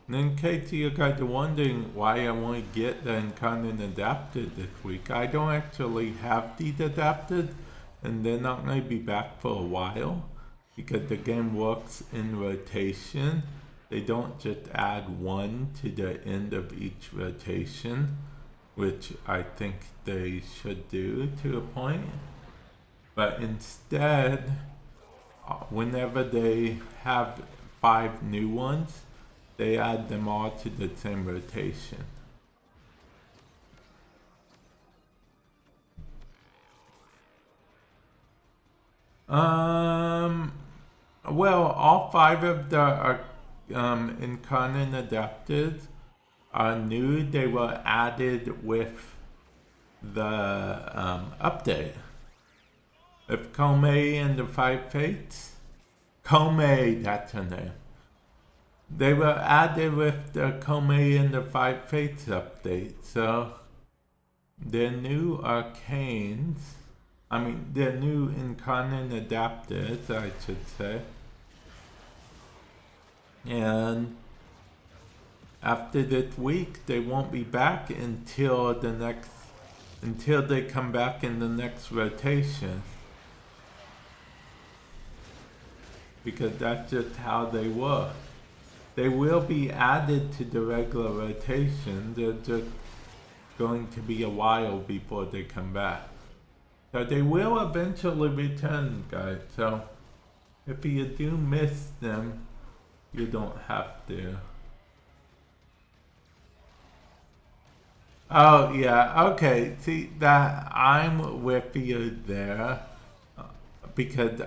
And in case you guys are wondering why I want to get the Incarnon adapter this week, I don't actually have these adapters, and they're not going to be back for a while because the game works in rotation. They don't just add one to the end of each rotation, which I think they should do to a point. But instead, whenever they have 5 new ones, they add them all to the same rotation. Well, all 5 of the Incarnon adapters are new. They were added with the update. With Komei and the 5 Fates. Komei, that's her name. They were added with the Komei and the 5 Fates update, so their new arcanes, their new Incarnon adapters, I should say. And after this week, they won't be back until they come back in the next rotation. Because that's just how they work. They will be added to the regular rotation. They're just going to be a while before they come back. So they will eventually return, guys. So if you do miss them, you don't have to. Oh yeah, okay. See that I'm with you there because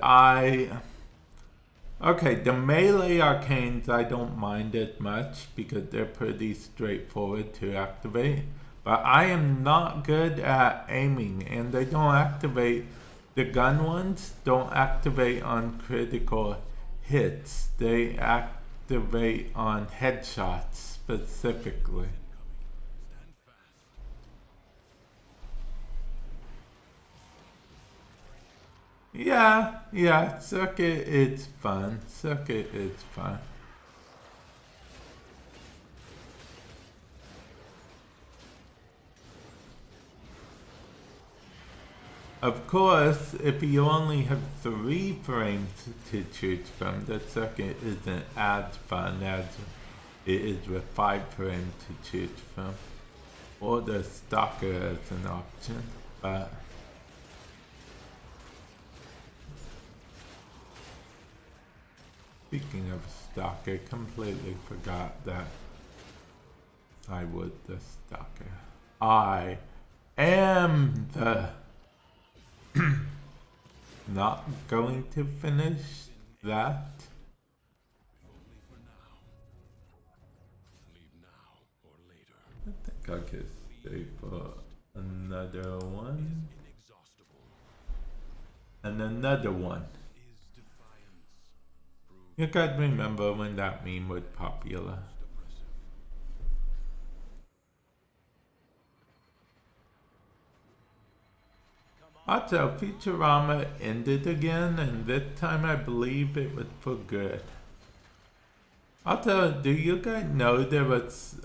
okay, the melee arcanes I don't mind as much because they're pretty straightforward to activate. But I am not good at aiming, and they don't activate, the gun ones don't activate on critical hits. They activate on headshots specifically. Yeah, circuit is fun. Circuit is fun. Of course, if you only have 3 frames to choose from, the circuit isn't as fun as it is with 5 frames to choose from. Or the stalker as an option, but speaking of stalker, completely forgot that I was the stalker. I am the not going to finish that. I think I can stay for Another one. Inexhaustible. And another one. Is defiance. Prove You guys remember when that meme was popular? oppressive. Also, Futurama ended again, and this time I believe it was for good. Also, do you guys know there was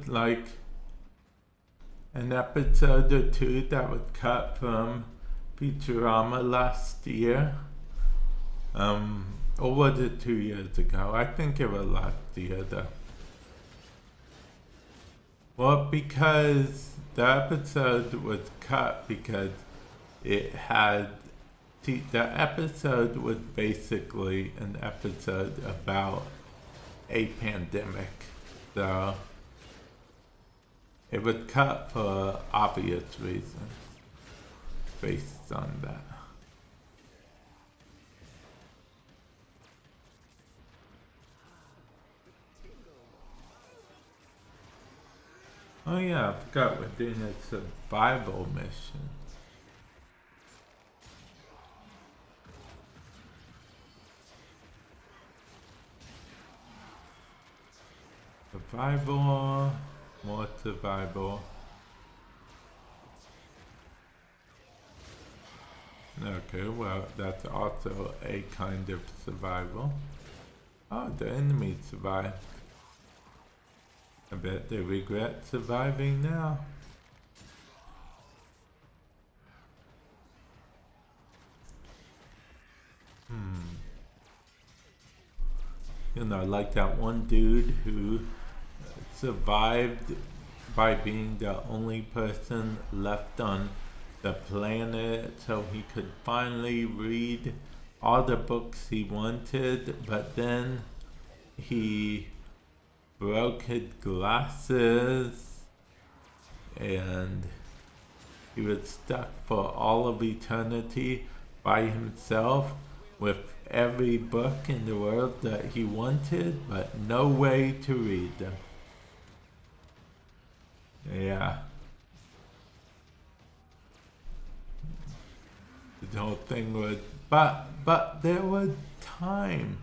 like an episode or two that was cut from Futurama last year? Or was it 2 years ago? I think it was last year though. Well, because the episode was cut because it had the episode was basically an episode about a pandemic, so it was cut for obvious reasons based on that. Oh yeah, I forgot we're doing a survival mission. Survival, more survival. Okay, well, that's also a kind of survival. Oh, the enemy survived. I bet they regret surviving now. You know, like that one dude who survived by being the only person left on the planet so he could finally read all the books he wanted, but then he broke his glasses and he was stuck for all of eternity by himself with every book in the world that he wanted, but no way to read them. Yeah. The whole thing was, but there was time.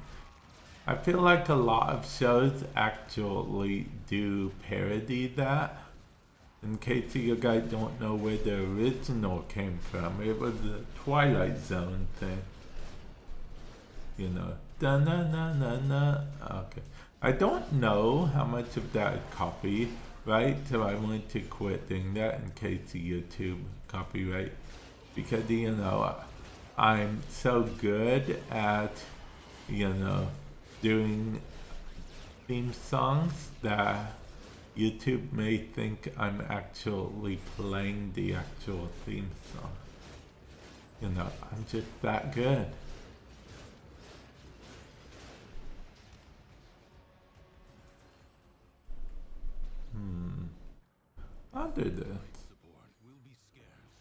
I feel like a lot of shows actually do parody that. In case you guys don't know where the original came from, it was the Twilight Zone thing. You know, da na na na na. Okay, I don't know how much of that is copyright, so I want to quit doing that in case of YouTube copyright, because you know I'm so good at doing theme songs that YouTube may think I'm actually playing the actual theme song. You know, I'm just that good. I'll do this. Support will be scarce.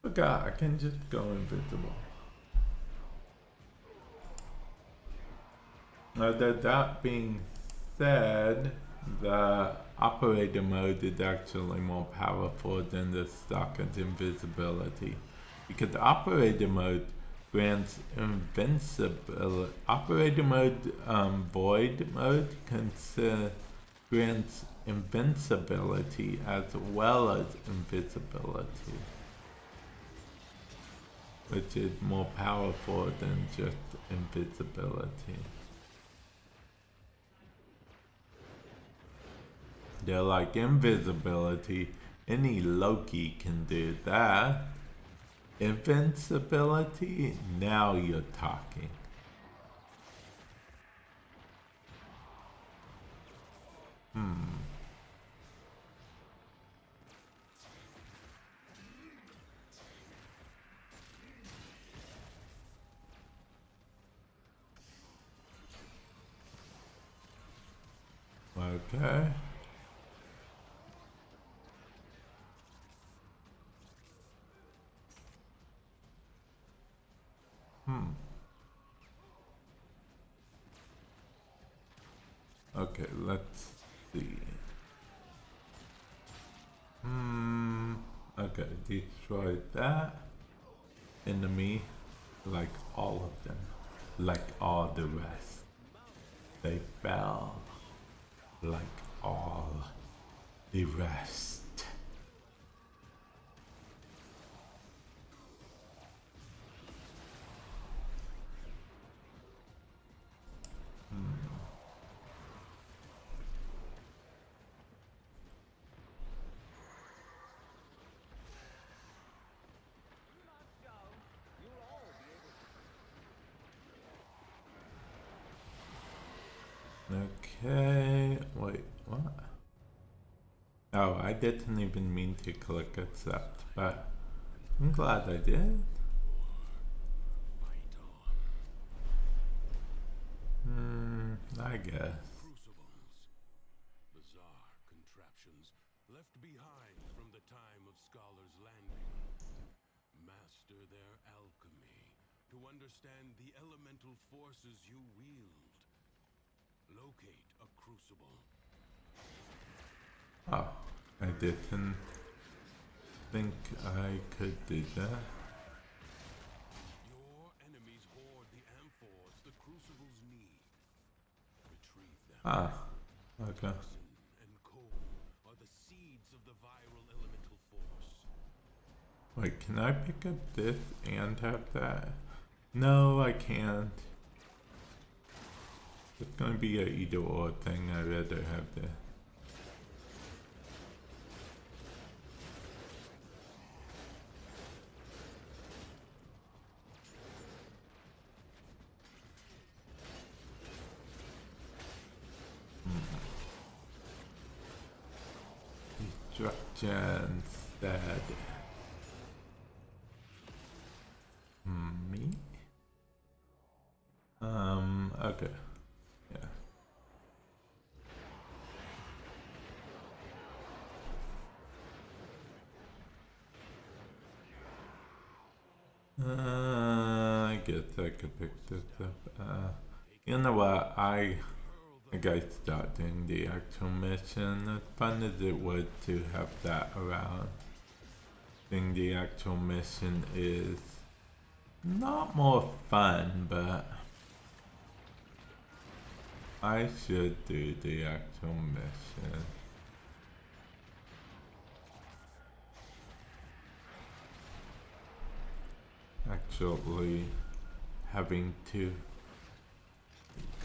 Forgot I can just go invisible. That being said, the operator mode is actually more powerful than the stock of invisibility, because the operator mode grants invincibility. Operator mode, void mode, grants invincibility as well as invisibility, which is more powerful than just invisibility. They're like invisibility, any Loki can do that. Invincibility, now you're talking. Okay. Okay, let's see. destroyed that enemy, like all of them, like all the rest. They fell like all the rest. Okay, wait, what? Oh, I didn't even mean to click accept, but I'm glad I did. I guess. Crucibles, bizarre contraptions left behind from the time of Scholar's Landing. Master their alchemy to understand the elemental forces you wield. Locate a crucible. Oh, I didn't think I could do that. Your enemies hoard the amphors the crucibles need. Retrieve them. Ah, okay. Poison and coal are the seeds of the viral elemental force. Wait, can I pick up this and have that? No, I can't. It's gonna be a either or thing. I'd rather have this. Destruction instead. Me? Okay. Yeah. I guess I could pick this up. You know what? I gotta start doing the actual mission. As fun as it was to have that around, doing the actual mission is not more fun, but I should do the actual mission. Actually having to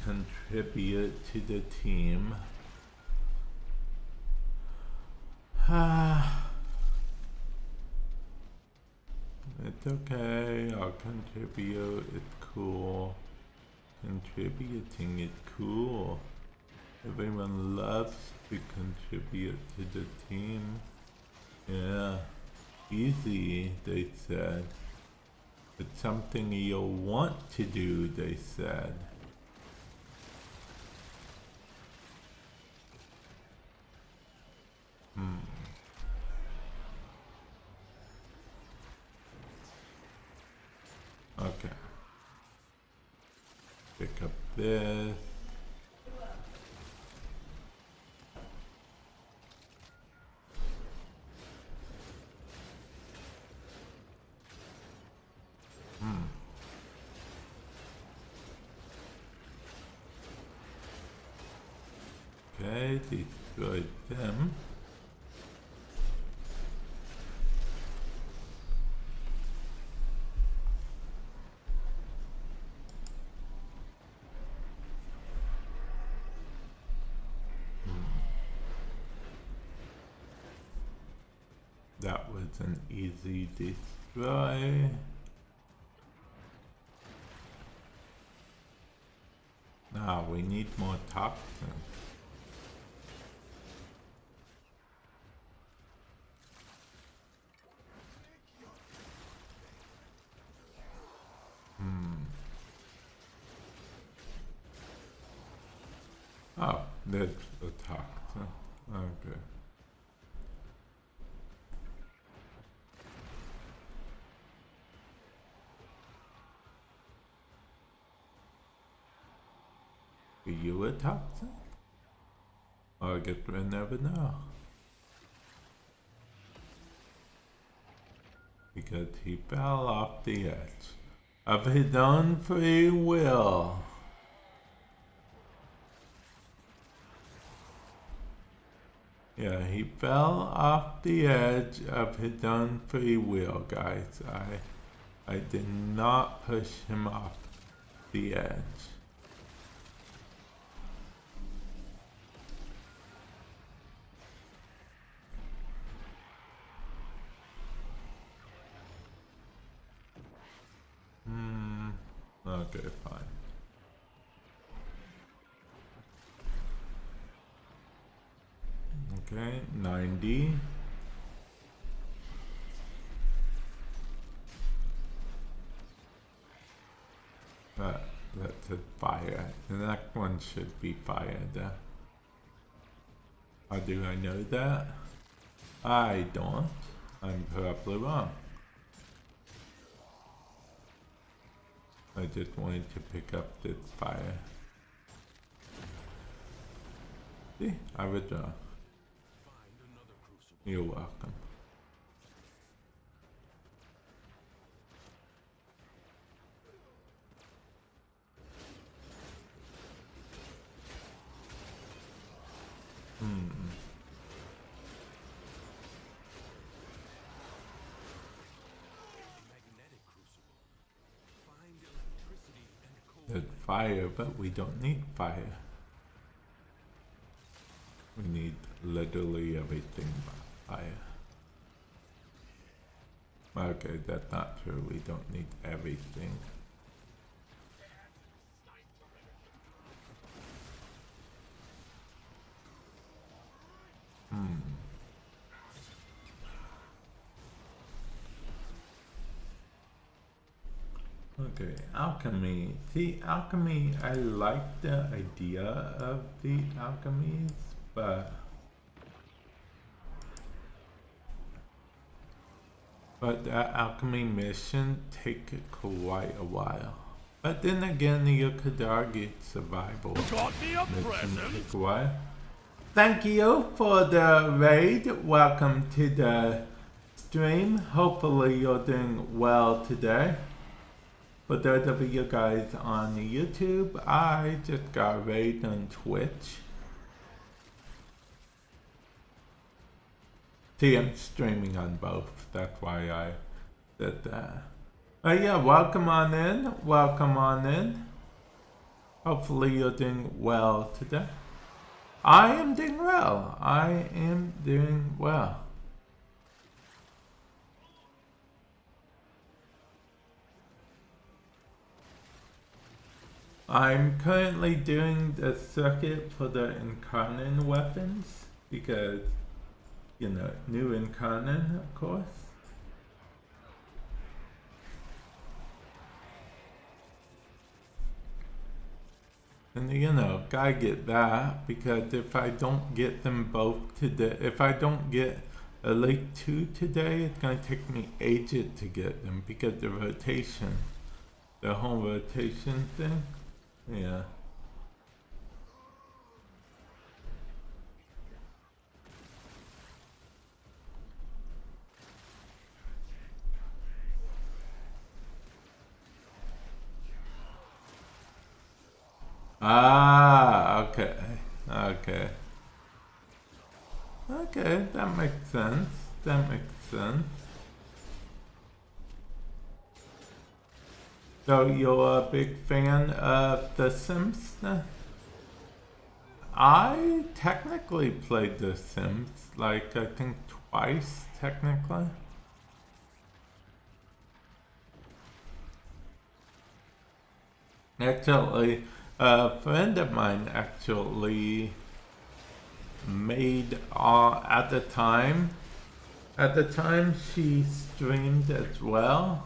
contribute to the team. It's okay, I'll contribute, it's cool. Contributing is cool. Everyone loves to contribute to the team. Yeah, easy, they said. It's something you'll want to do, they said. Okay. Pick up this. Okay, destroy them. That was an easy destroy. Now we need more toxins. Oh, that's the toxin. Okay. Are you a toxin? Or I guess we'll never know. because he fell off the edge of his own free will. Yeah, he fell off the edge of his own free will, guys. I did not push him off the edge. Okay, fine. Okay, 90. That's a fire. The next one should be fired. How do I know that? I don't. I'm probably wrong. I just wanted to pick up this fire. See, I was wrong. You're welcome. There's fire, but we don't need fire. We need literally everything but fire. Okay, that's not true. We don't need everything. Okay, alchemy. See, alchemy, I like the idea of the alchemies, but the alchemy mission take quite a while. But then again, you could argue survival mission take a while. Thank you for the raid. Welcome to the stream. Hopefully you're doing well today. For those of you guys on YouTube, I just got raided on Twitch. See, I'm streaming on both. That's why I did that. But yeah, welcome on in. Welcome on in. Hopefully you're doing well today. I am doing well. I am doing well. I'm currently doing the circuit for the Incarnon weapons because, you know, new Incarnon, of course. And you know, gotta get that because if I don't get them both today, if I don't get at least 2 today, it's gonna take me ages to get them because the rotation, the whole rotation thing. Yeah. Ah, okay. Okay. Okay, that makes sense. That makes sense. So you're a big fan of The Sims then? I technically played The Sims, like I think twice technically. Actually, a friend of mine actually made at the time she streamed as well.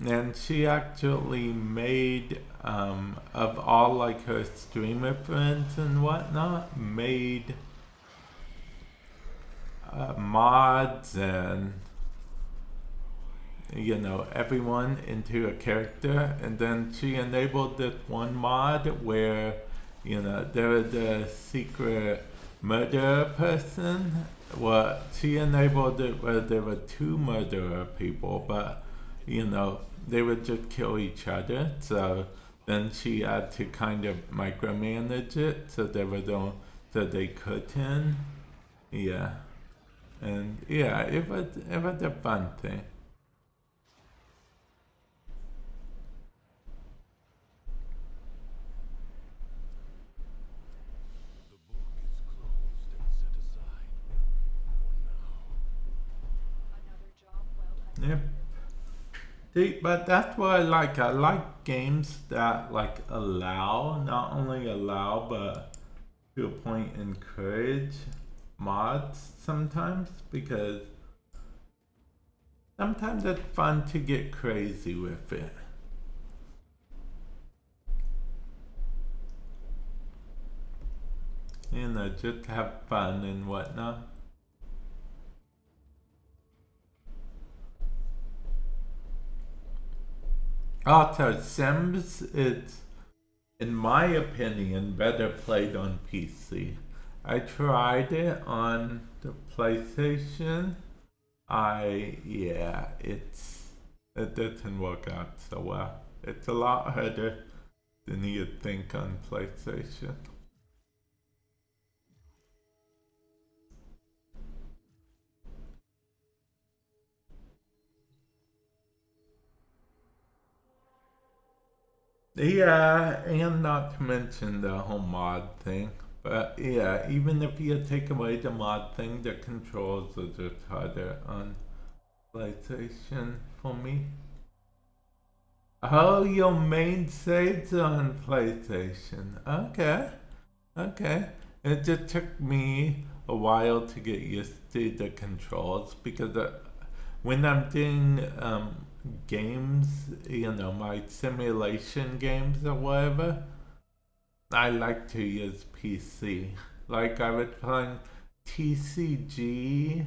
And she actually made, of all like her streamer friends and whatnot, made mods and, you know, everyone into a character. And then she enabled this one mod where, you know, there was a secret murderer person well, she enabled it where there were 2 murderer people, but you know, they would just kill each other. So then she had to kind of micromanage it so they couldn't. Yeah. And yeah, it was a fun thing. The book is closed and set aside for now. Yep. See, but that's what I like. I like games that like not only allow, but to a point encourage mods sometimes, because sometimes it's fun to get crazy with it. You know, just have fun and whatnot. Also, Sims is, in my opinion, better played on PC. I tried it on the PlayStation. It doesn't work out so well. It's a lot harder than you'd think on PlayStation. Yeah, and not to mention the whole mod thing. But yeah, even if you take away the mod thing, the controls are just harder on PlayStation for me. Oh, your main saves on PlayStation. Okay. It just took me a while to get used to the controls, because when I'm doing games, you know, my simulation games or whatever, I like to use PC. Like I was playing TCG,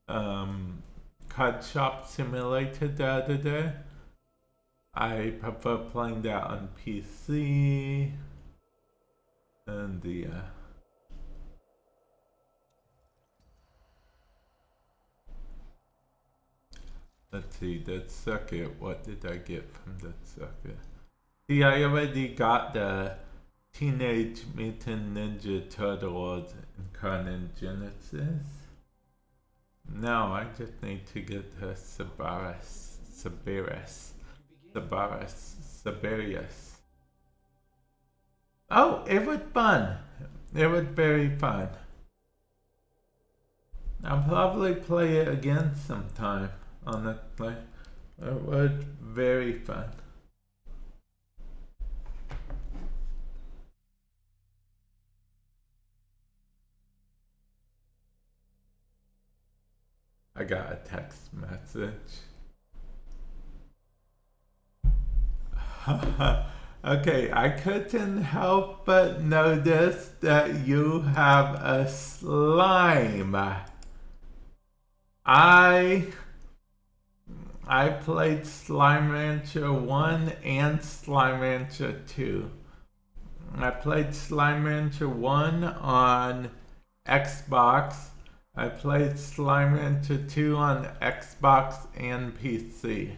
Card Shop Simulator the other day. I prefer playing that on PC. And let's see, that circuit, what did I get from that circuit? See, I already got the Teenage Mutant Ninja Turtles Incarnon Genesis. Now I just need to get the Sabarius. Oh, it was fun. It was very fun. I'll probably play it again sometime, honestly. It was very fun. I got a text message. Okay, I couldn't help but notice that you have a slime. I played Slime Rancher 1 and Slime Rancher 2. I played Slime Rancher 1 on Xbox. I played Slime Rancher 2 on Xbox and PC.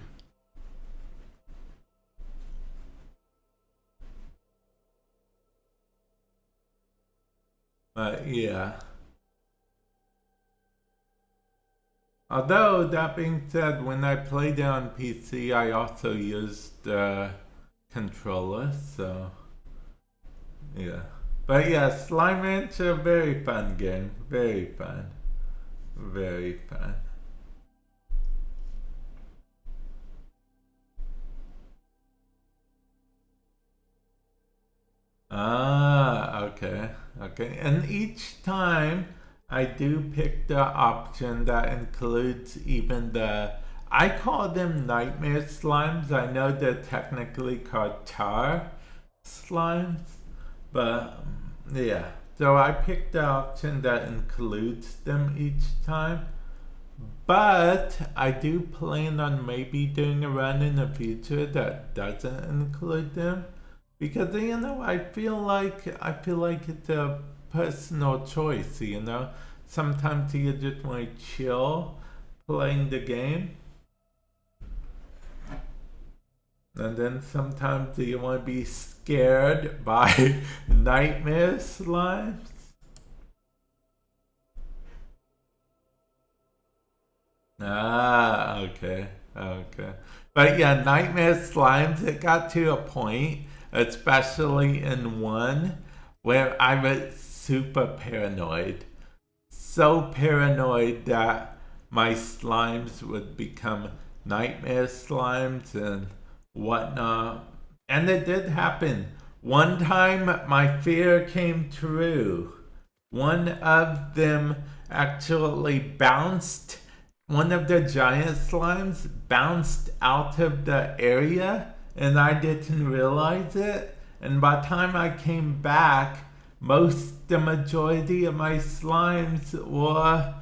But yeah. Although, that being said, when I played it on PC, I also used the controller, so yeah. But yeah, Slime Rancher, very fun game. Very fun. Very fun. Ah, okay. And each time I do pick the option that includes even I call them nightmare slimes. I know they're technically called tar slimes, but yeah. So I picked the option that includes them each time. But I do plan on maybe doing a run in the future that doesn't include them. Because, you know, I feel like it's a personal choice, you know. sometimes you just want to chill playing the game. And then sometimes you want to be scared by nightmare slimes. Ah, okay. But yeah, nightmare slimes, it got to a point, especially in one, where I was super paranoid. So paranoid that my slimes would become nightmare slimes and whatnot. And it did happen. One time my fear came true. One of them actually bounced, one of the giant slimes bounced out of the area and I didn't realize it. And by the time I came back, the majority of my slimes were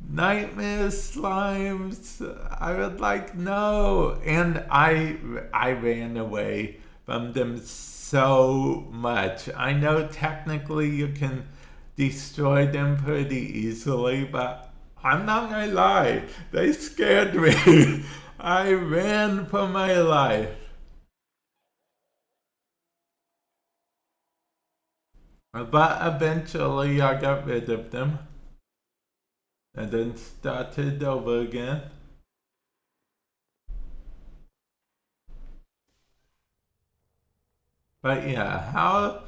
nightmare slimes. I was like, no. And I ran away from them so much. I know technically you can destroy them pretty easily, but I'm not gonna lie, they scared me. I ran for my life. But eventually I got rid of them. And then started over again. But yeah, how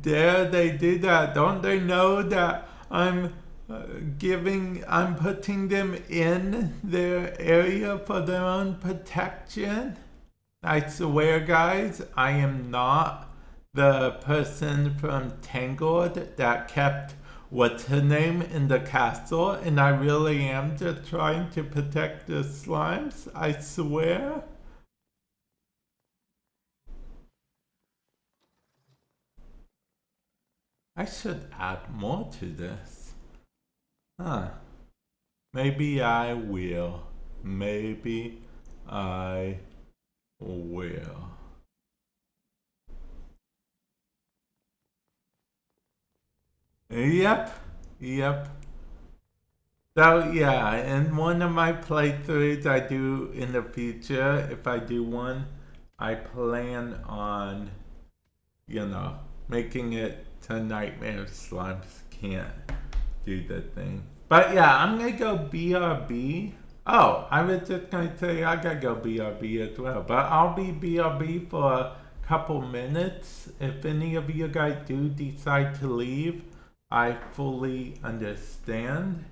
dare they do that? Don't they know that I'm putting them in their area for their own protection? I swear, guys, I am not the person from Tangled that kept what's her name in the castle, and I really am just trying to protect the slimes, I swear. I should add more to this. Huh. Maybe I will. Maybe I will. Yep. So yeah, in one of my playthroughs I do in the future, if I do one, I plan on, making it to Nightmare Slimes can't do the thing. But yeah, I'm gonna go BRB. Oh, I was just gonna say I gotta go BRB as well, but I'll be BRB for a couple minutes. If any of you guys do decide to leave, I fully understand.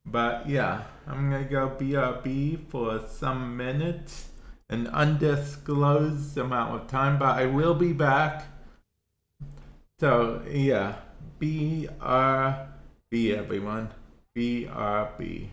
But yeah, I'm gonna go BRB for some minutes, an undisclosed amount of time, but I will be back. So yeah, BRB everyone, BRB.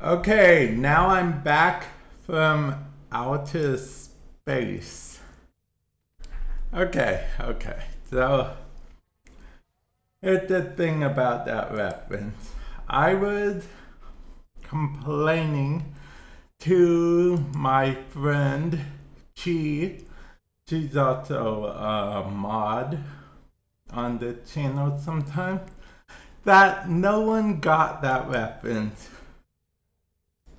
Okay, now I'm back from outer space. Okay. So, here's the thing about that reference. I was complaining to my friend Chi. She's also a mod on the channel sometimes. That no one got that reference.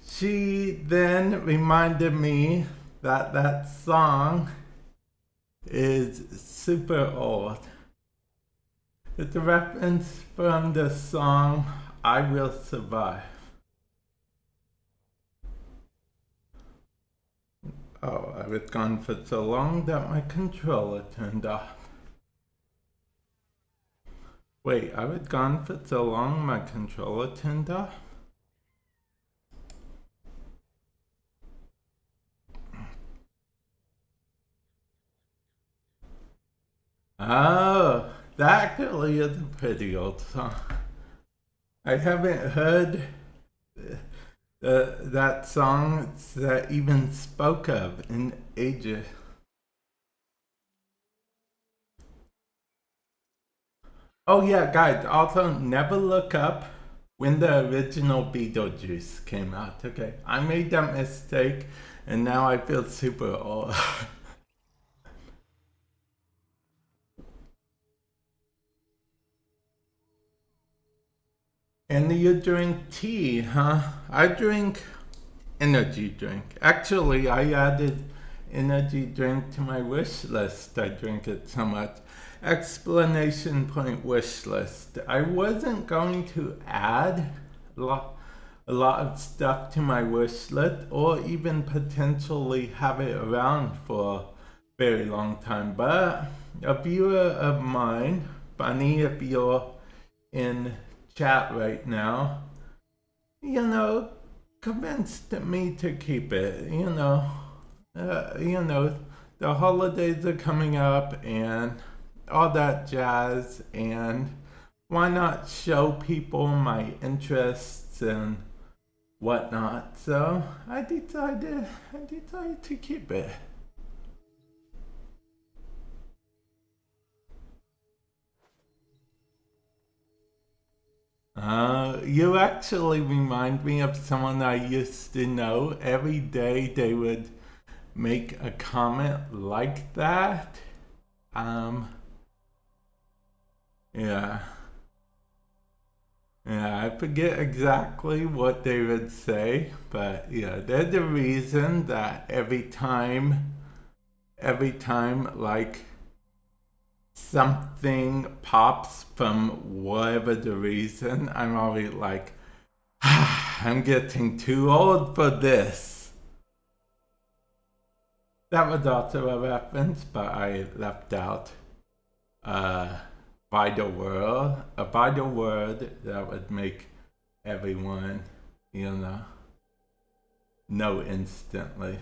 She then reminded me that that song is super old. It's a reference from the song I Will Survive. Oh, I was gone for so long that my controller turned off. Wait, I was gone for so long my controller turned off? Oh, that actually is a pretty old song. I haven't heard that song that even spoke of in ages. Oh yeah, guys, also never look up when the original Beetlejuice came out. Okay, I made that mistake and now I feel super old. And you drink tea, huh? I drink energy drink. Actually, I added energy drink to my wish list. I drink it so much. Explanation point wish list. I wasn't going to add a lot of stuff to my wish list or even potentially have it around for a very long time. But a viewer of mine, Bunny, if you're in chat right now, convinced me to keep it. The holidays are coming up and all that jazz, and why not show people my interests and whatnot? So I decided to keep it. You actually remind me of someone I used to know. Every day they would make a comment like that. Yeah, I forget exactly what they would say, but yeah, they're the reason that every time like something pops from whatever the reason, I'm always like, I'm getting too old for this. That was also a reference, but I left out a vital word that would make everyone, know instantly.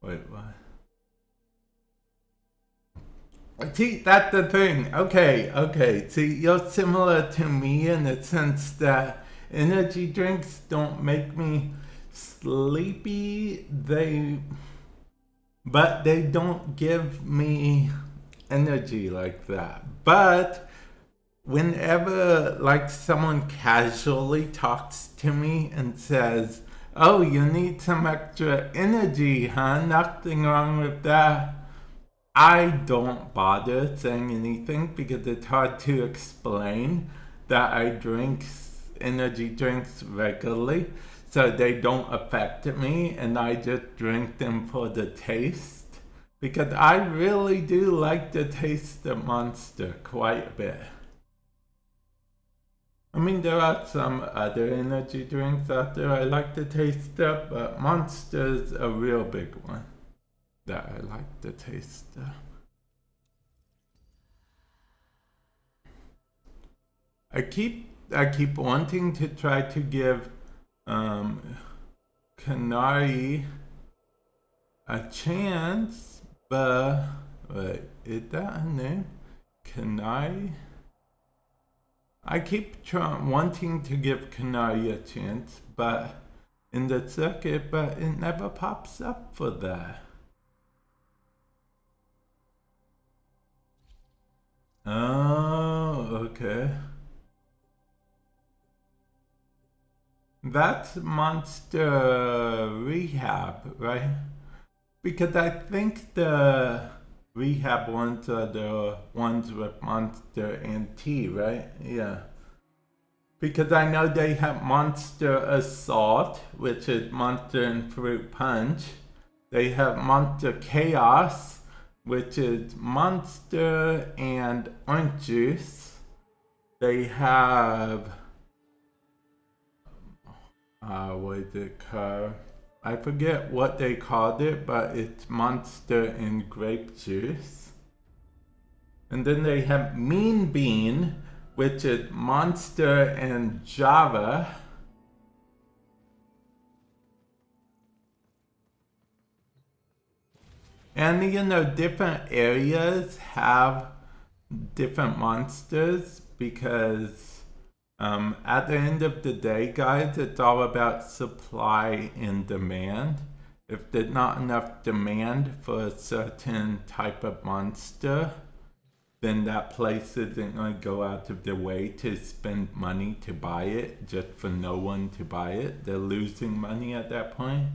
Wait, what? See, that's the thing. Okay. See, you're similar to me in the sense that energy drinks don't make me sleepy. But they don't give me energy like that. But whenever like someone casually talks to me and says, "Oh, you need some extra energy, huh? Nothing wrong with that." I don't bother saying anything because it's hard to explain that I drink energy drinks regularly, so they don't affect me, and I just drink them for the taste because I really do like the taste of Monster quite a bit. I mean, there are some other energy drinks out there I like the taste of, but Monster's a real big one that I like the taste of. I keep wanting to try to give Canary a chance, but wait, is that a name? Canary? I keep wanting to give Canary a chance, but in the circuit, but it never pops up for that. Oh, okay. That's Monster Rehab, right? Because I think the Rehab ones are the ones with Monster and T, right? Yeah. Because I know they have Monster Assault, which is Monster and Fruit Punch. They have Monster Chaos, which is Monster and Orange Juice. They have... what is it called? I forget what they called it, but it's Monster and Grape Juice. And then they have Mean Bean, which is Monster and Java. And you know, different areas have different monsters because at the end of the day, guys, it's all about supply and demand. If there's not enough demand for a certain type of monster, then that place isn't going to go out of their way to spend money to buy it just for no one to buy it. They're losing money at that point.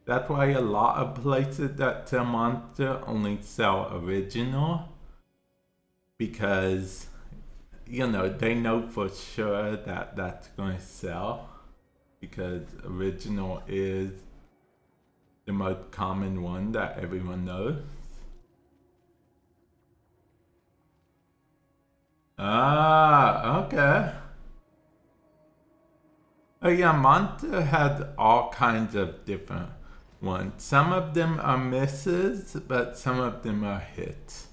That's why a lot of places that sell monster only sell original, because you know, they know for sure that that's going to sell, because original is the most common one that everyone knows. Ah, okay. Oh yeah, Monster has all kinds of different ones. Some of them are misses, but some of them are hits.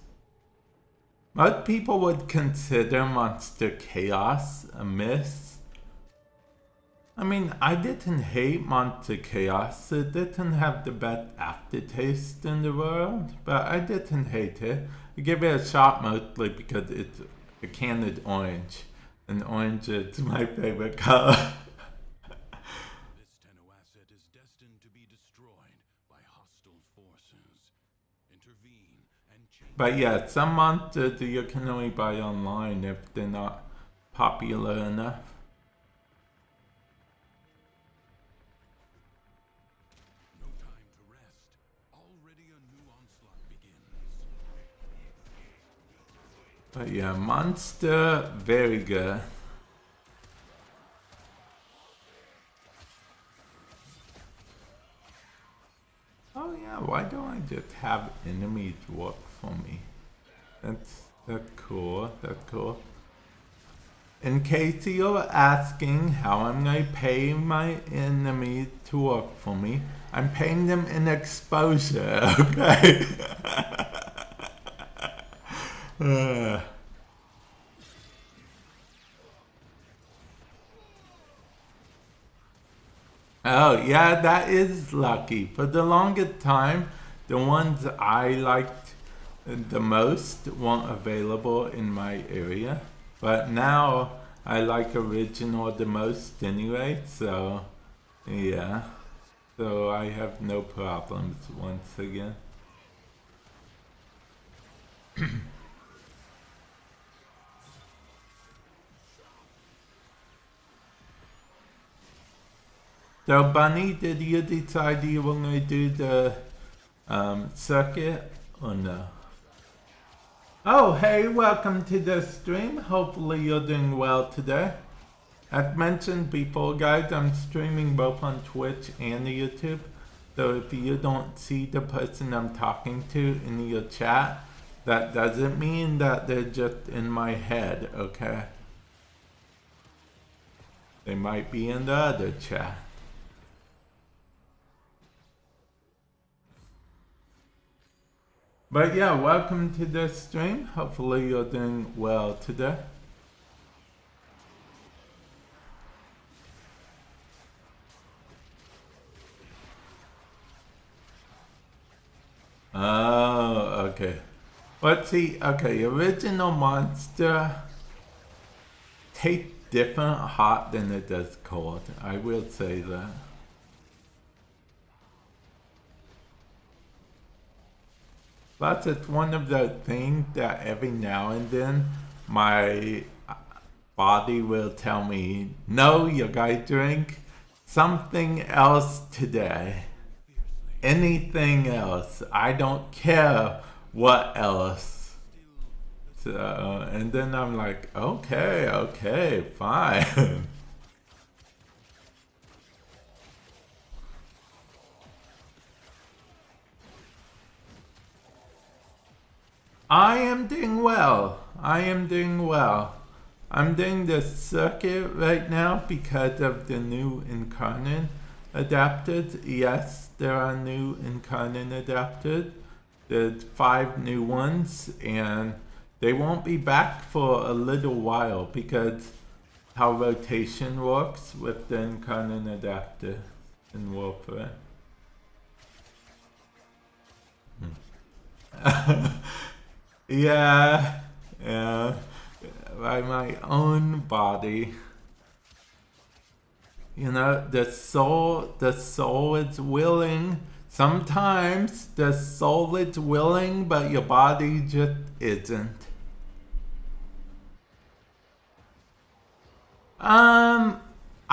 Most people would consider Monster Chaos a miss. I mean, I didn't hate Monster Chaos. It didn't have the best aftertaste in the world, but I didn't hate it. I give it a shot mostly because it's a candid orange, and orange is my favorite color. This Tenno asset is destined to be destroyed by hostile forces. Intervene and change. But yeah, some monsters you can only buy online if they're not popular enough. No time to rest. Already a new onslaught begins. But yeah, monster, very good. Oh yeah, why don't I just have enemies work for me? That's cool, that's cool. In case you're asking how I'm going to pay my enemies to work for me, I'm paying them in exposure, okay? Oh, yeah, that is lucky. For the longest time, the ones I liked the most weren't available in my area. But now, I like original the most anyway, so yeah. So I have no problems once again. So Bunny, did you decide you were going to do the circuit or no? Oh, hey, welcome to the stream. Hopefully you're doing well today. As mentioned before, guys, I'm streaming both on Twitch and YouTube. So if you don't see the person I'm talking to in your chat, that doesn't mean that they're just in my head, okay? They might be in the other chat. But yeah, welcome to the stream. Hopefully you're doing well today. Oh, okay. Let's see. Okay, original monster. different hot than it does cold. I will say that. But it's one of the things that every now and then my body will tell me, no, you gotta drink something else today. Anything else. I don't care what else. So, and then I'm like, okay, fine. I am doing well. I'm doing the circuit right now because of the new Incarnon adapters. Yes, there are new Incarnon adapters. There's 5 new ones, and they won't be back for a little while because how rotation works with the Incarnon adapter in Warframe. Yeah, by my own body. You know, the soul is willing. Sometimes the soul is willing, but your body just isn't.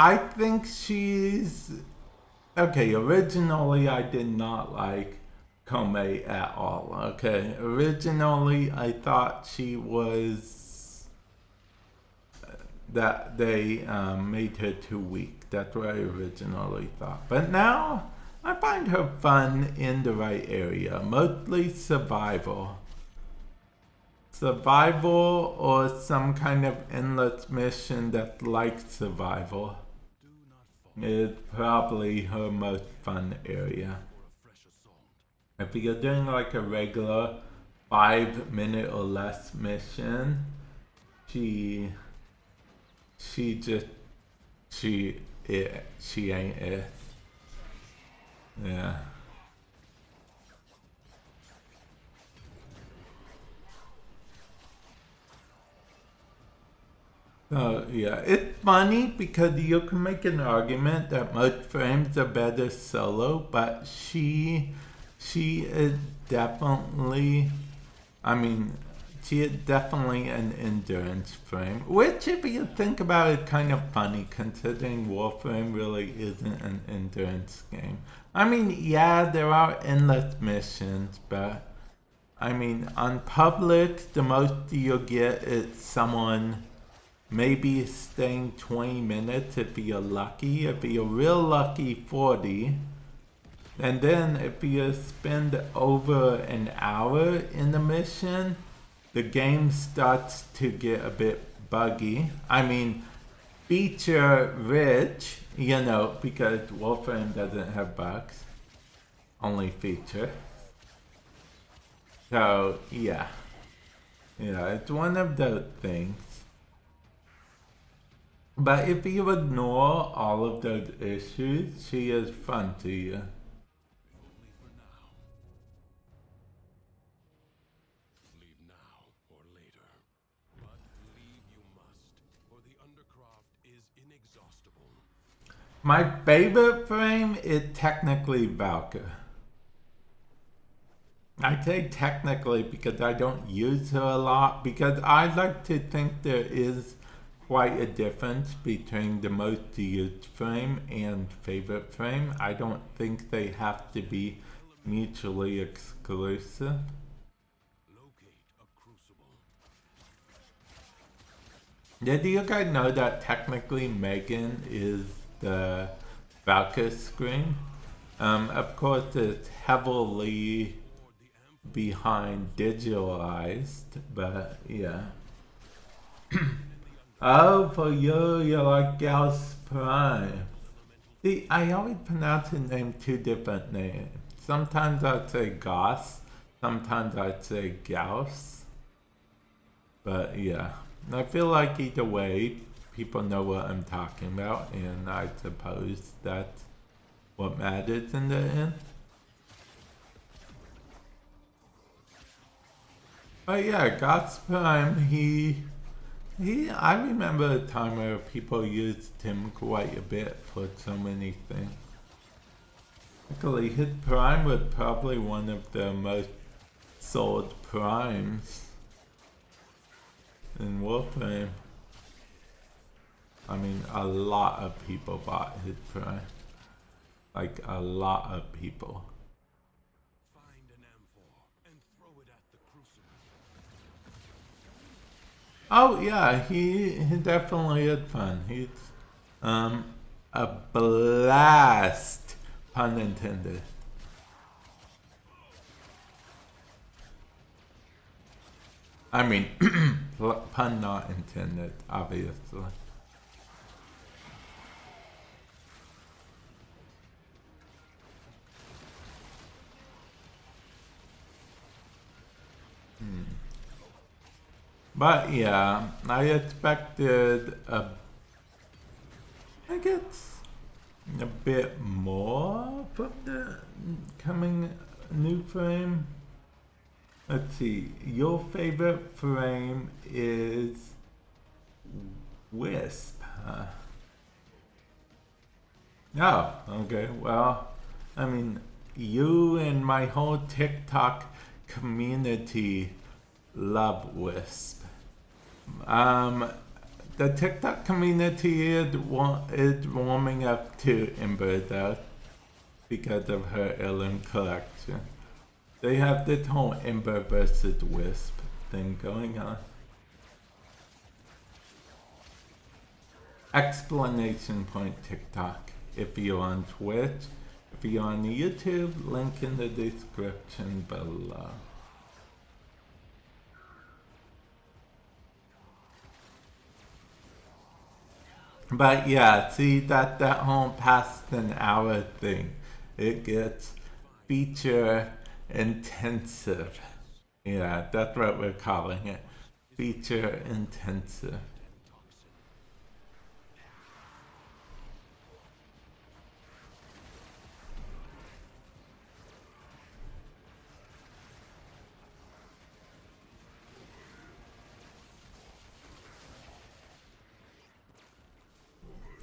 I think she's... Okay, originally I did not like Kome at all, okay? Originally I thought she was... that they made her too weak. That's what I originally thought. But now, I find her fun in the right area. Mostly survival. Survival or some kind of endless mission that's like survival is probably her most fun area. If you're doing like a regular 5-minute or less mission, she ain't it. Yeah. So yeah, it's funny because you can make an argument that most frames are better solo, but she is definitely, I mean, she is definitely an endurance frame, which if you think about it, kind of funny considering Warframe really isn't an endurance game. I mean, yeah, there are endless missions, but I mean, on public, the most you'll get is someone maybe staying 20 minutes if you're lucky. If you're real lucky, 40. And then if you spend over an hour in the mission, the game starts to get a bit buggy. I mean, feature rich, you know, because Warframe doesn't have bugs, only feature. So yeah, it's one of those things. But if you ignore all of those issues, she is fun to you. Only for now. Leave now or later. But leave you must, for the Undercroft is inexhaustible. My favorite frame is technically Valka. I say technically because I don't use her a lot, because I like to think there is quite a difference between the most used frame and favorite frame. I don't think they have to be mutually exclusive. Locate a crucible. Did you guys know that technically Megan is the Valka screen? Of course it's heavily behind digitalized, but yeah. Oh, for you, you're like Gauss Prime. See, I always pronounce his name 2 different names. Sometimes I'd say Gauss, sometimes I'd say Gauss. But yeah, I feel like either way, people know what I'm talking about, and I suppose that's what matters in the end. But yeah, Gauss Prime, he I remember a time where people used him quite a bit for so many things. Luckily, his prime was probably one of the most sold primes in Warframe. I mean, a lot of people bought his prime. Like, a lot of people. Find an amphor and throw it at the crucible. Oh yeah, he definitely is fun. He's a blast, pun intended. I mean, pun not intended, obviously. But yeah, I expected I guess a bit more from the coming new frame. Let's see, your favorite frame is Wisp, huh? Oh, okay, well, I mean, you and my whole TikTok community love Wisp. The TikTok community is warming up to Ember though, because of her heirloom collection. They have this whole Ember versus Wisp thing going on. Explanation point TikTok. If you're on Twitch, if you're on YouTube, link in the description below. But yeah, see that whole past an hour thing, it gets feature intensive. Yeah, that's what we're calling it. Feature intensive.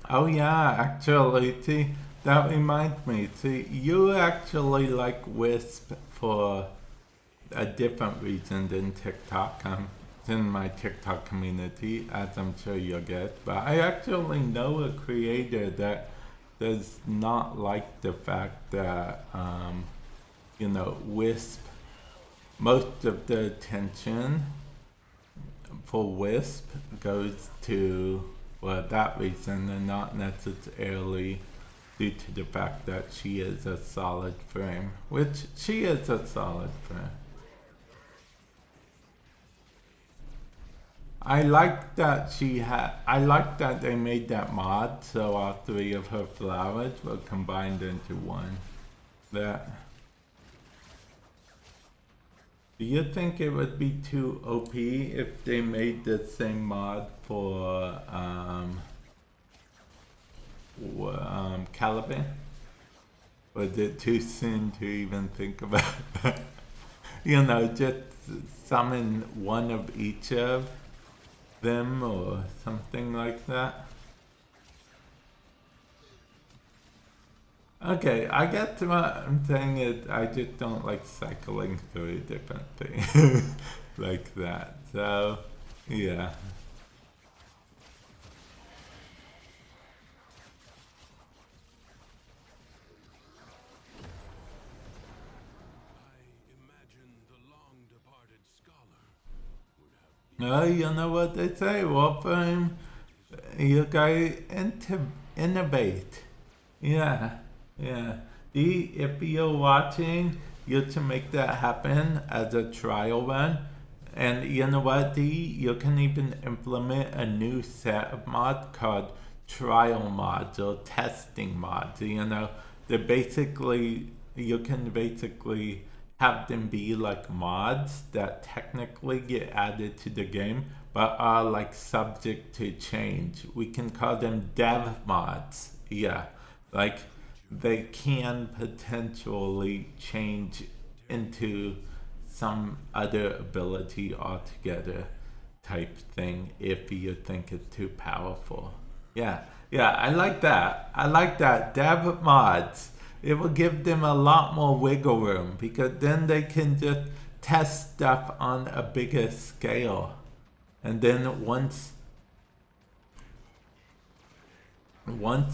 Oh yeah, actually, see, that reminds me. See, you actually like Wisp for a different reason than TikTok. It's in my TikTok community, as I'm sure you'll get. But I actually know a creator that does not like the fact that, you know, Wisp, most of the attention for Wisp goes to, well, that reason, and not necessarily due to the fact that she is a solid frame, which she is a solid frame. I like that I like that they made that mod so all three of her flowers were combined into one. Do you think it would be too OP if they made the same mod for Caliban? Or is it too soon to even think about that? You know, just summon one of each of them or something like that. Okay, I guess what I'm saying is I just don't like cycling through different things like that. So, yeah. Oh, you know what they say, Warframe, you gotta innovate. Yeah, yeah. If you're watching, you can make that happen as a trial run. And you know what, you can even implement a new set of mods called trial mods or testing mods. You know, you can basically have them be like mods that technically get added to the game but are like subject to change. We can call them dev mods. Yeah, like they can potentially change into some other ability altogether type thing if you think it's too powerful. Yeah, I like that. I like that. Dev mods. It will give them a lot more wiggle room because then they can just test stuff on a bigger scale. And then once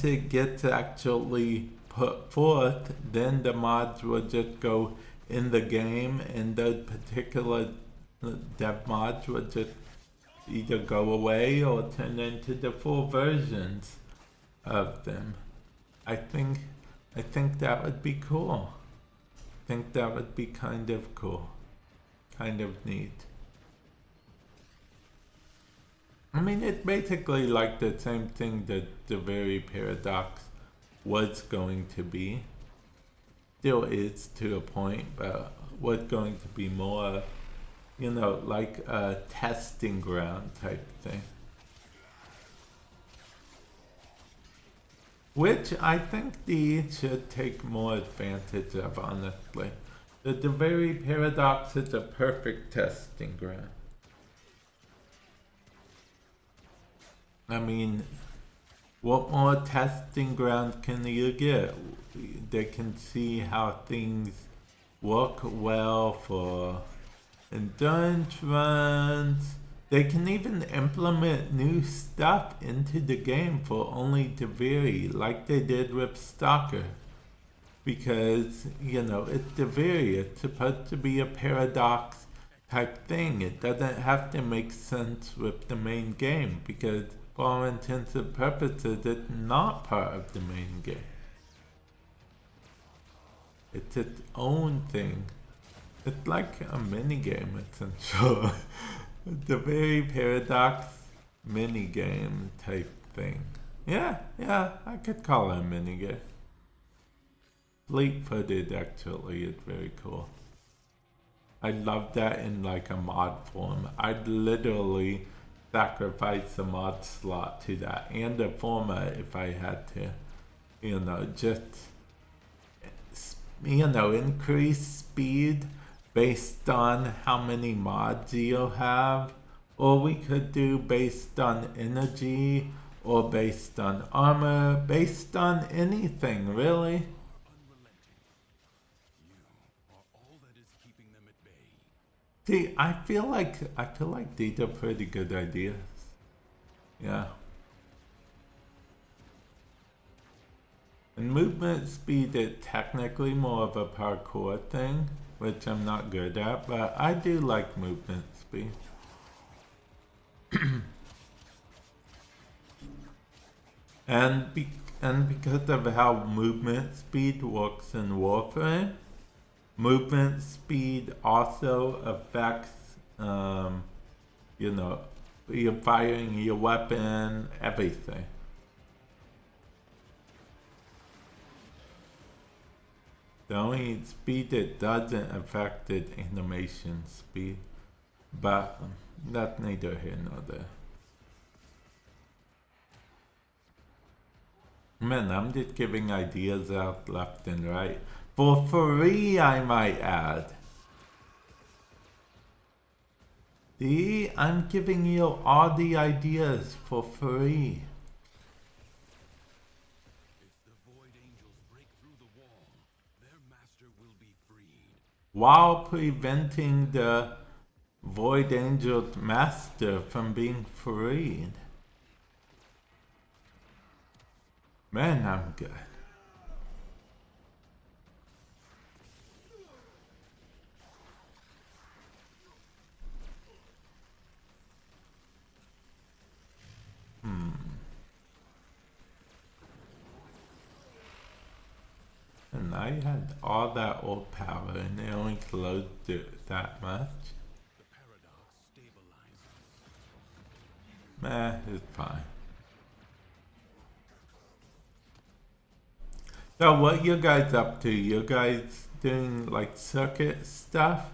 it gets actually put forth, then the mods will just go in the game, and those particular dev mods will just either go away or turn into the full versions of them. I think that would be cool. I think that would be kind of cool. Kind of neat. I mean, it's basically like the same thing that the very paradox was going to be. Still is to a point, but was going to be more, you know, like a testing ground type thing. Which I think these should take more advantage of, honestly. The very paradox is a perfect testing ground. I mean, what more testing ground can you get? They can see how things work well for endurance runs. They can even implement new stuff into the game for only to vary, like they did with Stalker. Because, you know, it's the vary. It's supposed to be a paradox type thing. It doesn't have to make sense with the main game because for all intents and purposes, it's not part of the main game. It's its own thing. It's like a minigame, essentially. The very paradox minigame type thing. Yeah, I could call it a minigame. Fleet-footed, actually, it's very cool. I love that in like a mod form. I'd literally sacrifice a mod slot to that and a format if I had to. You know, just, you know, increase speed based on how many mods you'll have. Or we could do based on energy, or based on armor, based on anything, really. See, I feel like these are pretty good ideas. Yeah. And movement speed is technically more of a parkour thing, which I'm not good at, but I do like movement speed. and because of how movement speed works in Warframe, movement speed also affects, you know, you're firing your weapon, everything. The only speed that doesn't affect is animation speed, but that's neither here nor there. Man, I'm just giving ideas out left and right. For free, I might add. See, I'm giving you all the ideas for free. If the Void Angels break through the wall, their master will be freed. While preventing the Void Angel's master from being freed. Man, I'm good. And I had all that old power and they only closed it that much. The paradox stabilizes. Meh, it's fine. So what you guys up to? You guys doing like circuit stuff?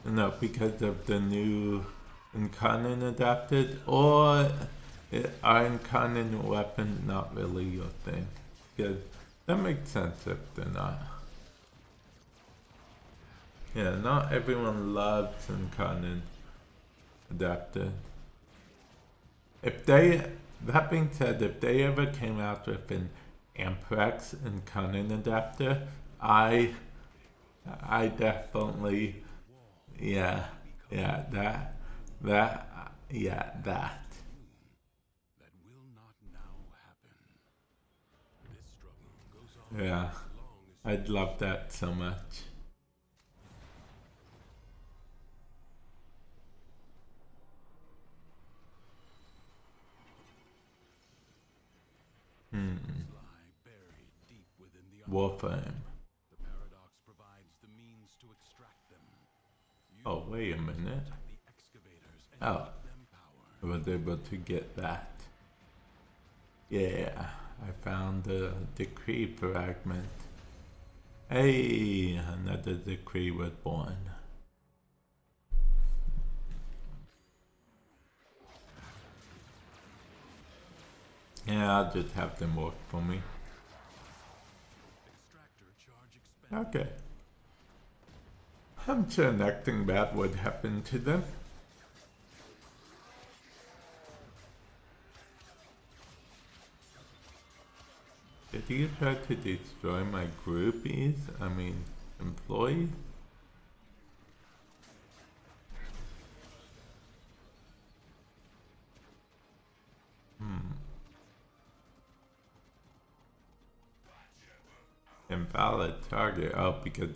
No, because of the new Incarnon adapted, or are Incarnon weapons not really your thing? Because that makes sense if they're not. Yeah, not everyone loves Incarnon adapter. If they, that being said, if they ever came out with an Amprex Incarnon adapter, I definitely, yeah, yeah, yeah, that. That will not now happen. This struggle goes on Yeah, as long as I'd love that so much. lie buried deep within the Warframe. The paradox provides the means to extract them. Oh, wait a minute. The excavators and Oh, give them power. I was able to get that. Yeah, I found the decree fragment. Hey, another decree was born. Yeah, I'll just have them work for me. Extractor charge expended. Okay. I'm sure nothing bad would happen to them. Did you try to destroy my groupies? I mean, employees? Invalid target. Oh, because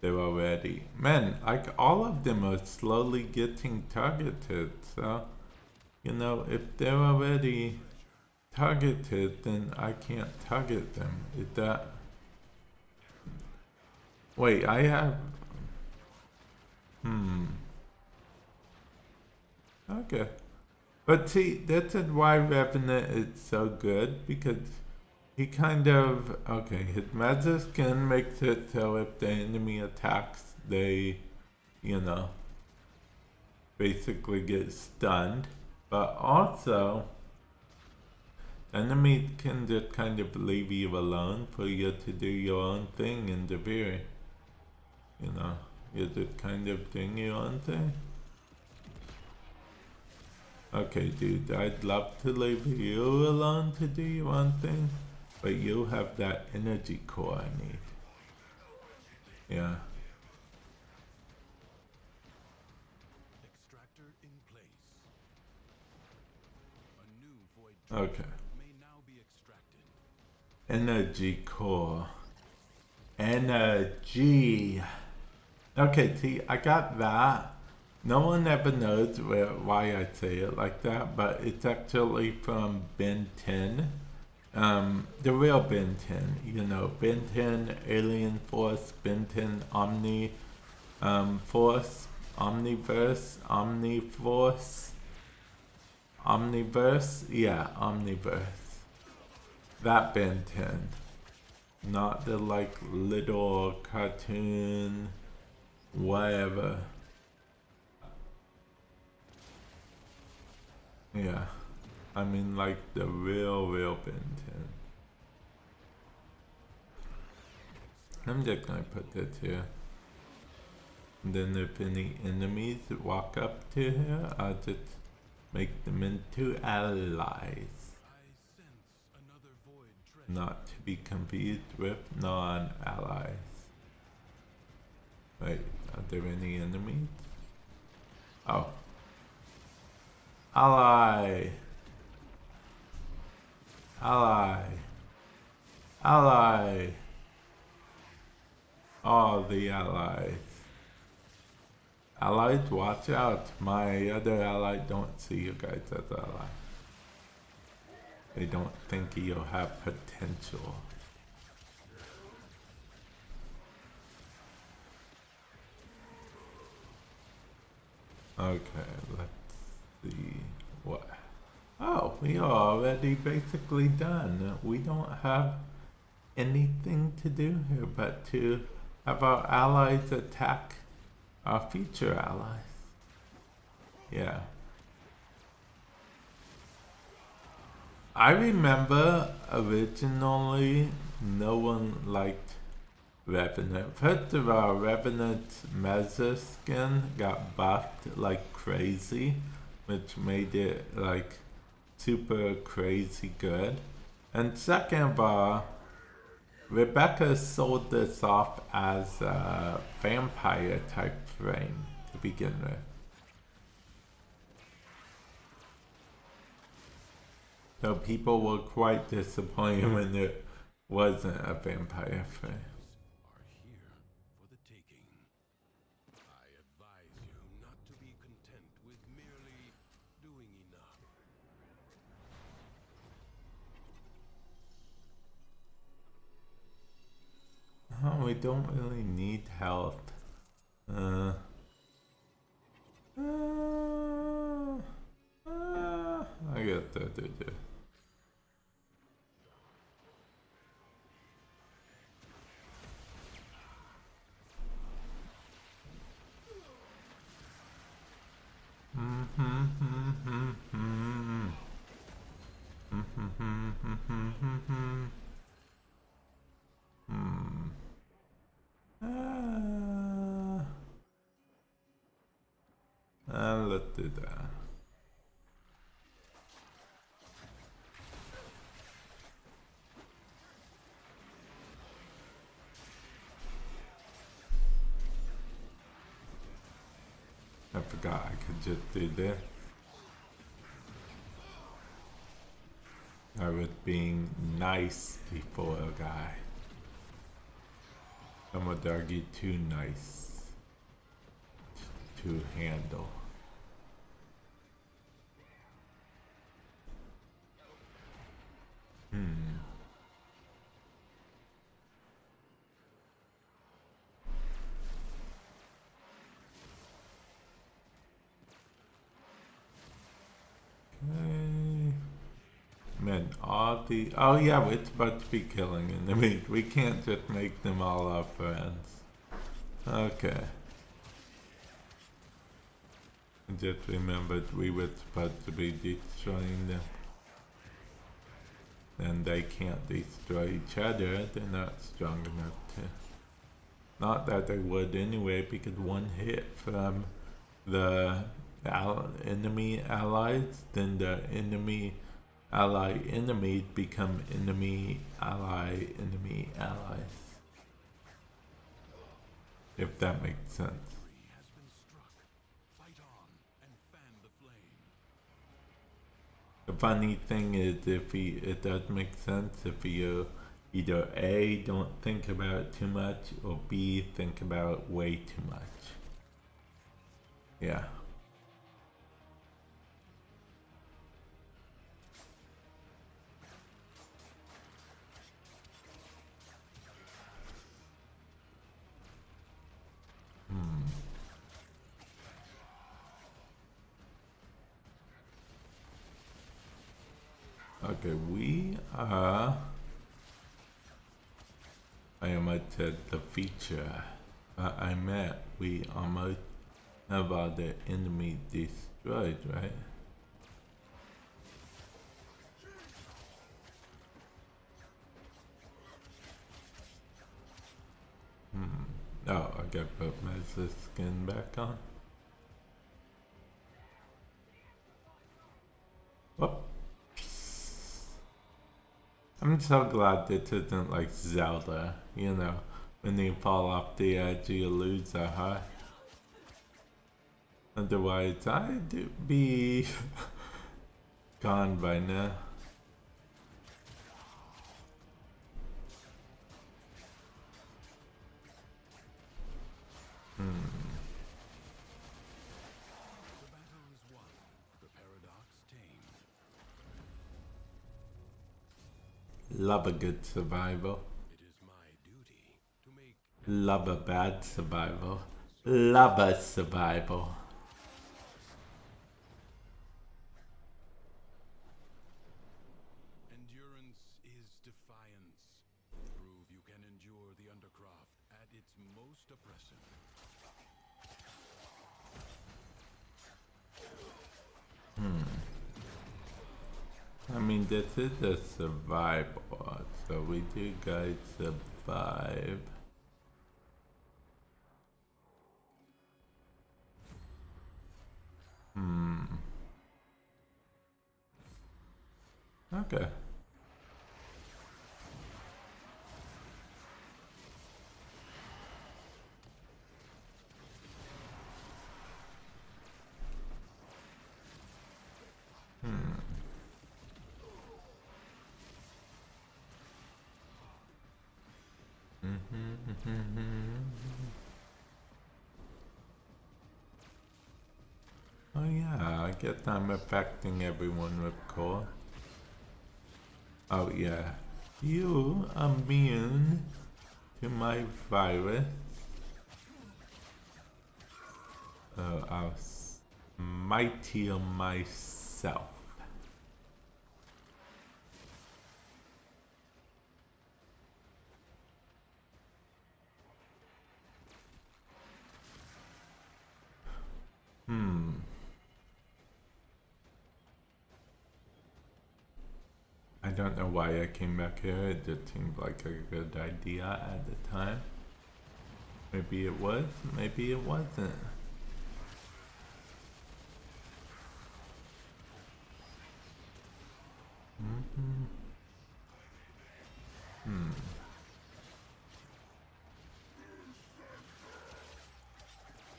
they're already... Man, like all of them are slowly getting targeted, so... You know, if they're already targeted, then I can't target them. Is that... Wait, I have... Okay. But see, that's why Revenant is so good, because he kind of... Okay, his magic skin makes it so if the enemy attacks, they, you know, basically get stunned. But also, enemies can just kind of leave you alone for you to do your own thing in the rear. You know, you just kind of doing your own thing. Okay, dude, I'd love to leave you alone to do your own thing, but you have that energy core I need. Yeah. Extractor in place. A new void Okay. may now be extracted. Energy core. Energy. Okay, see, I got that. No one ever knows why I say it like that, but it's actually from Ben 10. The real Ben 10, you know, Ben 10 Alien Force, Ben 10 Omni Force, Omniverse, Omniforce, Omniverse, yeah, Omniverse. That Ben 10. Not the like little cartoon, whatever. Yeah, I mean like the real Ben 10. I'm just gonna put this here. And then if any enemies walk up to here, I'll just make them into allies. I sense another void treasure. Not to be confused with non-allies. Wait, are there any enemies? Oh. Ally! Ally! Ally! All the allies. Allies, watch out. My other ally don't see you guys as allies. They don't think you'll have potential. Okay, let's see what. Oh, we are already basically done. We don't have anything to do here but to have our allies attack our future allies. Yeah. I remember originally no one liked Revenant. First of all, Revenant's Mezzo skin got buffed like crazy, which made it like super crazy good. And second of all, Rebecca sold this off as a vampire type frame to begin with. So people were quite disappointed when it wasn't a vampire frame. Are here for the taking. I advise you not to be content with merely doing enough. Oh, we don't really need health. I got that to do. Let's do that. I forgot I could just do this. I was being nice before a guy. Some would argue too nice to handle. Okay. Man, all the... Oh yeah, we're about to be killing enemies. We can't just make them all our friends. Okay. I just remembered we were supposed to be destroying them. And they can't destroy each other. They're not strong enough to. Not that they would anyway, because one hit from the enemy allies, then the enemy ally enemies become enemy allies. If that makes sense. Has been struck. Fight on and fan the flame. The funny thing is, it does make sense if you either A, don't think about it too much, or B, think about it way too much. Yeah. Okay, we are... I almost said the feature. I meant we almost have all the enemy destroyed, right? Oh, I gotta put my skin back on. Whoops. I'm so glad this isn't like Zelda, you know, when you fall off the edge you lose a heart. Otherwise I'd be gone by now. The battle is won. The paradox tamed. Love a good survival. It is my duty to make Love a bad survival. Love a survival. endurance is defiance. Prove you can endure the undercroft at its most oppressive. I mean, this is a survival, so we do guys survive. Okay. Oh yeah, I guess I'm affecting everyone with cold. Oh yeah, you immune to my virus. Oh, I'll smite heal myself. I don't know why I came back here. It just seemed like a good idea at the time. Maybe it was, maybe it wasn't.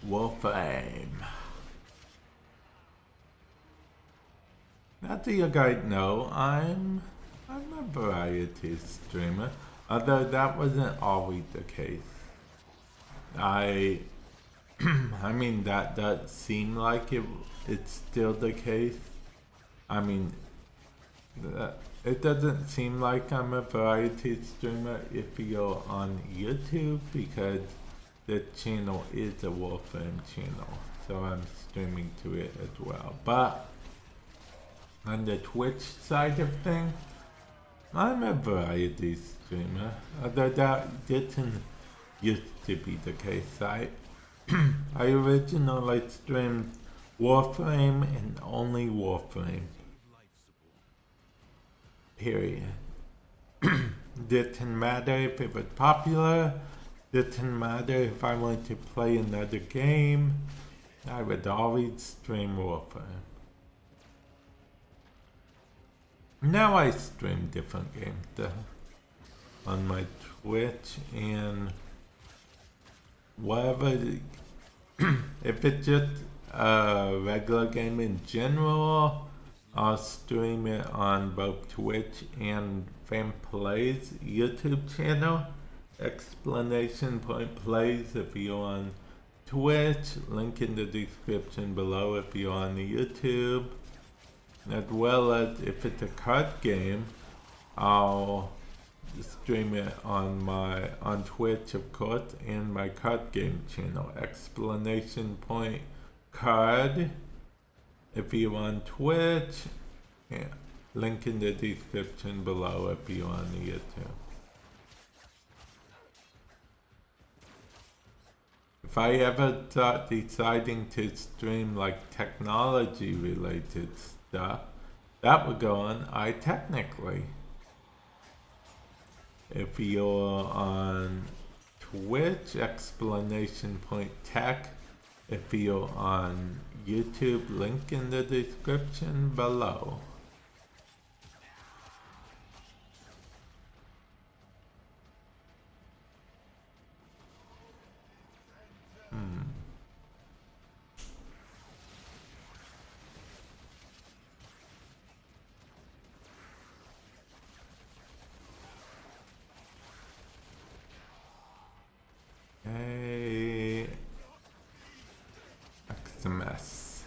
Warframe. Now do you guys know I'm a variety streamer, although that wasn't always the case. I mean that does seem like it's still the case. I mean it doesn't seem like I'm a variety streamer if you're on YouTube because the channel is a Warframe channel, so I'm streaming to it as well. But on the Twitch side of things, I'm a variety streamer, although that didn't used to be the case. I originally streamed Warframe and only Warframe. Period. Didn't matter if it was popular, didn't matter if I wanted to play another game, I would always stream Warframe. Now I stream different games though, on my Twitch and whatever. If it's just a regular game in general, I'll stream it on both Twitch and Vamp Plays YouTube channel. Explanation point plays if you're on Twitch, link in the description below if you're on YouTube. As well as if it's a card game, I'll stream it on Twitch of course and my card game channel. Explanation point card if you're on Twitch, yeah, link in the description below if you're on the YouTube. If I ever thought deciding to stream like technology related stuff, that would go on iTechnically. If you're on Twitch, explanation point tech. If you're on YouTube, link in the description below. Hey, XMS.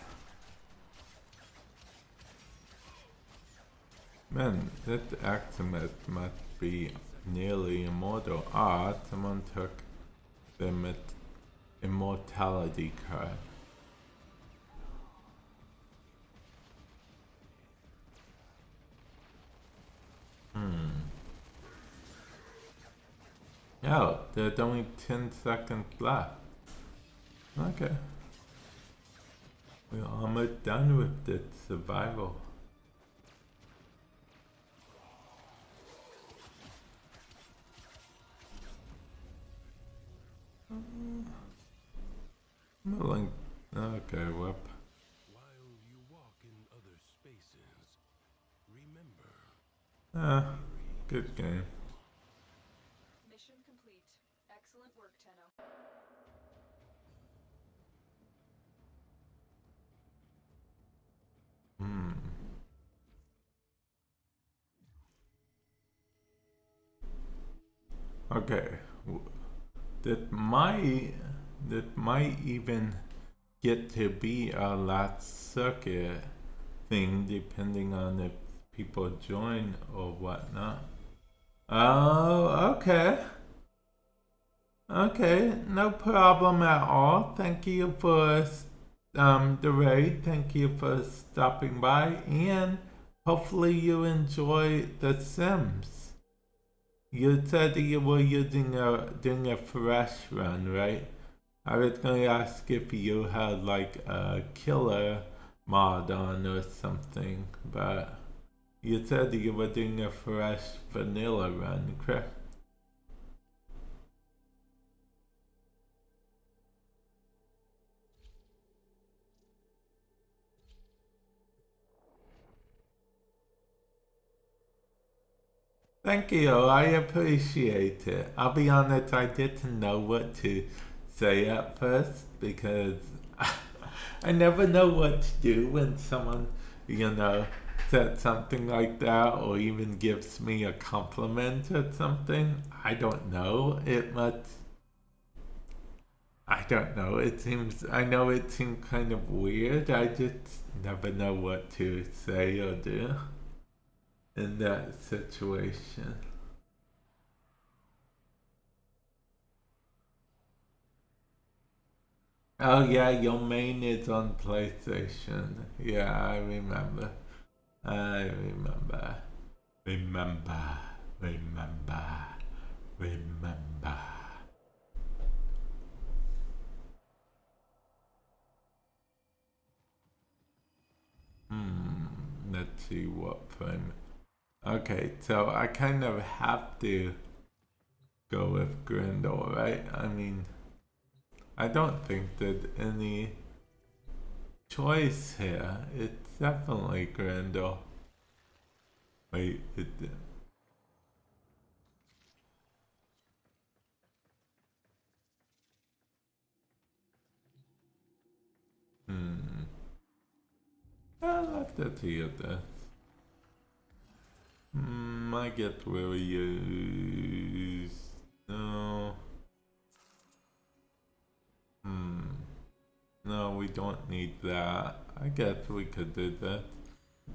Man, that XMS must be nearly immortal. Ah, someone took the immortality card. Oh, there's only 10 seconds left. Okay. We're almost done with the survival. Link. Okay, whoop. While you walk in other spaces, remember Good game. Mission complete. Excellent work, Tenno. Okay. That might even get to be a last circuit thing depending on if people join or whatnot. Oh, okay. Okay, no problem at all. Thank you for the raid. Thank you for stopping by, and hopefully you enjoy The Sims. You said you were doing a fresh run, right? I was going to ask if you had like a killer mod on or something, but you said you were doing a fresh vanilla run, correct? Thank you, I appreciate it. I'll be honest, I didn't know what to say at first because I never know what to do when someone, said something like that or even gives me a compliment or something. I don't know. I don't know. I know it seems kind of weird. I just never know what to say or do in that situation. Oh yeah, your main is on PlayStation. Yeah, I remember. I remember. Remember. Remember. Remember. Let's see what frame. Okay, so I kind of have to go with Grindel, right? I mean, I don't think there's any choice here. It's definitely Grindel. Wait, I'll have to hear this. I get where we use. No. No, we don't need that. I guess we could do that.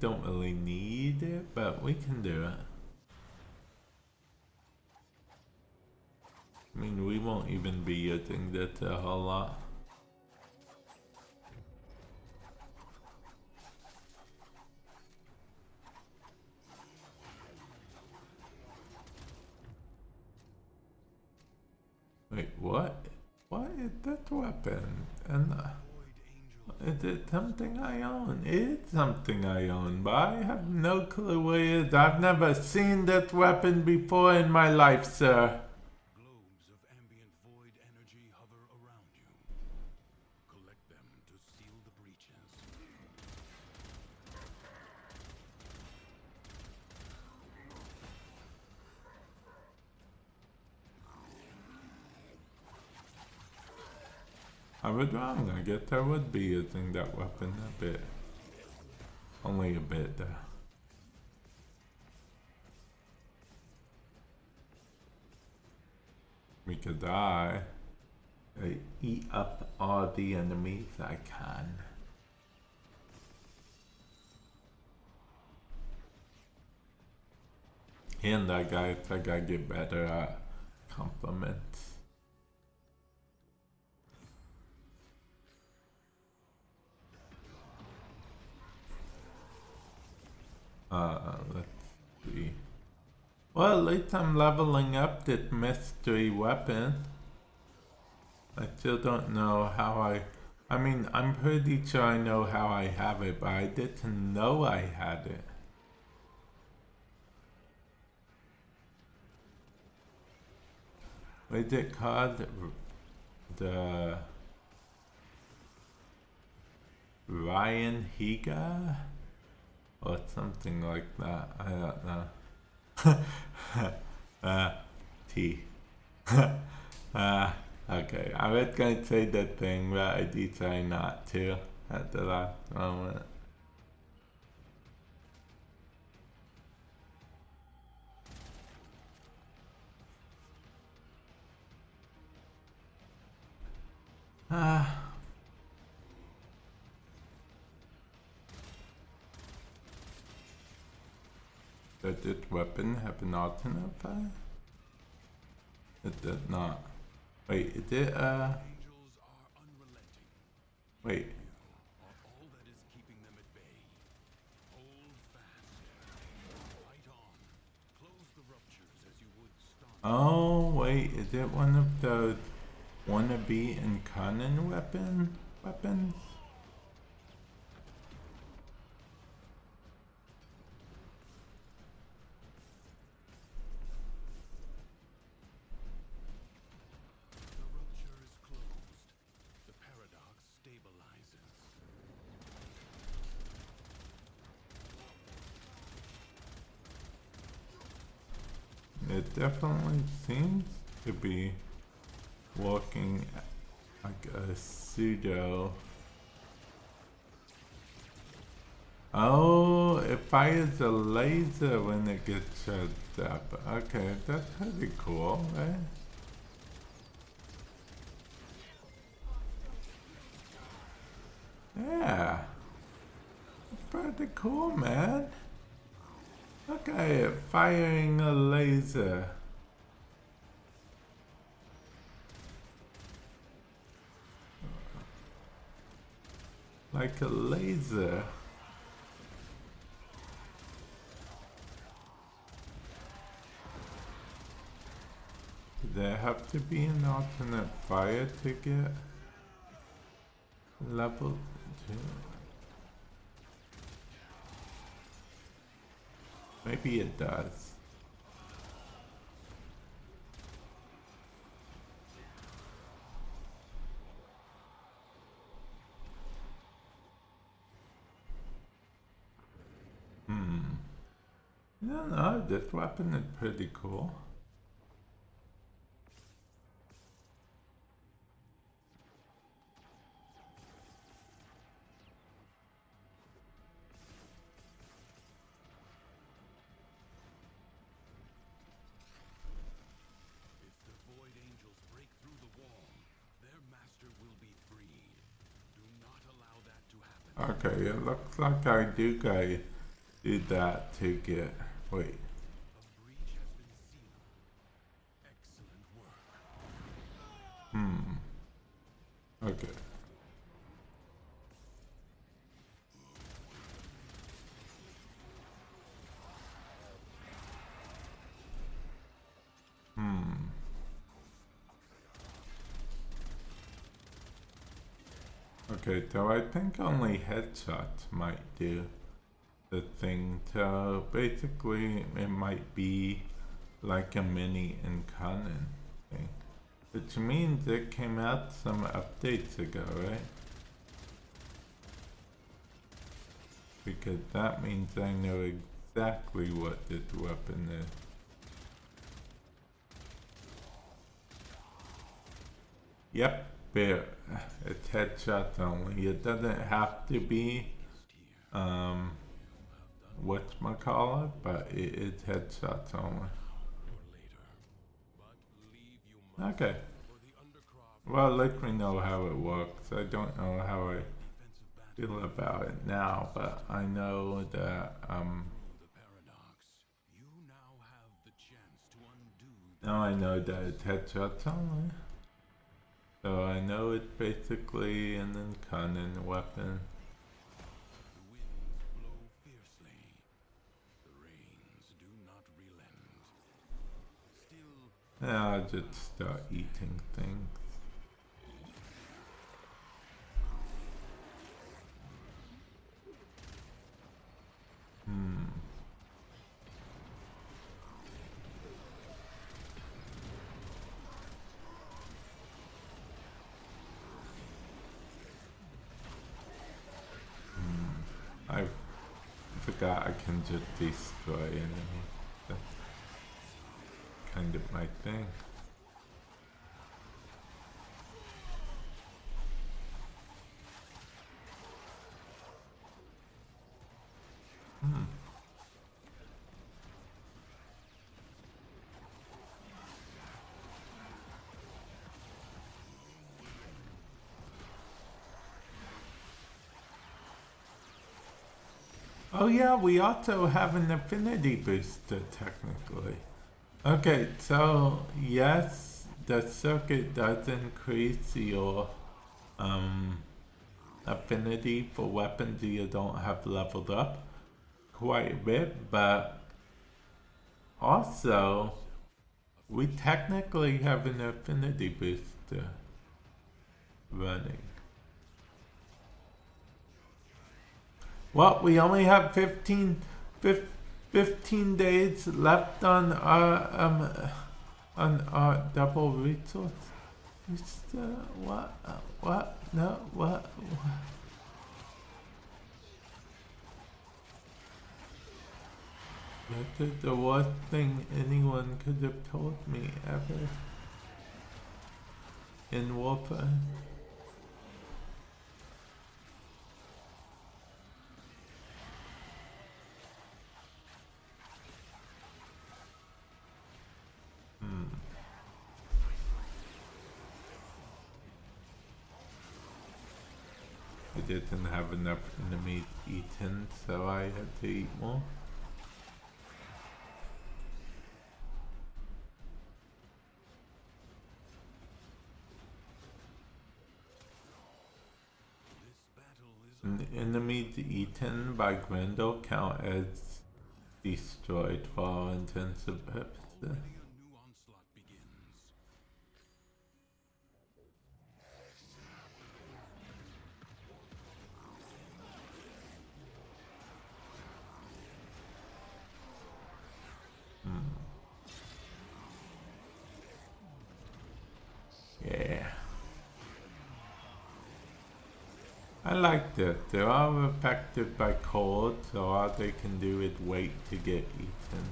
Don't really need it, but we can do it. I mean, we won't even be using this a whole lot. Wait, what? What is that weapon? And is it something I own? It's something I own, but I have no clue what it is. I've never seen that weapon before in my life, sir. Globes of ambient void energy hover around you. Collect them to seal the breaches. I was wrong. I guess I would be using that weapon a bit. Only a bit, though. Because I eat up all the enemies I can. And I gotta get better at compliments. Let's see. Well, at least I'm leveling up this mystery weapon. I still don't know how I mean, I'm pretty sure I know how I have it, but I didn't know I had it. What is it called? The Ryan Higa? Or something like that. I don't know. T. Okay, I was gonna say that thing, but I decided not to at the last moment. Does this weapon have an alternate fire? It did not. Wait, it did, Angels are unrelenting. wait. Are all that is keeping them at bay. Hold fast. Fight on. Close the ruptures as you would start. Oh, wait, is it one of those wannabe Incarnon weapons? The rupture is closed. The paradox stabilizes. It definitely seems to be working like a pseudo. Oh, it fires a laser when it gets charged up. Okay, that's pretty cool, right? Yeah. Pretty cool, man. Look at it firing a laser. Like a laser. Did there have to be an alternate fire to get level 2? Maybe it does. I don't know, this weapon is pretty cool. If the Void Angels break through the wall, their master will be freed. Do not allow that to happen. Okay, it looks like I do that to get. Wait. A breach has been sealed. Excellent work. Okay. Okay, so I think only headshots might do the thing. So basically, it might be like a mini Incarnon thing. Which means it came out some updates ago, right? Because that means I know exactly what this weapon is. Yep, it's headshots only. It doesn't have to be whatchamacallit, but it is headshots only. Okay. Well, let me know how it works. I don't know how I feel about it now, but I know that now I know that it's headshots only. So I know it's basically an Incarnon weapon. The winds blow fiercely. The rains do not relent. Still, I'll just start eating things. I forgot I can just destroy enemies. kind of my thing. Oh yeah, we also have an affinity booster technically. Okay, so yes, the circuit does increase your affinity for weapons you don't have leveled up quite a bit, but also we technically have an affinity booster running. Well, we only have 15 days left on our double resource. What? No, what? That is the worst thing anyone could have told me ever in Warframe. I didn't have enough enemies eaten, so I had to eat more. Enemies eaten by Grendel count as destroyed for all intents and purposes. Yeah. I like that. They're all affected by cold, so all they can do is wait to get eaten.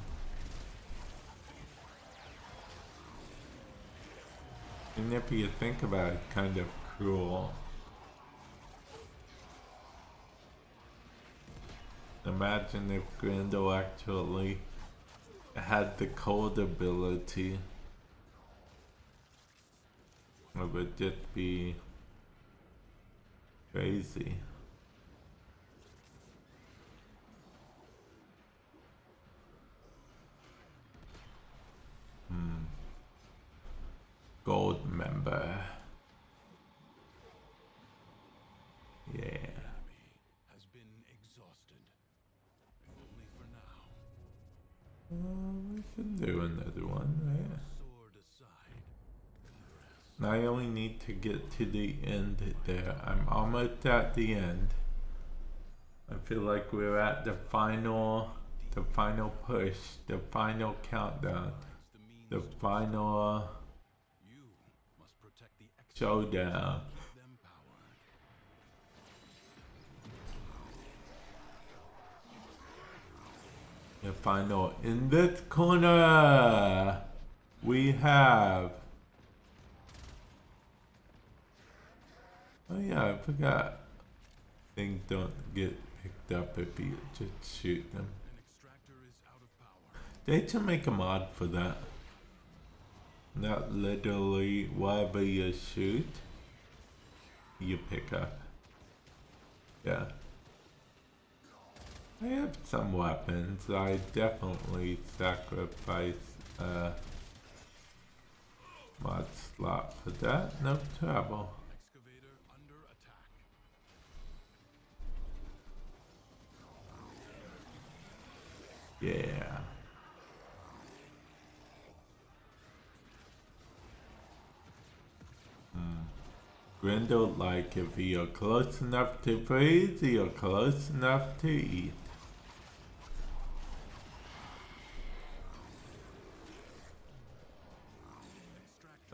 And if you think about it, kind of cruel. Imagine if Grendel actually had the cold ability. It would just be crazy. Gold member. Yeah. Has been exhausted. Only for now. We can do another one, right? Sword aside. And rest. I only need to get to the end there. I'm almost at the end. I feel like we're at the final push, the final countdown, the final You must protect the showdown. keep them powered. The final. In this corner, we have. Oh yeah, I forgot. Things don't get picked up if you just shoot them. An extractor is out of power. They should make a mod for that. Not literally whatever you shoot, you pick up. Yeah. I have some weapons. I definitely sacrifice a mod slot for that. No trouble. Excavator under attack. Yeah. Grendel, like if you're close enough to freeze, you're close enough to eat.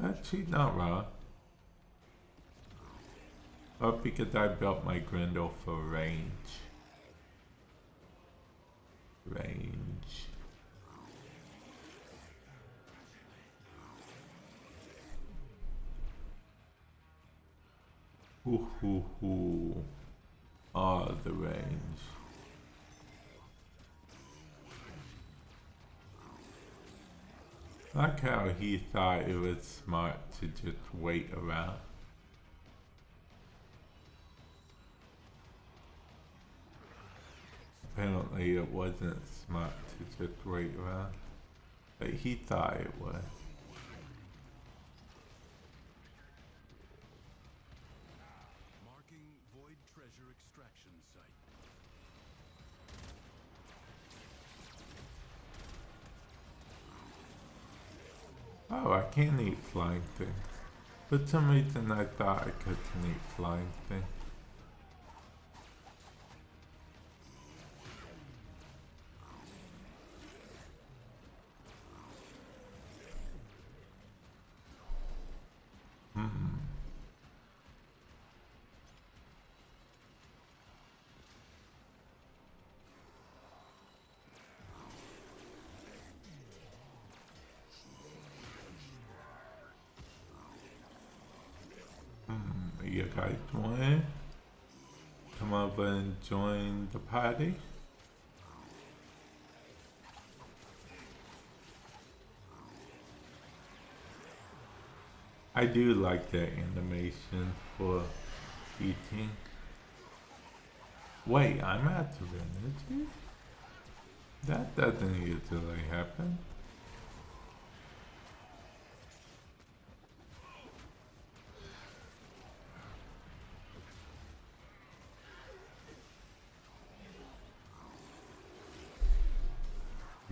Actually, not wrong. Or because I built my Grendel for range. Range. Hoo hoo hoo. Oh, the range. Like how he thought it was smart to just wait around. Apparently it wasn't smart to just wait around, but he thought it was. Marking void treasure extraction site. Oh, I can't eat flying things. For some reason I thought I couldn't eat flying things. You guys want to come over and join the party? I do like the animation for eating. Wait, I'm out of energy? That doesn't usually happen.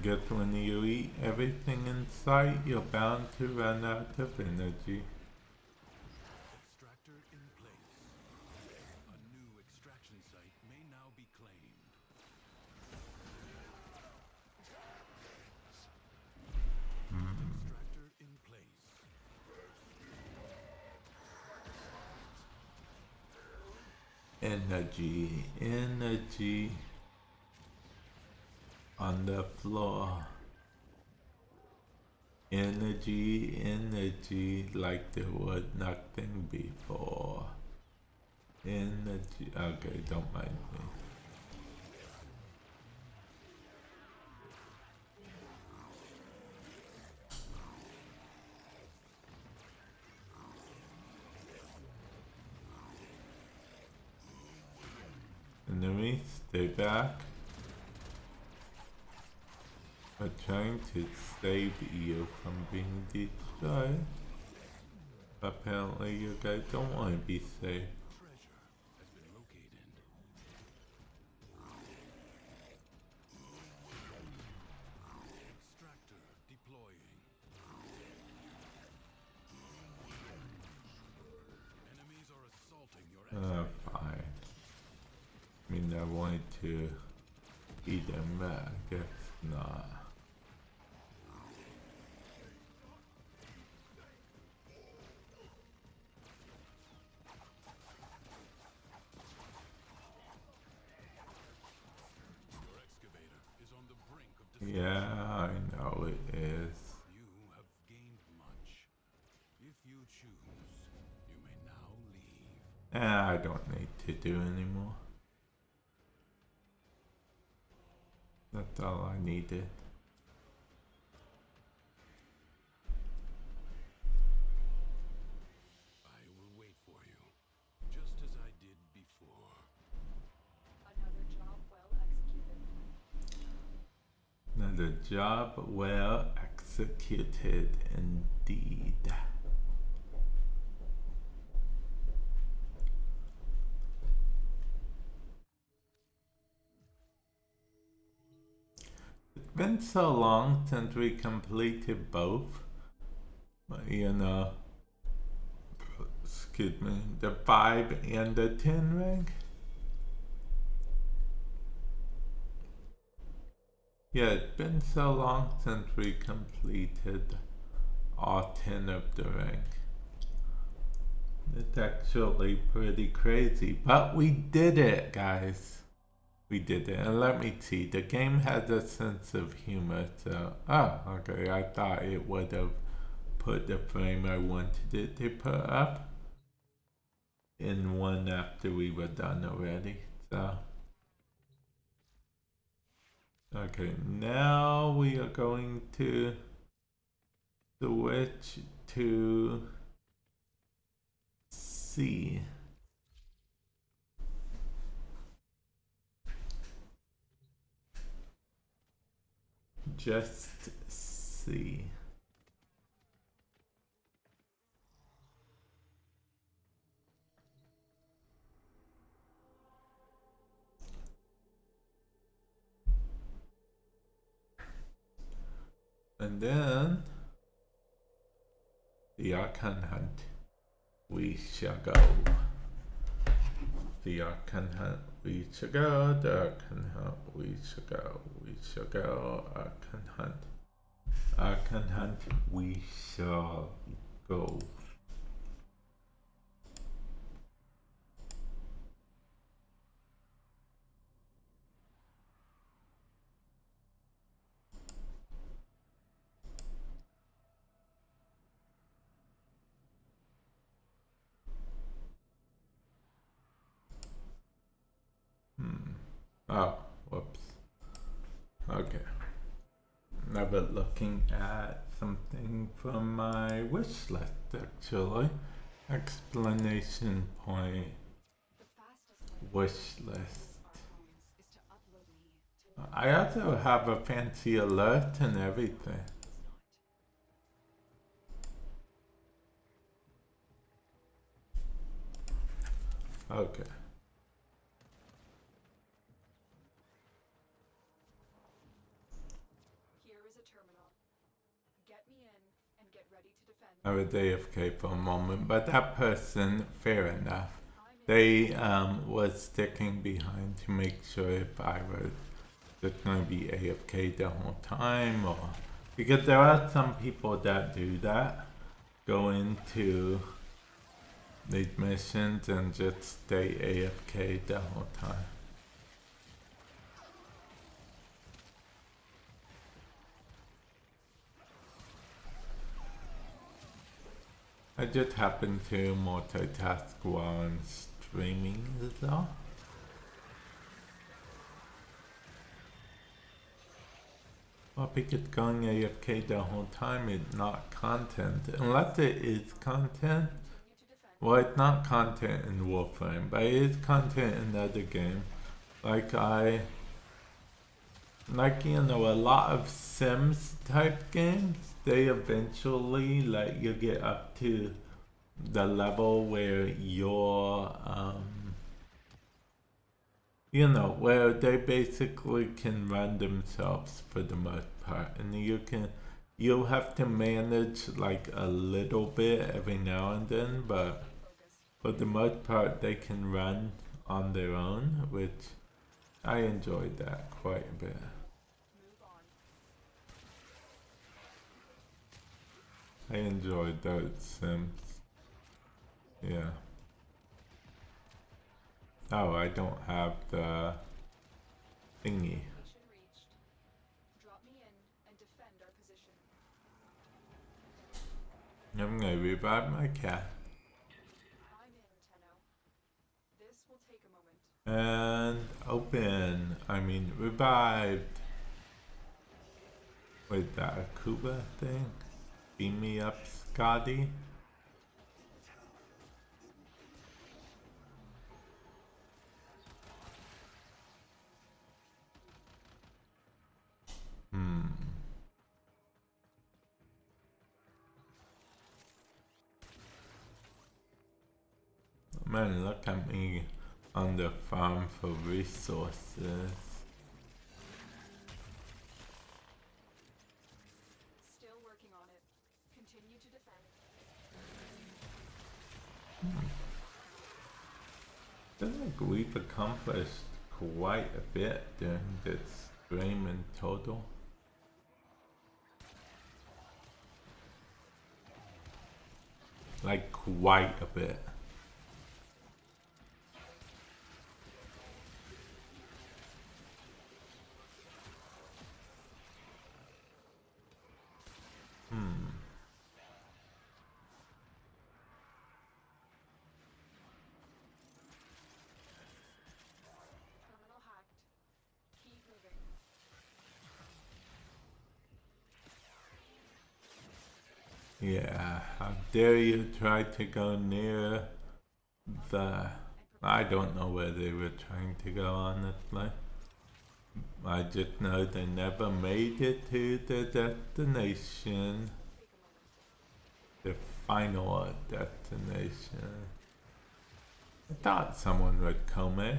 Guess when you eat everything in sight, you're bound to run out of energy. Extractor in place. A new extraction site may now be claimed. Extractor in place. Energy, energy on the floor. Energy, energy like there was nothing before. Energy, okay, don't mind me. Enemies, stay back. I'm trying to save you from being destroyed. Apparently you guys don't want to be saved. Treasure has been located. Extractor deploying. Enemies are assaulting your Fine. I mean, I wanted to eat them, but I guess not. Your excavator is on the brink of destruction. Yeah, I know it is. You have gained much. If you choose, you may now leave. I don't need to do anymore. That's all I needed. I will wait for you, just as I did before. Another job well executed. Another job well executed indeed. It's been so long since we completed both. But, you know, excuse me, the 5 and the 10 rank. Yeah, it's been so long since we completed all 10 of the rank. It's actually pretty crazy, but we did it, guys. We did it, and let me see, the game has a sense of humor, so, oh, okay, I thought it would have put the frame I wanted it to put up. in one after we were done already. So okay, now we are going to switch to C. Just C. And then the Archon hunt. We shall go. The Archon hunt. We shall go. The Archon hunt. We shall go. We shall go. Archon hunt. Archon hunt. We shall go. Oh, whoops. Okay. Now we're looking at something from my wish list, actually. Explanation point. The fastest way Wish list. Archons is to upload me to I also have a fancy alert and everything. Okay. Here is a terminal. Get me in and get ready to defend. I was AFK for a moment, but that person, fair enough. I'm in. They was sticking behind to make sure if I was just going to be AFK the whole time, or because there are some people that do that, go into these missions and just stay AFK the whole time. I just happen to multitask while I'm streaming though. Well, because going AFK the whole time is not content. Unless it is content. Continue to defend. Well, it's not content in Warframe, but it is content in other games. Like you know, a lot of Sims type games, they eventually let you get up to the level where you're, you know, where they basically can run themselves for the most part, and you'll have to manage like a little bit every now and then, but Focused. for the most part they can run on their own, which I enjoyed that quite a bit. Move on. I enjoyed those Sims. Yeah. Oh, I don't have the thingy. Location reached. Drop me in and defend our position. I'm gonna revive my cat. I'm in, Tenno. This will take a moment. And open. I mean, revived. Wait, that Akuba thing? Beam me up, Scotty. Man, look at me on the farm for resources. Still working on it. Continue to defend. I feel like we've accomplished quite a bit during this stream in total. Like quite a bit. Yeah, how dare you try to go near the... I don't know where they were trying to go, honestly. I just know they never made it to the destination. The final destination. I thought someone would come in.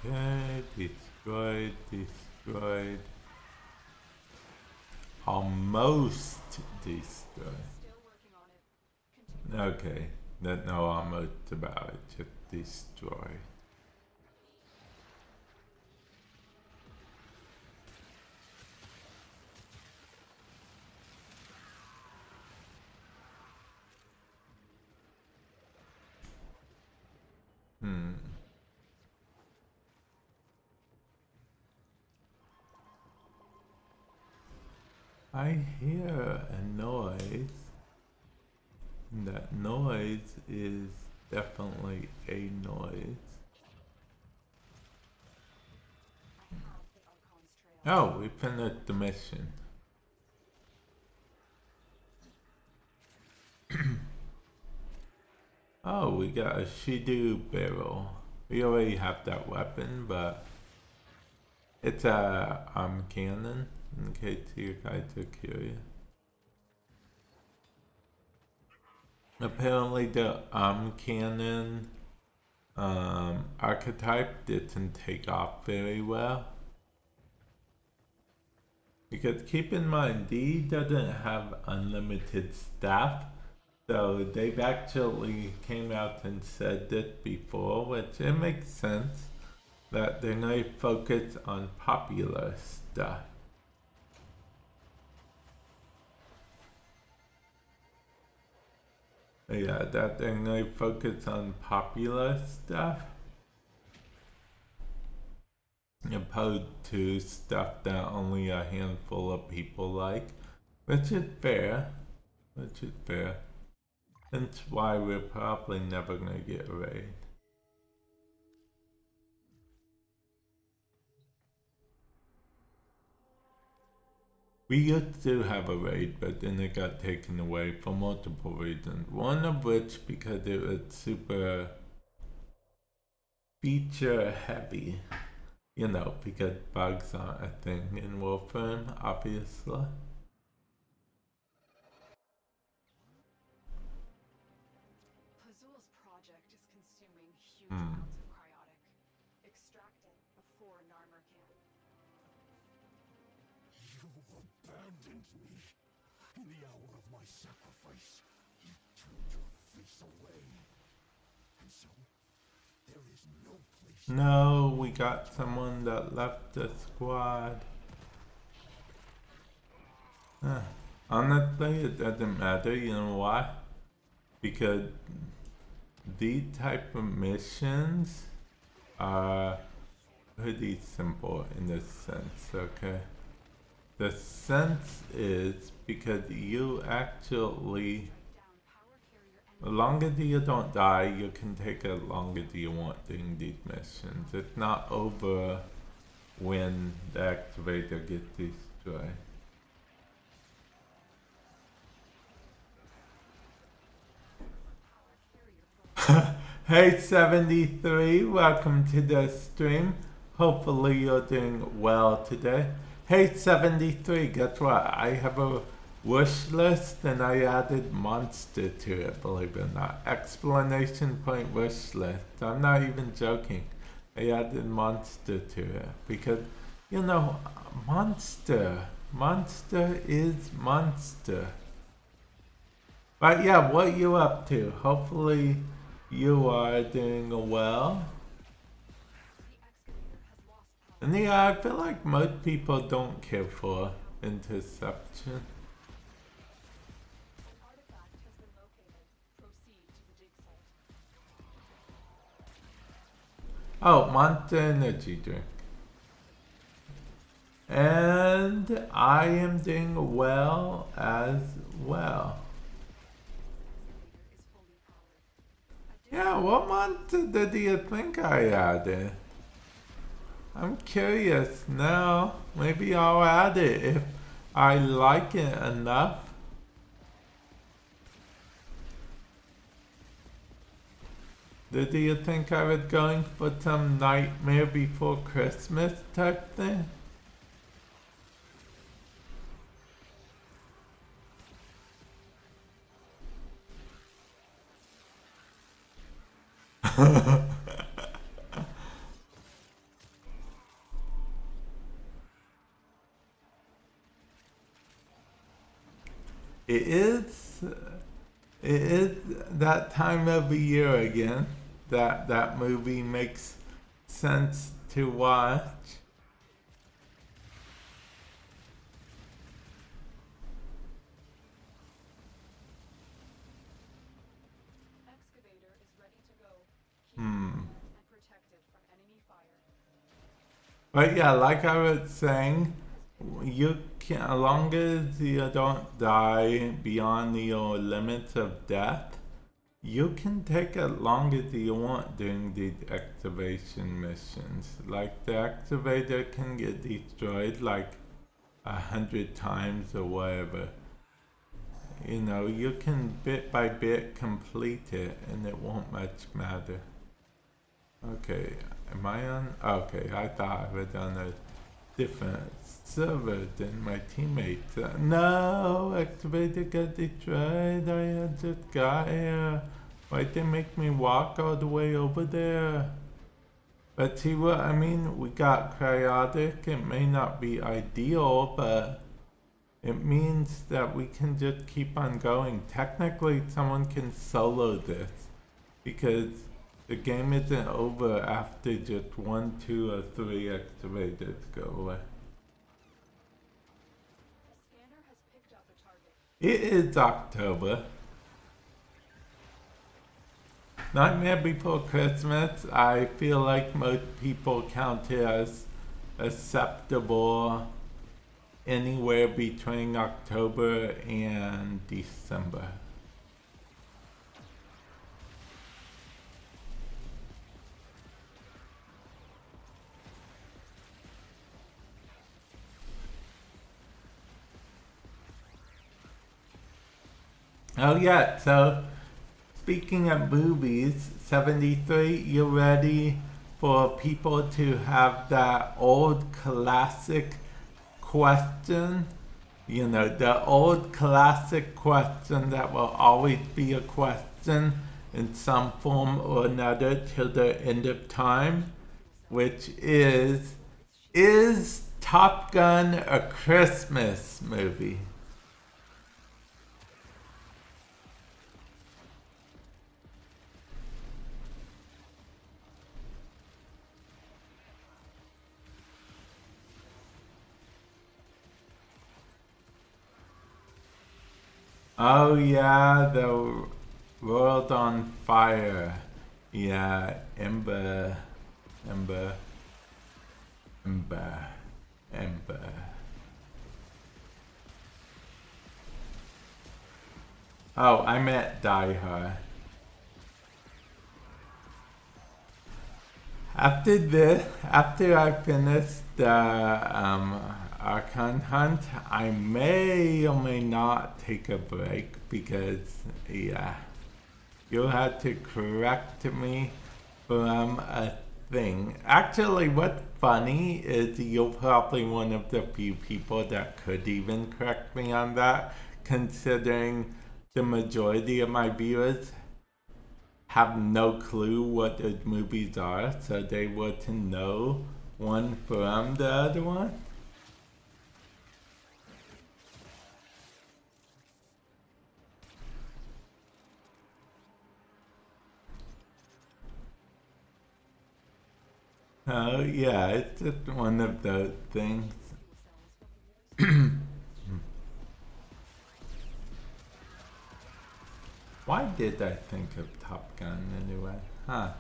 Okay, destroyed. Almost destroyed. Still working on it. Continue. Okay, that no almost about it, just destroyed. I hear a noise. That noise is definitely a noise. I have the Archon's trail. Oh, we finished the mission. Oh, we got a Shidu barrel. We already have that weapon, but it's a cannon, in case you guys are curious. Apparently the cannon archetype didn't take off very well. Because keep in mind, D doesn't have unlimited staff. So they've actually came out and said this before, which it makes sense that they're going to focus on popular stuff. Yeah, that they're going to focus on popular stuff opposed to stuff that only a handful of people like, which is fair. That's why we're probably never gonna get a raid. We used to have a raid, but then it got taken away for multiple reasons. One of which because it was super feature heavy. You know, because bugs aren't a thing in Warframe, obviously. Huge amounts of cryotic. Extract it before Narmer can. You abandoned me. In the hour of my sacrifice, you turned your face away. And so, there is no place... No, we got someone that left the squad. Honestly, it doesn't matter, you know why? Because these type of missions are pretty simple in this sense, okay? The sense is because you actually, as long as you don't die, you can take as long as you want doing these missions. It's not over when the activator gets destroyed. Hey 73, welcome to the stream. Hopefully you're doing well today. Hey 73, guess what? I have a wish list and I added monster to it, believe it or not. Exclamation point wish list. I'm not even joking. I added monster to it because, you know, monster is monster. But yeah, what you up to? Hopefully you are doing well. And yeah, I feel like most people don't care for interception. Oh, Monster Energy Drink. And I am doing well as well. Yeah, what month did you think I added? I'm curious now. Maybe I'll add it if I like it enough. Did you think I was going for some Nightmare Before Christmas type thing? It is that time of the year again that movie makes sense to watch. Excavator is ready to go. Keep and protected from enemy fire. But yeah, like I was saying, you can, as long as you don't die beyond your limits of death, you can take as long as you want during these excavation missions. Like the excavator can get destroyed like 100 times or whatever. You know, you can bit by bit complete it and it won't much matter. Okay, am I on? Okay, I thought I was on a different server than my teammates. No, excavator got destroyed. I had just got here. Why'd they make me walk all the way over there? But see what I mean? We got chaotic. It may not be ideal, but it means that we can just keep on going. Technically, someone can solo this because the game isn't over after just 1, 2, or 3 excavators go away. The scanner has picked up a target. It is October. Nightmare Before Christmas, I feel like most people count it as acceptable anywhere between October and December. Oh yeah, so speaking of movies, 73, you ready for people to have that old classic question? You know, the old classic question that will always be a question in some form or another till the end of time, which is Top Gun a Christmas movie? Oh yeah, the world on fire. Yeah, Ember. Oh, I meant Die Hard. After I finish the Archon hunt, I may or may not take a break because, yeah, you'll have to correct me from a thing. Actually, what's funny is you're probably one of the few people that could even correct me on that, considering the majority of my viewers have no clue what those movies are, so they wouldn't know one from the other one. Oh yeah, it's just one of those things. Why did I think of Top Gun anyway? Huh.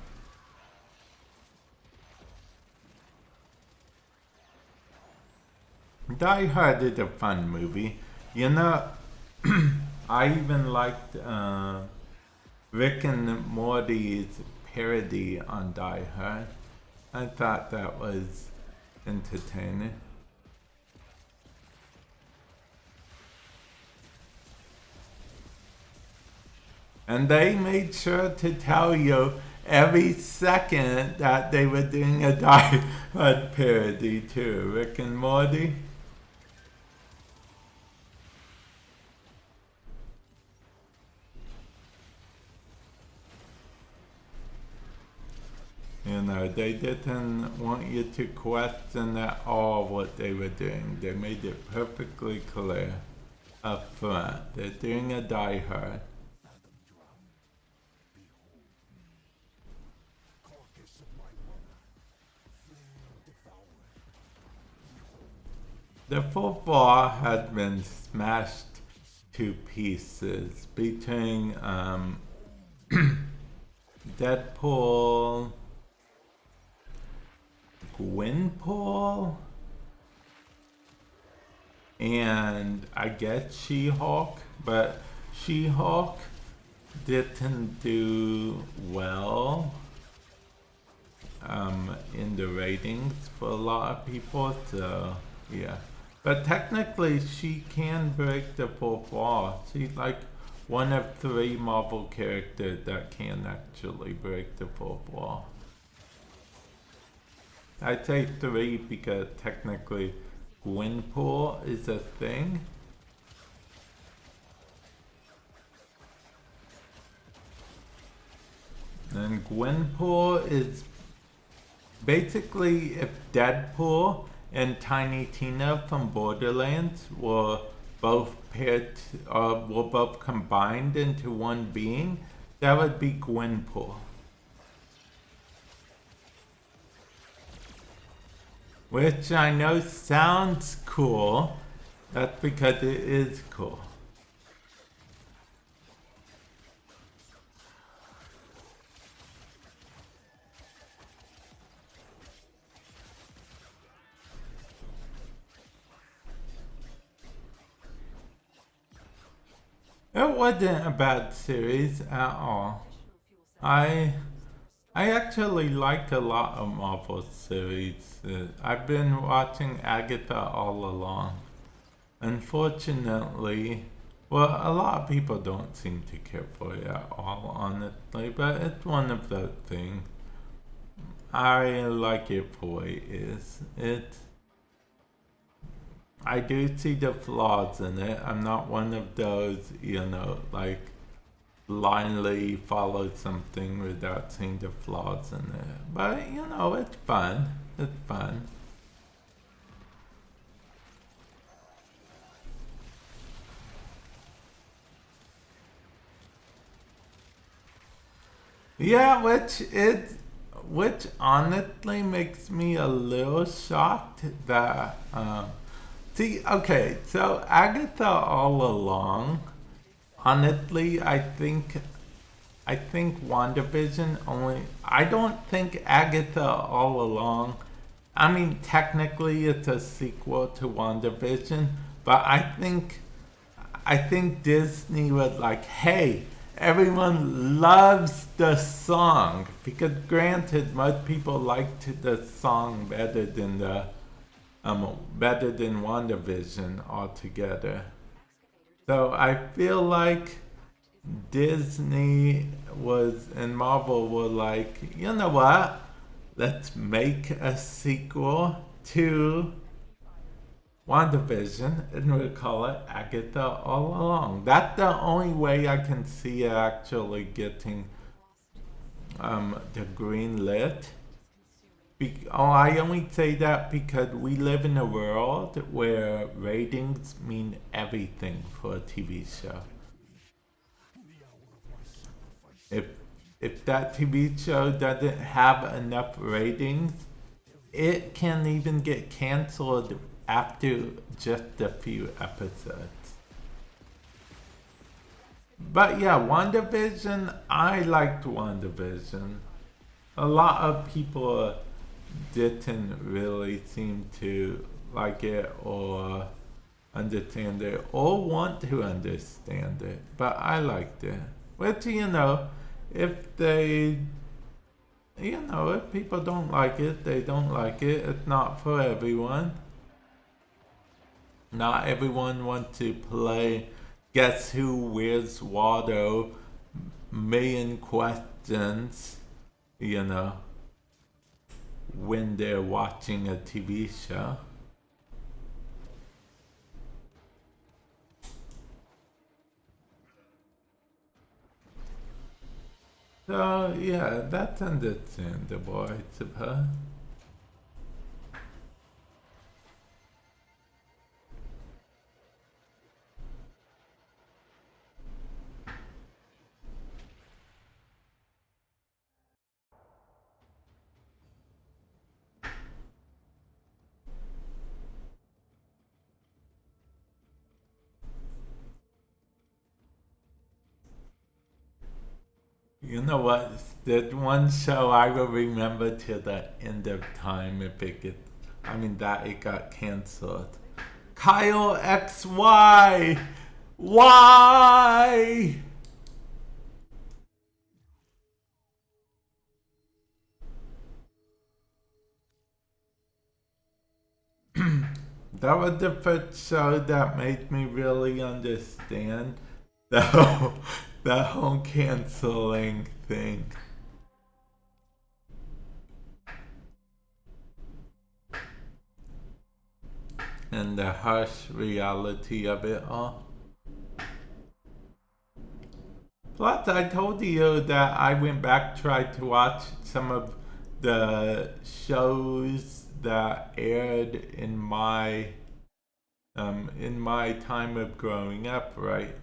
Die Hard is a fun movie. You know, I even liked Rick and Morty's parody on Die Hard. I thought that was entertaining. And they made sure to tell you every second that they were doing a Die Hard parody too. Rick and Morty. You know, they didn't want you to question at all what they were doing. They made it perfectly clear up front. They're doing a Die Hard. The fourth wall had been smashed to pieces between Deadpool, Gwenpool, and I guess She-Hulk, but She-Hulk didn't do well in the ratings for a lot of people, so yeah. But technically she can break the fourth wall. She's like one of 3 Marvel characters that can actually break the fourth wall. I say 3 because technically Gwenpool is a thing. And Gwenpool is basically if Deadpool and Tiny Tina from Borderlands were both paired, were both combined into one being, that would be Gwenpool. Which I know sounds cool, that's because it is cool. It wasn't a bad series at all. I actually like a lot of Marvel series. I've been watching Agatha all along. Unfortunately, well, a lot of people don't seem to care for it at all, honestly, but it's one of those things. I like it for what it is. I do see the flaws in it. I'm not one of those, you know, like blindly follow something without seeing the flaws in it. But, you know, it's fun. It's fun. Yeah, which honestly makes me a little shocked that, see, okay, so Agatha all along, honestly, I think WandaVision only, I don't think Agatha all along, I mean, technically it's a sequel to WandaVision, but I think Disney was like, hey, everyone loves the song, because granted, most people liked the song better than WandaVision altogether. So I feel like Disney and Marvel were like, you know what? Let's make a sequel to WandaVision and we'll call it Agatha All Along. That's the only way I can see it actually getting the green lit. I only say that because we live in a world where ratings mean everything for a TV show. If that TV show doesn't have enough ratings, it can even get canceled after just a few episodes. But yeah, WandaVision, I liked WandaVision. A lot of people didn't really seem to like it or understand it or want to understand it, but I liked it. Which, you know, if they, you know, if people don't like it, they don't like it. It's not for everyone. Not everyone wants to play Guess Who, Where's Waldo, million questions, you know, when they're watching a TV show. So, yeah, that's understandable, I suppose. You know what? That one show I will remember till the end of time if it gets, I mean, that it got cancelled. Kyle XY! Why? That was the first show that made me really understand the whole canceling thing. And the harsh reality of it all. Plus, I told you that I went back, tried to watch some of the shows that aired in my time of growing up, right?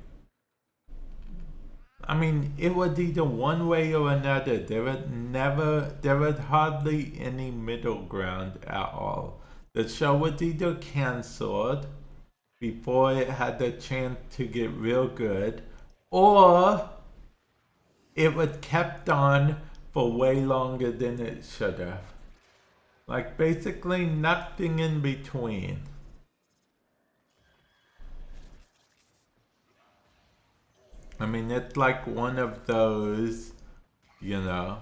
I mean, it was either one way or another. There was hardly any middle ground at all. The show was either cancelled before it had the chance to get real good, or it was kept on for way longer than it should have. Like basically nothing in between. I mean, it's like one of those, you know,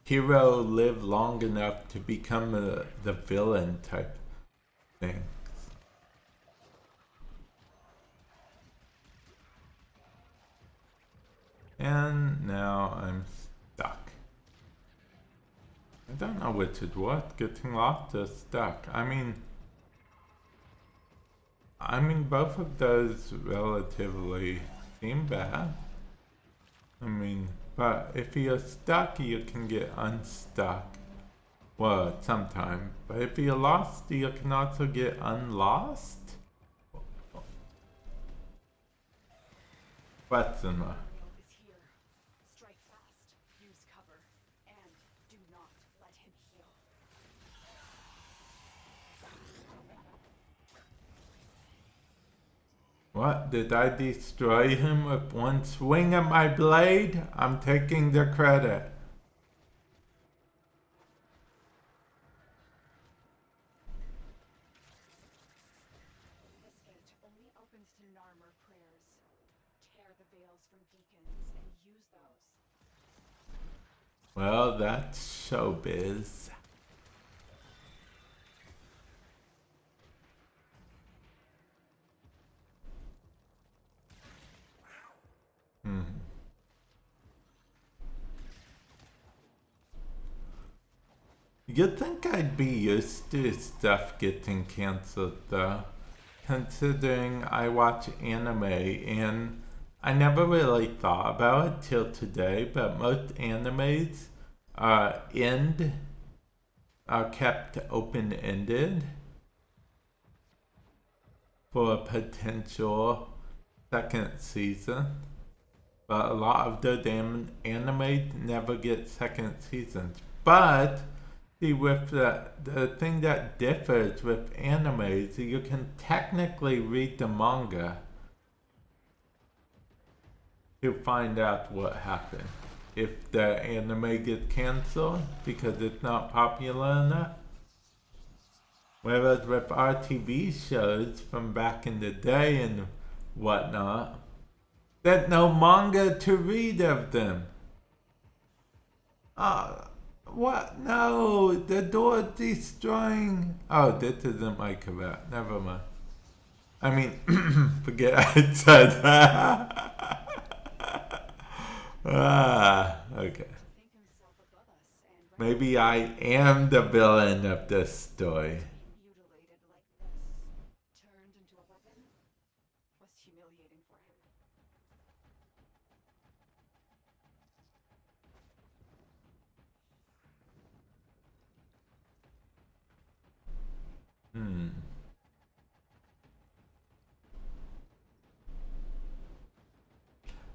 hero live long enough to become the villain type thing. And now I'm stuck. I don't know which is what, getting lost or stuck. I mean, both of those relatively seem bad. I mean, but if you're stuck, you can get unstuck. Well, sometime. But if you're lost, you can also get unlost? Question mark. Is here. Strike fast. Use cover. And do not let him heal. What? Did I destroy him with one swing of my blade? I'm taking the credit. This gate only opens to Narmer prayers. Tear the veils from deacons and use those. Well, that's showbiz. You'd think I'd be used to stuff getting cancelled though, considering I watch anime and I never really thought about it till today, but most animes are kept open-ended for a potential second season. But a lot of the damn anime never get second seasons. But see, with the thing that differs with anime is you can technically read the manga to find out what happened. If the anime gets cancelled because it's not popular enough. Whereas with our TV shows from back in the day and whatnot, there's no manga to read of them. What? No, the door destroying. Oh, this isn't my correct. Never mind. I mean, forget I said that. Okay. Maybe I am the villain of this story. Mutilated like this, turned into a weapon, was humiliating for him.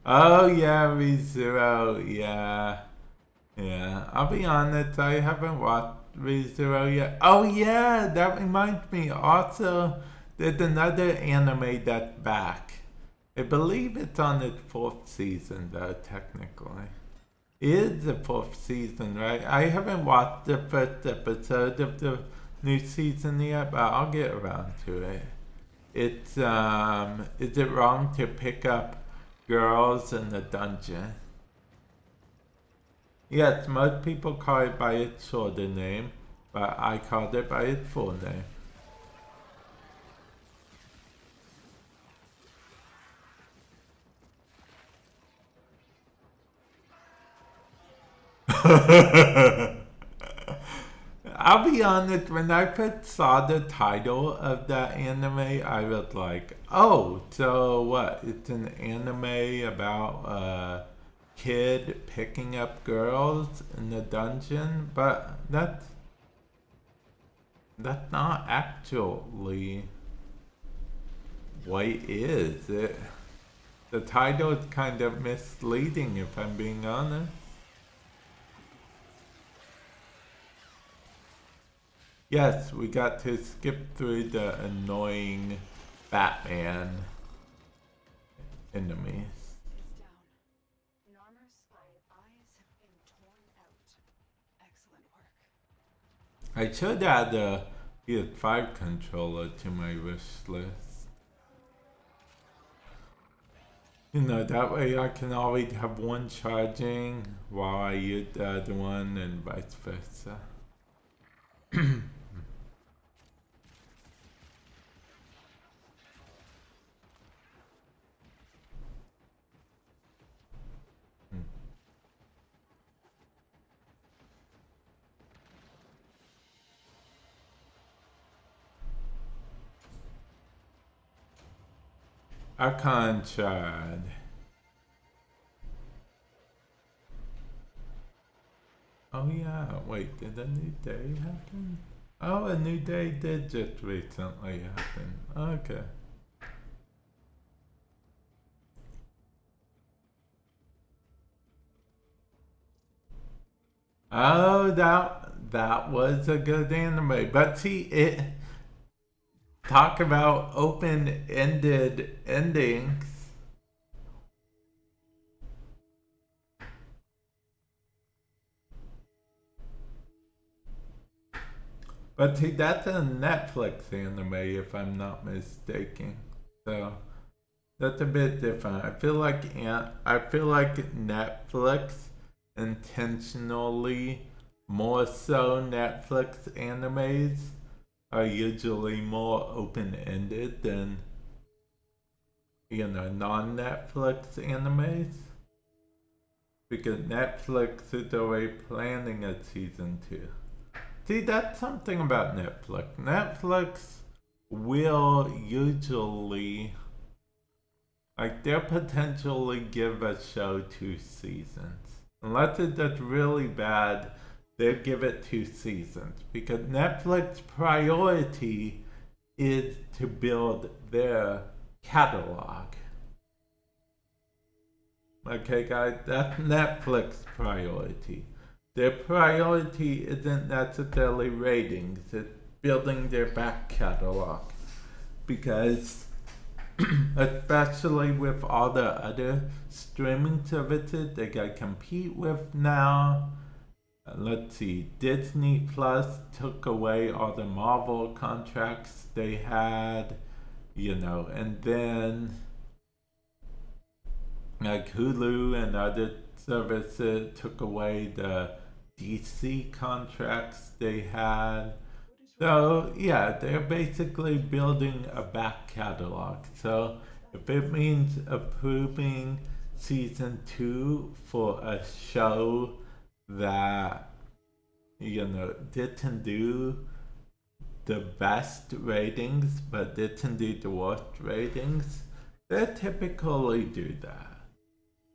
Oh yeah, ReZero, yeah. Yeah, I'll be honest, I haven't watched ReZero yet. Oh yeah, that reminds me. Also, there's another anime that's back. I believe it's on its 4th season though, technically. It is the 4th season, right? I haven't watched the first episode of the new season yet, but I'll get around to it. It's, is it wrong to pick up girls in the dungeon? Yes, most people call it by its shorter name, but I called it by its full name. I'll be honest, when I first saw the title of that anime, I was like, oh, so what? It's an anime about a kid picking up girls in the dungeon? But that's not actually what it is. The title is kind of misleading, if I'm being honest. Yes, we got to skip through the annoying Batman enemies. Is down. Narmer's spine eyes have been torn out. Excellent work. I should add a PS5 controller to my wish list. You know, that way I can always have one charging while I use the other one and vice versa. Archon shard. Oh yeah, wait, did a new day happen? Oh, a new day did just recently happen. Okay. Oh, that was a good anime. But see, it talk about open-ended endings. But see, that's a Netflix anime, if I'm not mistaken. So that's a bit different. I feel like Netflix intentionally, more so Netflix animes are usually more open-ended than, you know, non-Netflix animes. Because Netflix is already planning a season 2. See, that's something about Netflix. Netflix will usually, like, they'll potentially give a show 2 seasons. Unless it's just really bad, they'll give it 2 seasons. Because Netflix's priority is to build their catalog. Okay, guys, that's Netflix's priority. Their priority isn't necessarily ratings, it's building their back catalog. Because, especially with all the other streaming services they gotta compete with now, let's see, Disney Plus took away all the Marvel contracts they had, and then like Hulu and other services took away the DC contracts they had. So yeah, they're basically building a back catalog. So if it means approving season 2 for a show that didn't do the best ratings but didn't do the worst ratings, they typically do that.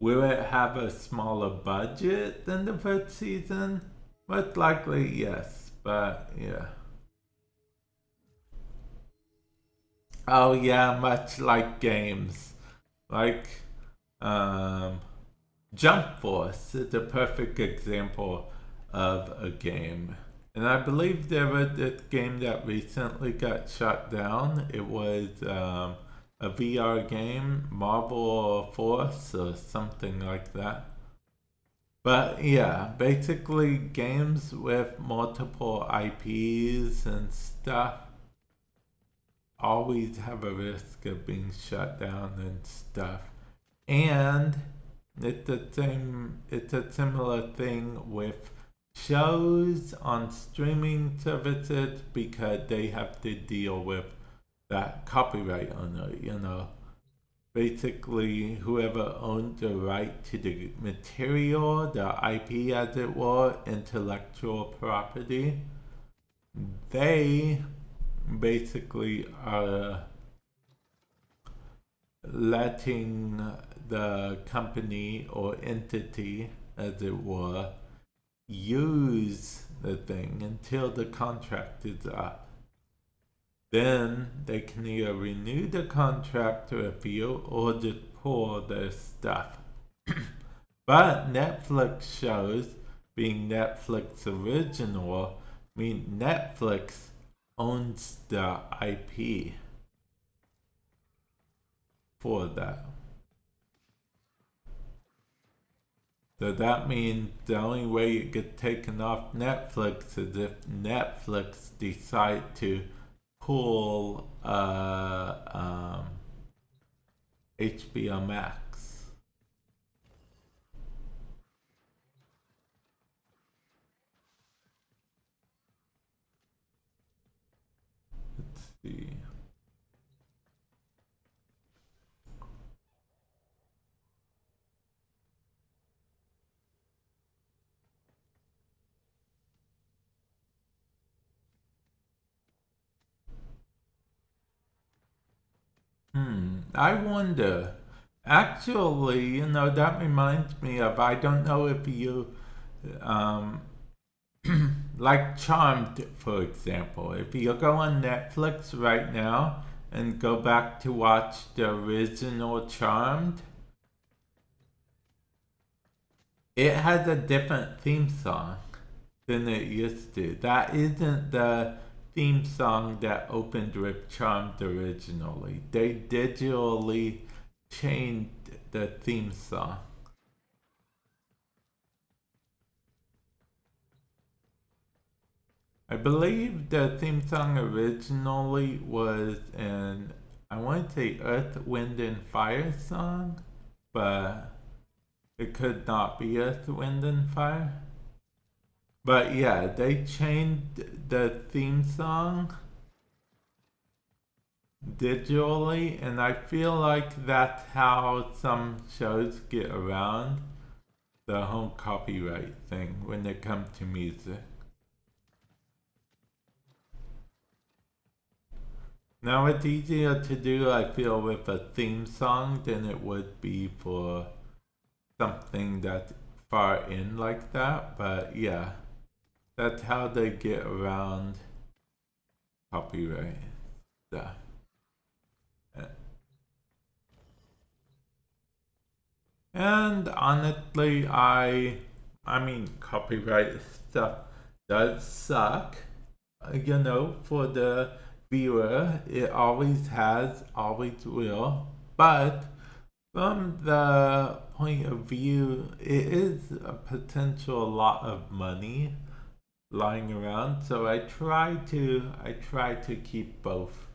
Will it have a smaller budget than the first season? Most likely yes, but yeah. Oh yeah, much like games. Like Jump Force is a perfect example of a game. And I believe there was this game that recently got shut down. It was a VR game, Marvel Force or something like that. But yeah, basically games with multiple IPs and stuff always have a risk of being shut down and stuff. And it's a similar thing with shows on streaming services because they have to deal with that copyright owner, basically whoever owns the right to the material, the IP as it were, intellectual property, they basically are letting the company or entity, as it were, use the thing until the contract is up. Then they can either renew the contract to appeal or just pull their stuff. But Netflix shows, being Netflix original, mean Netflix owns the IP for that. So that means the only way it gets taken off Netflix is if Netflix decide to pull HBO Max. Let's see. I wonder. Actually, that reminds me of, I don't know if you, like Charmed, for example. If you go on Netflix right now and go back to watch the original Charmed, it has a different theme song than it used to. That isn't the theme song that opened with Charmed originally. They digitally changed the theme song. I believe the theme song originally was an, I want to say Earth, Wind, and Fire song, but it could not be Earth, Wind, and Fire. But yeah, they changed the theme song digitally, and I feel like that's how some shows get around the whole copyright thing when it comes to music. Now it's easier to do, I feel, with a theme song than it would be for something that's far in like that, but yeah. That's how they get around copyright stuff. And honestly, I mean, copyright stuff does suck, for the viewer. It always has, always will. But from the point of view, it is a potential lot of money lying around. So I try to keep both,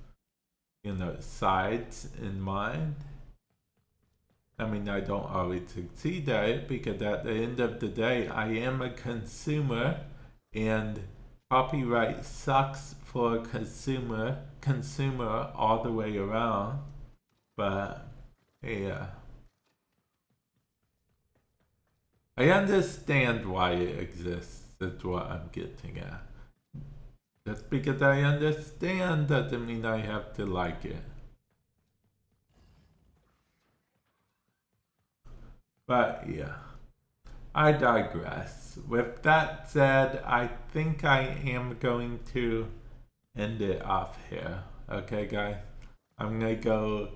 sides in mind. I mean, I don't always succeed at it because at the end of the day, I am a consumer, and copyright sucks for a consumer all the way around. But yeah, I understand why it exists. That's what I'm getting at. Just because I understand doesn't mean I have to like it. But yeah, I digress. With that said, I think I am going to end it off here. Okay, guys? I'm gonna go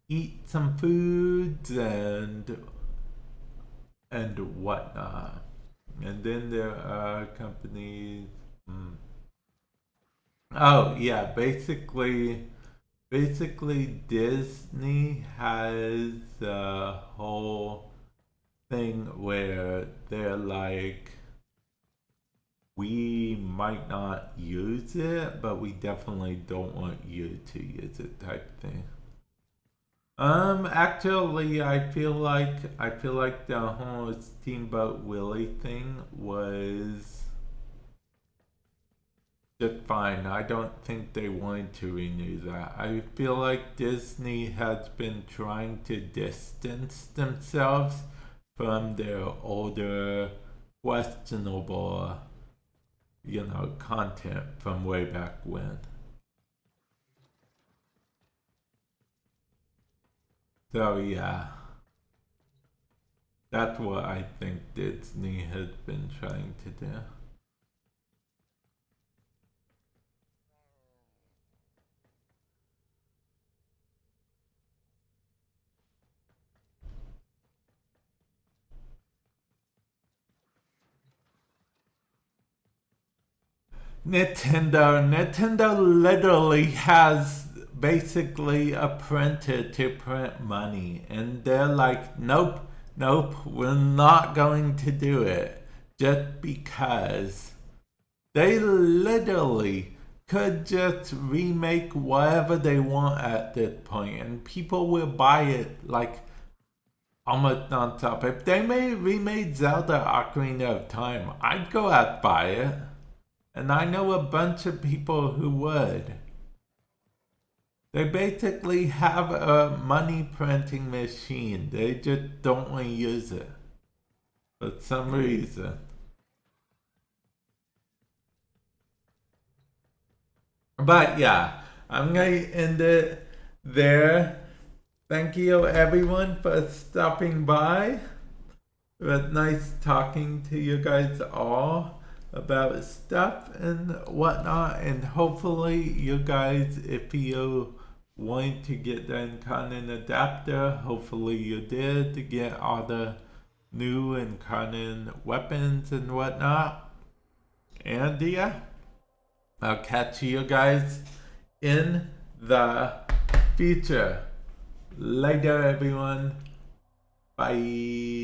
eat some foods and whatnot. And then there are companies. Oh yeah, basically Disney has a whole thing where they're like, we might not use it, but we definitely don't want you to use it type thing. Actually, I feel like the whole Steamboat Willie thing was just fine. I don't think they wanted to renew that. I feel like Disney has been trying to distance themselves from their older, questionable, content from way back when. So yeah, that's what I think Disney has been trying to do. Nintendo literally has basically a printer to print money, and they're like, nope, we're not going to do it, just because they literally could just remake whatever they want at this point, and people will buy it like almost non-stop. If they remade Zelda Ocarina of Time, I'd go out and buy it. And I know a bunch of people who would. They basically have a money printing machine. They just don't want to use it for some reason. But yeah, I'm going to end it there. Thank you everyone for stopping by. It was nice talking to you guys all about stuff and whatnot, and hopefully you guys, if you want to get the Incarnon adapter, hopefully you did, to get all the new Incarnon weapons and whatnot. And yeah, I'll catch you guys in the future. Later everyone. Bye.